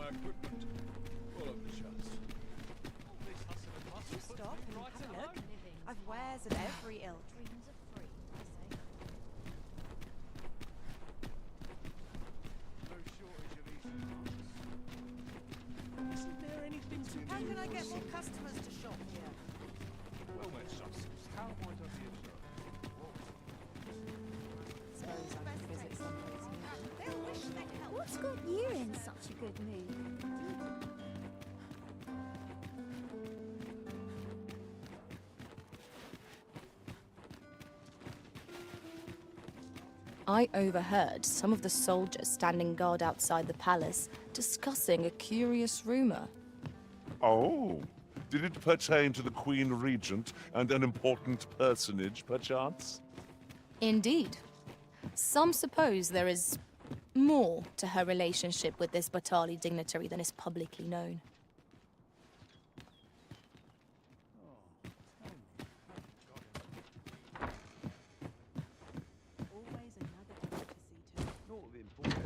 equipment. Full of the shots. You stop and have a look. I've wares of every ilk. Dreams are free, I say. No shortage of easy marks. Isn't there anything to How can I get more customers to shop here? Well met, substance. How might I be of service? Suppose I can visit someplace new. They'll wish they helped. What's got you in such a good mood? I overheard some of the soldiers standing guard outside the palace discussing a curious rumor. Oh, did it pertain to the Queen Regent and an important personage, perchance? Indeed. Some suppose there is more to her relationship with this Batali dignitary than is publicly known. Always another thing to see to. Not of importance.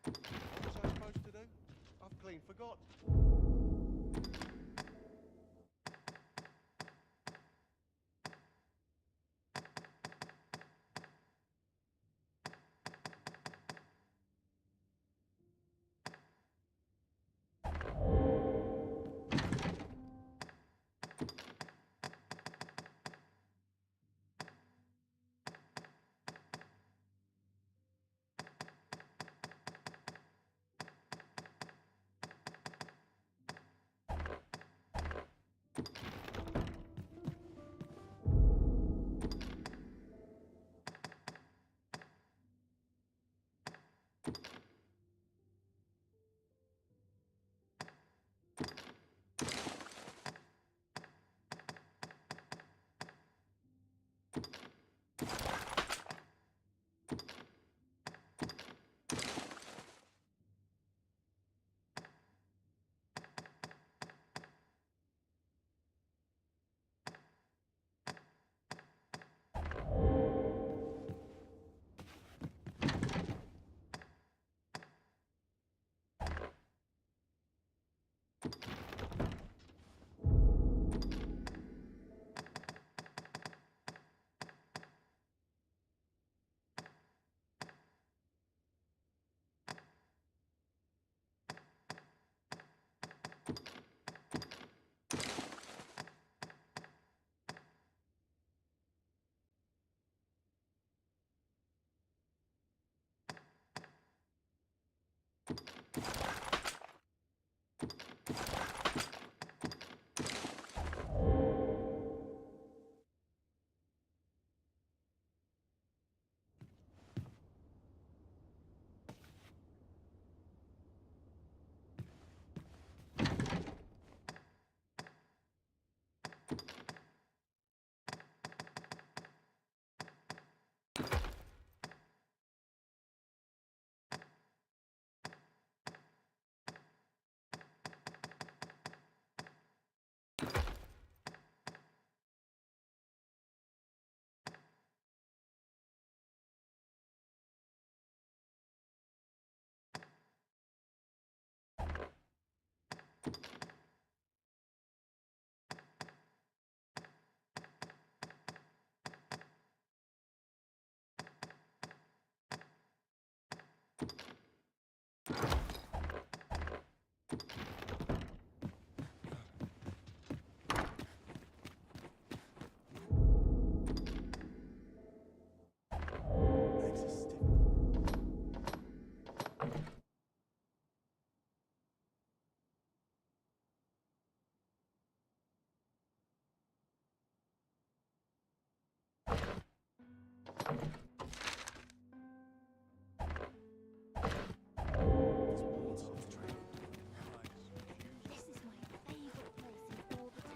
What was I supposed to do? I've clean forgot.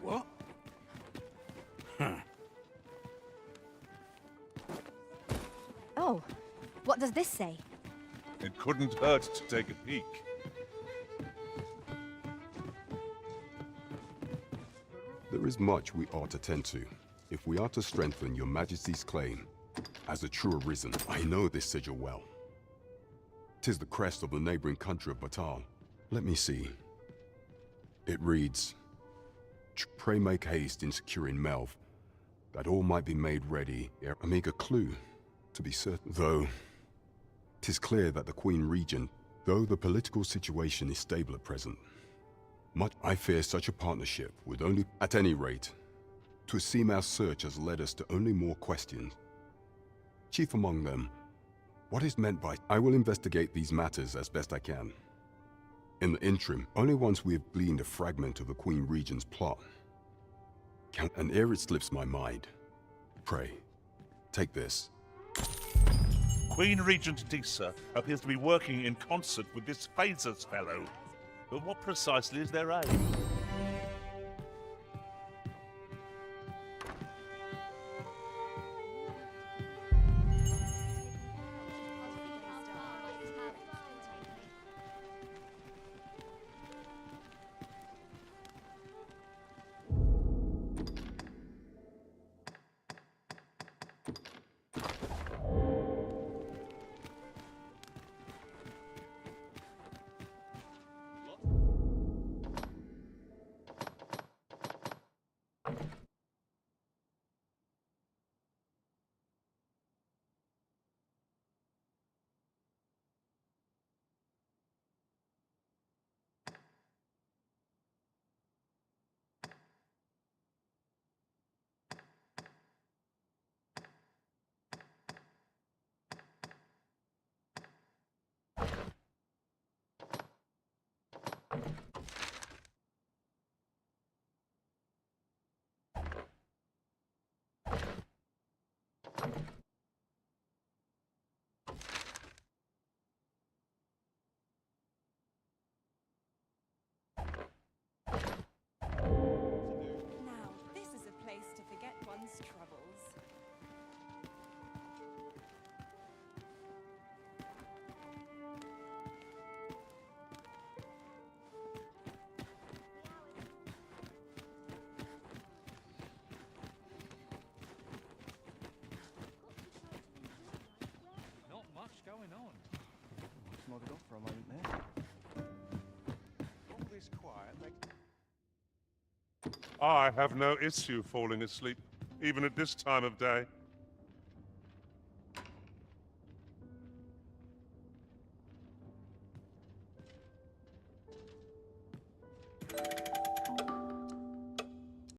What? Oh, what does this say? It couldn't hurt to take a peek. There is much we ought to tend to, if we are to strengthen your Majesty's claim as a true arisen. I know this sigil well. 'Tis the crest of the neighboring country of Batal. Let me see. It reads, "Pray make haste in securing Melv, that all might be made ready ere a meager clue, to be certain. Though, 'tis clear that the Queen Regent, though the political situation is stable at present, I fear such a partnership would only, at any rate, 'twould seem our search has led us to only more questions. Chief among them, what is meant by, I will investigate these matters as best I can. In the interim, only once we have gleaned a fragment of the Queen Regent's plot, and ere it slips my mind, pray, take this. Queen Regent Disa appears to be working in concert with this Phasers fellow. But what precisely is their aim? Now, this is a place to forget one's troubles. Not much going on. Just nodded off for a moment there. All this quiet makes... I have no issue falling asleep, even at this time of day.